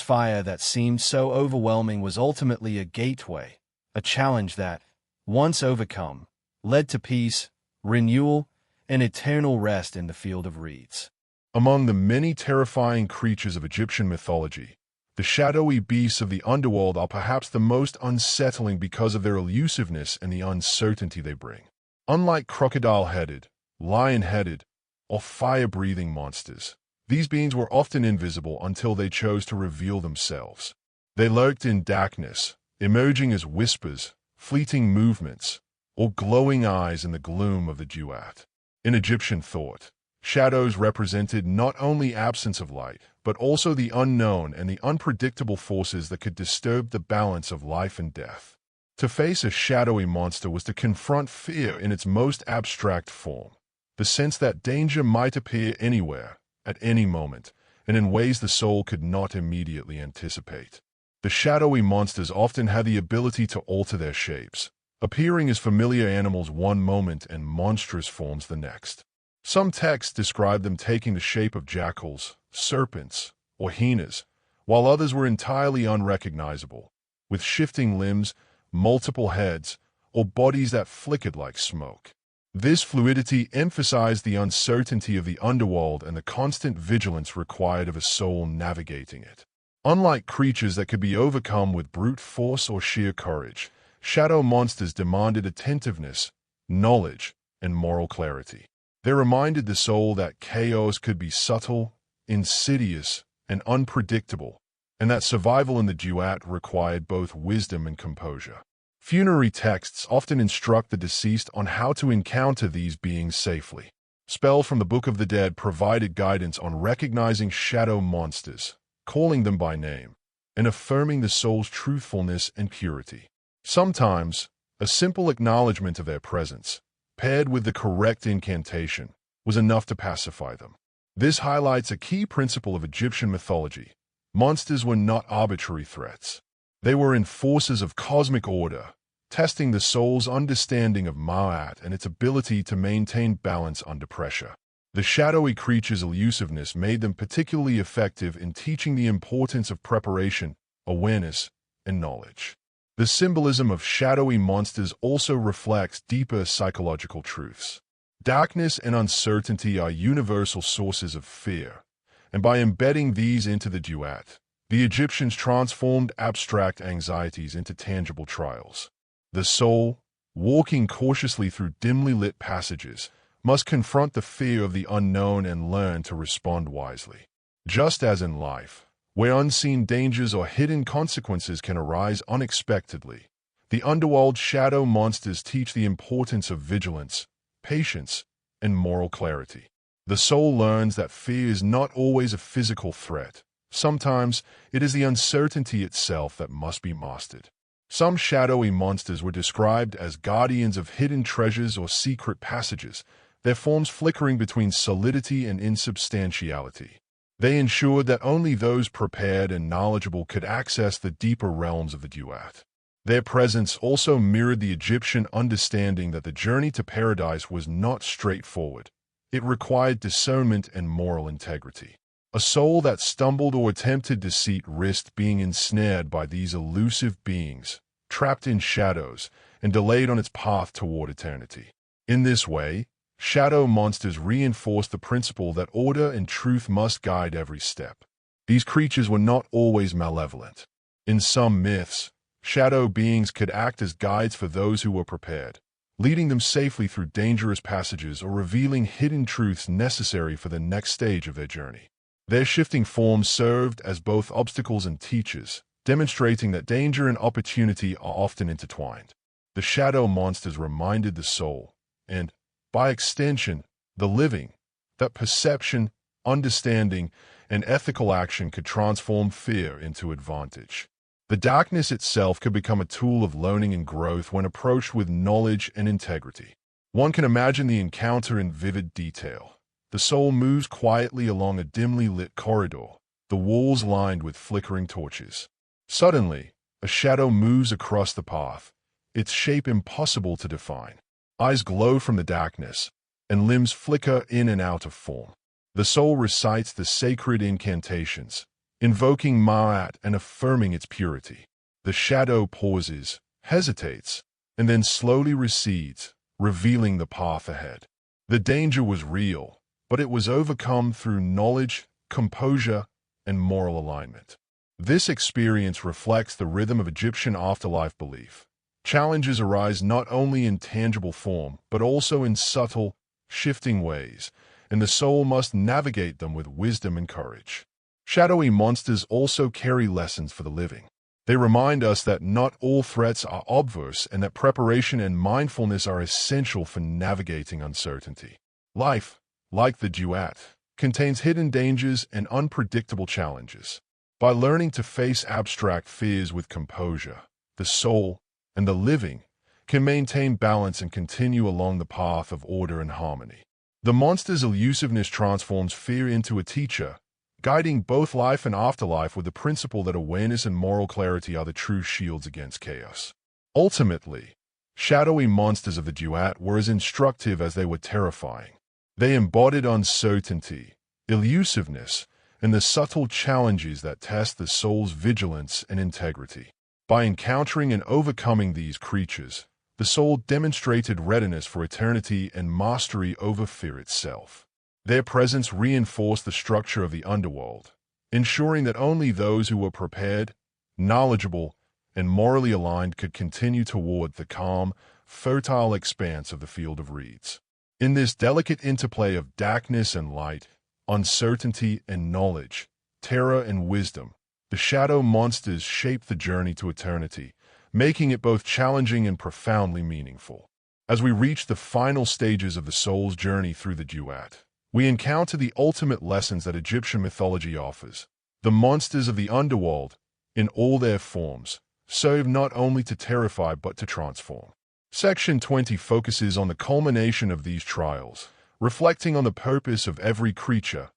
[SPEAKER 2] fire that seemed so overwhelming was ultimately a gateway, a challenge that, once overcome, led to peace, renewal, and eternal rest in the field of reeds.
[SPEAKER 1] Among the many terrifying creatures of Egyptian mythology, the shadowy beasts of the underworld are perhaps the most unsettling because of their elusiveness and the uncertainty they bring. Unlike crocodile-headed, lion-headed, or fire-breathing monsters, these beings were often invisible until they chose to reveal themselves. They lurked in darkness, emerging as whispers, fleeting movements, or glowing eyes in the gloom of the duat. In Egyptian thought, shadows represented not only absence of light, but also the unknown and the unpredictable forces that could disturb the balance of life and death. To face a shadowy monster was to confront fear in its most abstract form, the sense that danger might appear anywhere, at any moment, and in ways the soul could not immediately anticipate. The shadowy monsters often had the ability to alter their shapes, appearing as familiar animals one moment and monstrous forms the next. Some texts describe them taking the shape of jackals, serpents, or hyenas, while others were entirely unrecognizable, with shifting limbs, multiple heads, or bodies that flickered like smoke. This fluidity emphasized the uncertainty of the underworld and the constant vigilance required of a soul navigating it. Unlike creatures that could be overcome with brute force or sheer courage, shadow monsters demanded attentiveness, knowledge, and moral clarity. They reminded the soul that chaos could be subtle, insidious, and unpredictable, and that survival in the duat required both wisdom and composure. Funerary texts often instruct the deceased on how to encounter these beings safely. Spells from the Book of the Dead provided guidance on recognizing shadow monsters, calling them by name, and affirming the soul's truthfulness and purity. Sometimes, a simple acknowledgement of their presence, paired with the correct incantation, was enough to pacify them. This highlights a key principle of Egyptian mythology. Monsters were not arbitrary threats. They were enforcers of cosmic order, testing the soul's understanding of Ma'at and its ability to maintain balance under pressure. The shadowy creature's elusiveness made them particularly effective in teaching the importance of preparation, awareness, and knowledge. The symbolism of shadowy monsters also reflects deeper psychological truths. Darkness and uncertainty are universal sources of fear, and by embedding these into the duat, the Egyptians transformed abstract anxieties into tangible trials. The soul, walking cautiously through dimly lit passages, must confront the fear of the unknown and learn to respond wisely. Just as in life, where unseen dangers or hidden consequences can arise unexpectedly, the underworld shadow monsters teach the importance of vigilance, patience, and moral clarity. The soul learns that fear is not always a physical threat. Sometimes, it is the uncertainty itself that must be mastered. Some shadowy monsters were described as guardians of hidden treasures or secret passages, their forms flickering between solidity and insubstantiality. They ensured that only those prepared and knowledgeable could access the deeper realms of the duat. Their presence also mirrored the Egyptian understanding that the journey to paradise was not straightforward. It required discernment and moral integrity. A soul that stumbled or attempted deceit risked being ensnared by these elusive beings, trapped in shadows, and delayed on its path toward eternity. In this way, shadow monsters reinforced the principle that order and truth must guide every step. These creatures were not always malevolent. In some myths, shadow beings could act as guides for those who were prepared, leading them safely through dangerous passages or revealing hidden truths necessary for the next stage of their journey. Their shifting forms served as both obstacles and teachers, demonstrating that danger and opportunity are often intertwined. The shadow monsters reminded the soul, and, by extension, the living, that perception, understanding, and ethical action could transform fear into advantage. The darkness itself could become a tool of learning and growth when approached with knowledge and integrity. One can imagine the encounter in vivid detail. The soul moves quietly along a dimly lit corridor, the walls lined with flickering torches. Suddenly, a shadow moves across the path, its shape impossible to define. Eyes glow from the darkness, and limbs flicker in and out of form. The soul recites the sacred incantations, invoking Ma'at and affirming its purity. The shadow pauses, hesitates, and then slowly recedes, revealing the path ahead. The danger was real, but it was overcome through knowledge, composure, and moral alignment. This experience reflects the rhythm of Egyptian afterlife belief. Challenges arise not only in tangible form, but also in subtle, shifting ways, and the soul must navigate them with wisdom and courage. Shadowy monsters also carry lessons for the living. They remind us that not all threats are obvious and that preparation and mindfulness are essential for navigating uncertainty. Life, like the duat, contains hidden dangers and unpredictable challenges. By learning to face abstract fears with composure, the soul and the living can maintain balance and continue along the path of order and harmony. The monster's elusiveness transforms fear into a teacher, guiding both life and afterlife with the principle that awareness and moral clarity are the true shields against chaos. Ultimately, shadowy monsters of the duat were as instructive as they were terrifying. They embodied uncertainty, elusiveness, and the subtle challenges that test the soul's vigilance and integrity. By encountering and overcoming these creatures, the soul demonstrated readiness for eternity and mastery over fear itself. Their presence reinforced the structure of the underworld, ensuring that only those who were prepared, knowledgeable, and morally aligned could continue toward the calm, fertile expanse of the field of reeds. In this delicate interplay of darkness and light, uncertainty and knowledge, terror and wisdom, the shadow monsters shape the journey to eternity, making it both challenging and profoundly meaningful. As we reach the final stages of the soul's journey through the duat, we encounter the ultimate lessons that Egyptian mythology offers. The monsters of the underworld, in all their forms, serve not only to terrify but to transform. Section 20 focuses on the culmination of these trials, reflecting on the purpose of every creature,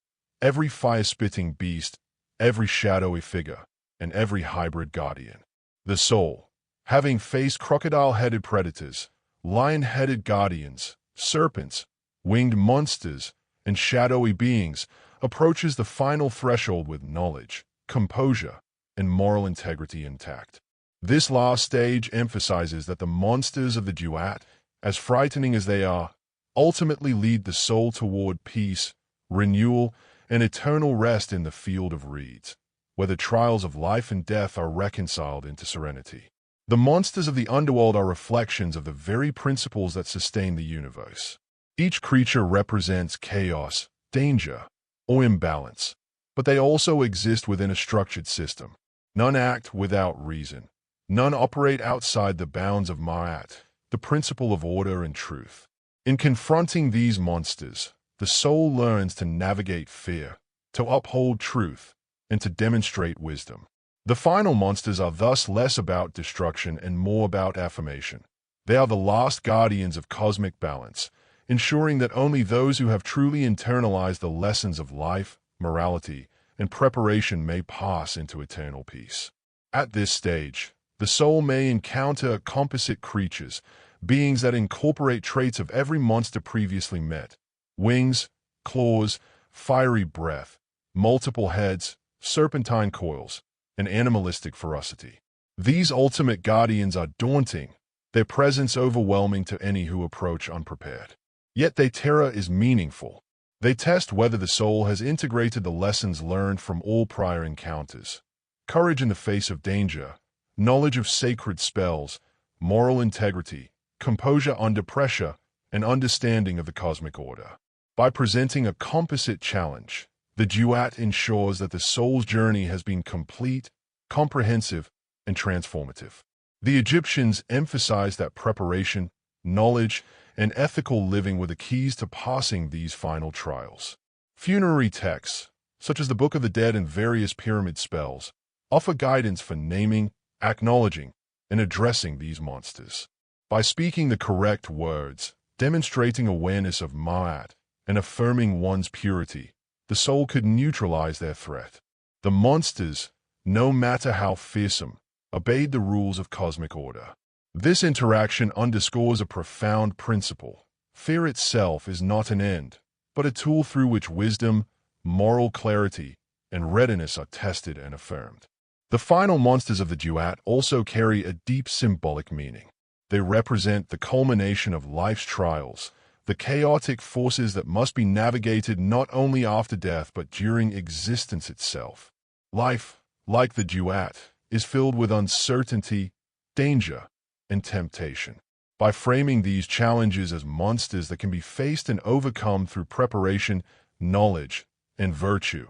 [SPEAKER 1] every fire-spitting beast, every shadowy figure, and every hybrid guardian. The soul, having faced crocodile-headed predators, lion-headed guardians, serpents, winged monsters, and shadowy beings, approaches the final threshold with knowledge, composure, and moral integrity intact. This last stage emphasizes that the monsters of the duat, as frightening as they are, ultimately lead the soul toward peace, renewal, and eternal rest in the field of reeds, where the trials of life and death are reconciled into serenity. The monsters of the underworld are reflections of the very principles that sustain the universe. Each creature represents chaos, danger, or imbalance, but they also exist within a structured system. None act without reason. None operate outside the bounds of Ma'at, the principle of order and truth. In confronting these monsters, the soul learns to navigate fear, to uphold truth, and to demonstrate wisdom. The final monsters are thus less about destruction and more about affirmation. They are the last guardians of cosmic balance, ensuring that only those who have truly internalized the lessons of life, morality, and preparation may pass into eternal peace. At this stage, the soul may encounter composite creatures, beings that incorporate traits of every monster previously met: wings, claws, fiery breath, multiple heads, serpentine coils, and animalistic ferocity. These ultimate guardians are daunting, their presence overwhelming to any who approach unprepared. Yet their terror is meaningful. They test whether the soul has integrated the lessons learned from all prior encounters: courage in the face of danger, knowledge of sacred spells, moral integrity, composure under pressure, and understanding of the cosmic order. By presenting a composite challenge, the duat ensures that the soul's journey has been complete, comprehensive, and transformative. The Egyptians emphasized that preparation, knowledge, and ethical living were the keys to passing these final trials. Funerary texts, such as the Book of the Dead and various pyramid spells, offer guidance for naming, acknowledging, and addressing these monsters. By speaking the correct words, demonstrating awareness of Ma'at, and affirming one's purity, the soul could neutralize their threat. The monsters, no matter how fearsome, obeyed the rules of cosmic order. This interaction underscores a profound principle. Fear itself is not an end, but a tool through which wisdom, moral clarity, and readiness are tested and affirmed. The final monsters of the duat also carry a deep symbolic meaning. They represent the culmination of life's trials, the chaotic forces that must be navigated not only after death but during existence itself. Life, like the duat, is filled with uncertainty, danger, and temptation. By framing these challenges as monsters that can be faced and overcome through preparation, knowledge, and virtue,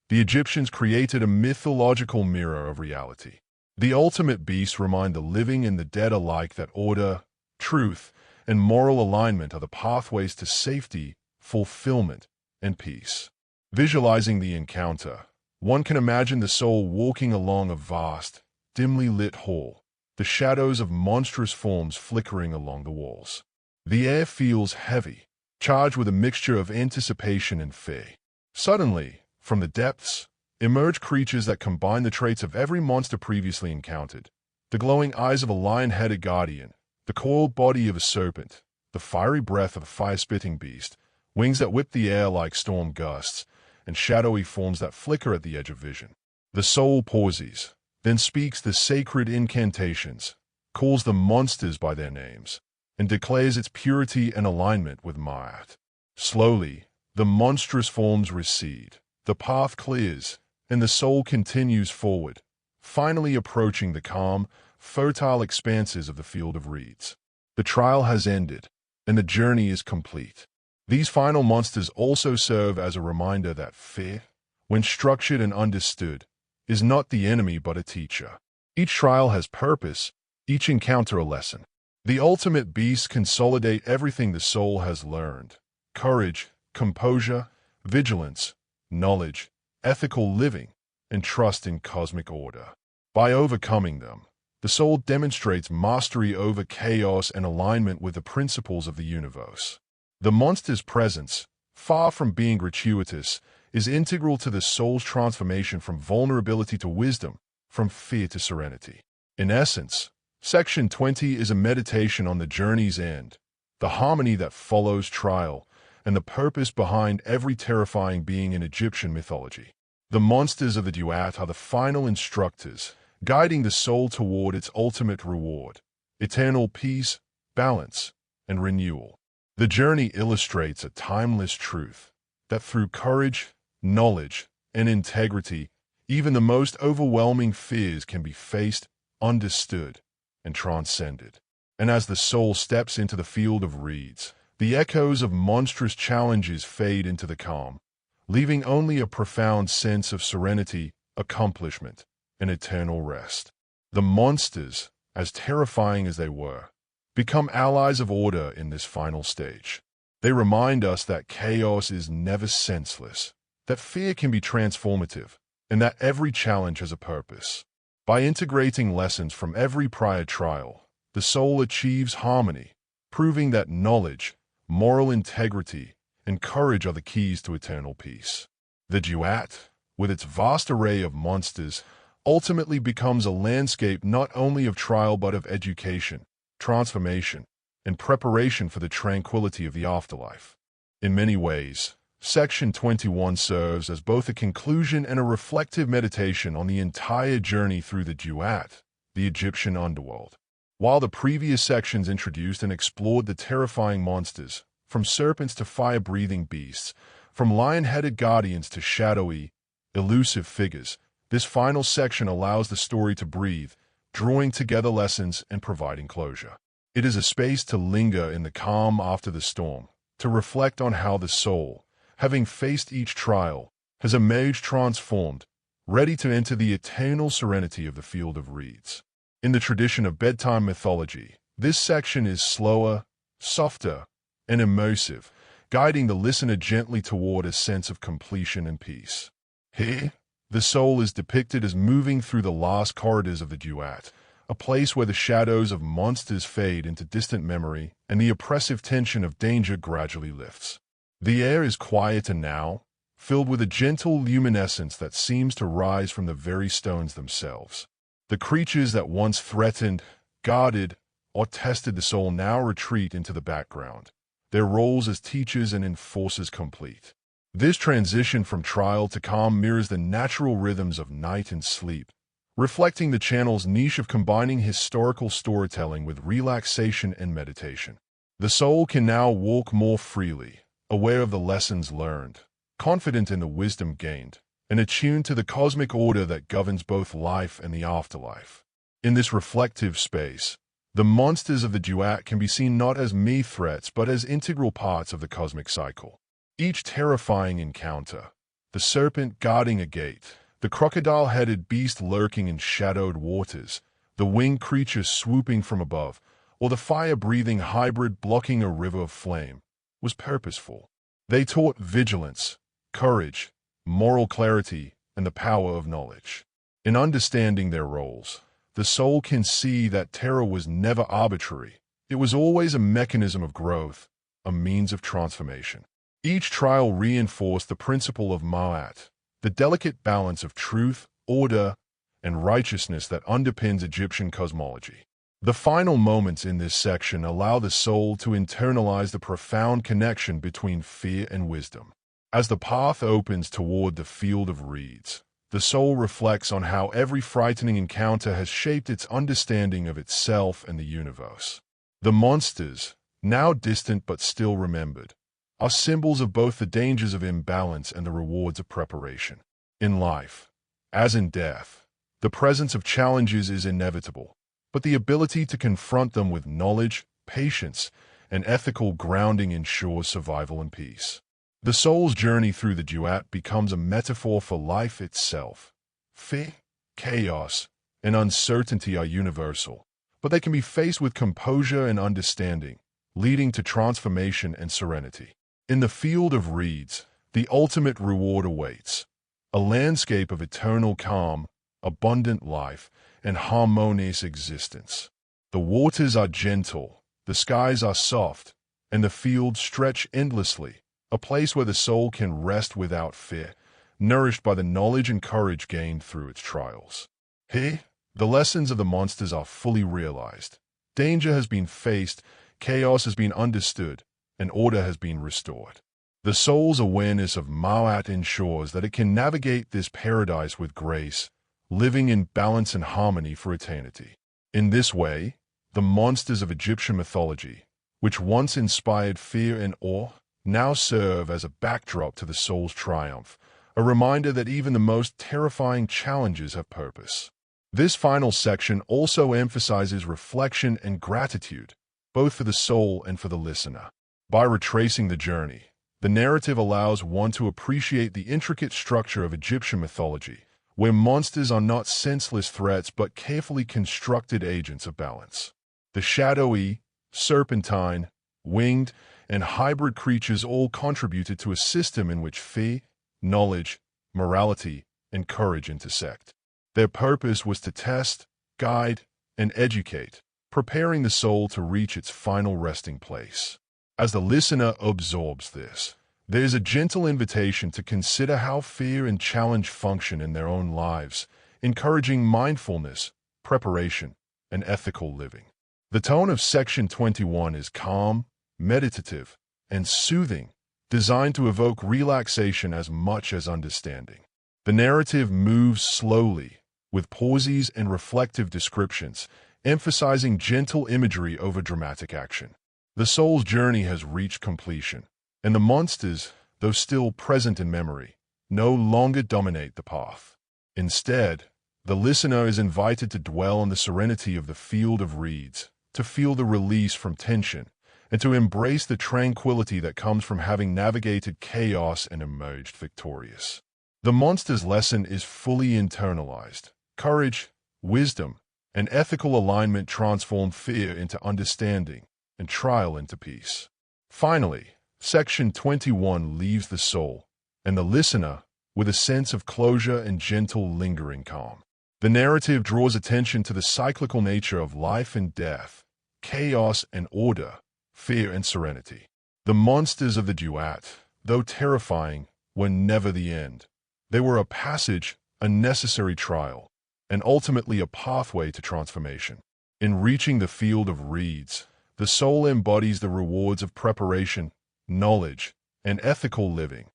[SPEAKER 1] the Egyptians created a mythological mirror of reality. The ultimate beasts remind the living and the dead alike that order, truth, and moral alignment are the pathways to safety, fulfillment, and peace. Visualizing the encounter, one can imagine the soul walking along a vast, dimly lit hall, the shadows of monstrous forms flickering along the walls. The air feels heavy, charged with a mixture of anticipation and fear. Suddenly, from the depths, emerge creatures that combine the traits of every monster previously encountered: the glowing eyes of a lion-headed guardian, the coiled body of a serpent, the fiery breath of a fire-spitting beast, wings that whip the air like storm gusts, and shadowy forms that flicker at the edge of vision. The soul pauses, then speaks the sacred incantations, calls the monsters by their names, and declares its purity and alignment with Ma'at. Slowly, the monstrous forms recede, the path clears, and the soul continues forward, finally approaching the calm, fertile expanses of the field of reeds. The trial has ended, and the journey is complete. These final monsters also serve as a reminder that fear, when structured and understood, is not the enemy but a teacher. Each trial has purpose, each encounter a lesson. The ultimate beasts consolidate everything the soul has learned: courage, composure, vigilance, knowledge, ethical living, and trust in cosmic order. By overcoming them, the soul demonstrates mastery over chaos and alignment with the principles of the universe. The monster's presence, far from being gratuitous, is integral to the soul's transformation from vulnerability to wisdom, from fear to serenity. In essence, Section 20 is a meditation on the journey's end, the harmony that follows trial, and the purpose behind every terrifying being in Egyptian mythology. The monsters of the duat are the final instructors, guiding the soul toward its ultimate reward: eternal peace, balance, and renewal. The journey illustrates a timeless truth, that through courage, knowledge, and integrity, even the most overwhelming fears can be faced, understood, and transcended. And as the soul steps into the field of reeds, the echoes of monstrous challenges fade into the calm, leaving only a profound sense of serenity, accomplishment, and eternal rest. The monsters, as terrifying as they were, become allies of order in this final stage. They remind us that chaos is never senseless, that fear can be transformative, and that every challenge has a purpose. By integrating lessons from every prior trial, the soul achieves harmony, proving that knowledge, moral integrity, and courage are the keys to eternal peace. The duat, with its vast array of monsters, ultimately becomes a landscape not only of trial but of education, transformation, and preparation for the tranquility of the afterlife. In many ways, Section 21 serves as both a conclusion and a reflective meditation on the entire journey through the duat, the Egyptian underworld. While the previous sections introduced and explored the terrifying monsters, from serpents to fire-breathing beasts, from lion-headed guardians to shadowy, elusive figures, this final section allows the story to breathe, drawing together lessons and providing closure. It is a space to linger in the calm after the storm, to reflect on how the soul, having faced each trial, has emerged transformed, ready to enter the eternal serenity of the field of reeds. In the tradition of bedtime mythology, this section is slower, softer, and immersive, guiding the listener gently toward a sense of completion and peace. Here, the soul is depicted as moving through the last corridors of the duat, a place where the shadows of monsters fade into distant memory and the oppressive tension of danger gradually lifts. The air is quieter now, filled with a gentle luminescence that seems to rise from the very stones themselves. The creatures that once threatened, guarded, or tested the soul now retreat into the background, their roles as teachers and enforcers complete. This transition from trial to calm mirrors the natural rhythms of night and sleep, reflecting the channel's niche of combining historical storytelling with relaxation and meditation. The soul can now walk more freely, aware of the lessons learned, confident in the wisdom gained, and attuned to the cosmic order that governs both life and the afterlife. In this reflective space, the monsters of the duat can be seen not as mere threats but as integral parts of the cosmic cycle. Each terrifying encounter, the serpent guarding a gate, the crocodile-headed beast lurking in shadowed waters, the winged creature swooping from above, or the fire-breathing hybrid blocking a river of flame, was purposeful. They taught vigilance, courage, moral clarity, and the power of knowledge. In understanding their roles, the soul can see that terror was never arbitrary. It was always a mechanism of growth, a means of transformation. Each trial reinforced the principle of Ma'at, the delicate balance of truth, order, and righteousness that underpins Egyptian cosmology. The final moments in this section allow the soul to internalize the profound connection between fear and wisdom. As the path opens toward the field of reeds, the soul reflects on how every frightening encounter has shaped its understanding of itself and the universe. The monsters, now distant but still remembered, are symbols of both the dangers of imbalance and the rewards of preparation. In life, as in death, the presence of challenges is inevitable, but the ability to confront them with knowledge, patience, and ethical grounding ensures survival and peace. The soul's journey through the duat becomes a metaphor for life itself. Fear, chaos, and uncertainty are universal, but they can be faced with composure and understanding, leading to transformation and serenity. In the field of reeds, the ultimate reward awaits, a landscape of eternal calm, abundant life, and harmonious existence. The waters are gentle, the skies are soft, and the fields stretch endlessly, a place where the soul can rest without fear, nourished by the knowledge and courage gained through its trials. Here, the lessons of the monsters are fully realized. Danger has been faced, chaos has been understood, and order has been restored. The soul's awareness of Ma'at ensures that it can navigate this paradise with grace, living in balance and harmony for eternity. In this way, the monsters of Egyptian mythology, which once inspired fear and awe, now serve as a backdrop to the soul's triumph, a reminder that even the most terrifying challenges have purpose. This final section also emphasizes reflection and gratitude, both for the soul and for the listener. By retracing the journey, the narrative allows one to appreciate the intricate structure of Egyptian mythology, where monsters are not senseless threats but carefully constructed agents of balance. The shadowy, serpentine, winged, and hybrid creatures all contributed to a system in which fear, knowledge, morality, and courage intersect. Their purpose was to test, guide, and educate, preparing the soul to reach its final resting place. As the listener absorbs this, there is a gentle invitation to consider how fear and challenge function in their own lives, encouraging mindfulness, preparation, and ethical living. The tone of Section 21 is calm, meditative, and soothing, designed to evoke relaxation as much as understanding. The narrative moves slowly, with pauses and reflective descriptions, emphasizing gentle imagery over dramatic action. The soul's journey has reached completion, and the monsters, though still present in memory, no longer dominate the path. Instead, the listener is invited to dwell on the serenity of the field of reeds, to feel the release from tension, and to embrace the tranquility that comes from having navigated chaos and emerged victorious. The monster's lesson is fully internalized. Courage, wisdom, and ethical alignment transform fear into understanding and trial into peace. Finally, Section 21 leaves the soul and the listener with a sense of closure and gentle, lingering calm. The narrative draws attention to the cyclical nature of life and death, chaos and order, fear and serenity. The monsters of the duat, though terrifying, were never the end. They were a passage, a necessary trial, and ultimately a pathway to transformation. In reaching the field of reeds, the soul embodies the rewards of preparation, knowledge, and ethical living,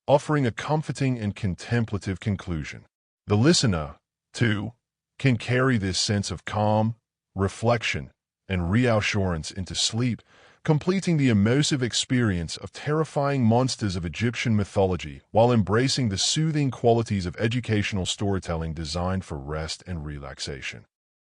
[SPEAKER 1] offering a comforting and contemplative conclusion. The listener, too, can carry this sense of calm, reflection, and reassurance into sleep, completing the immersive experience of terrifying monsters of Egyptian mythology while embracing the soothing qualities of educational storytelling designed for rest and relaxation.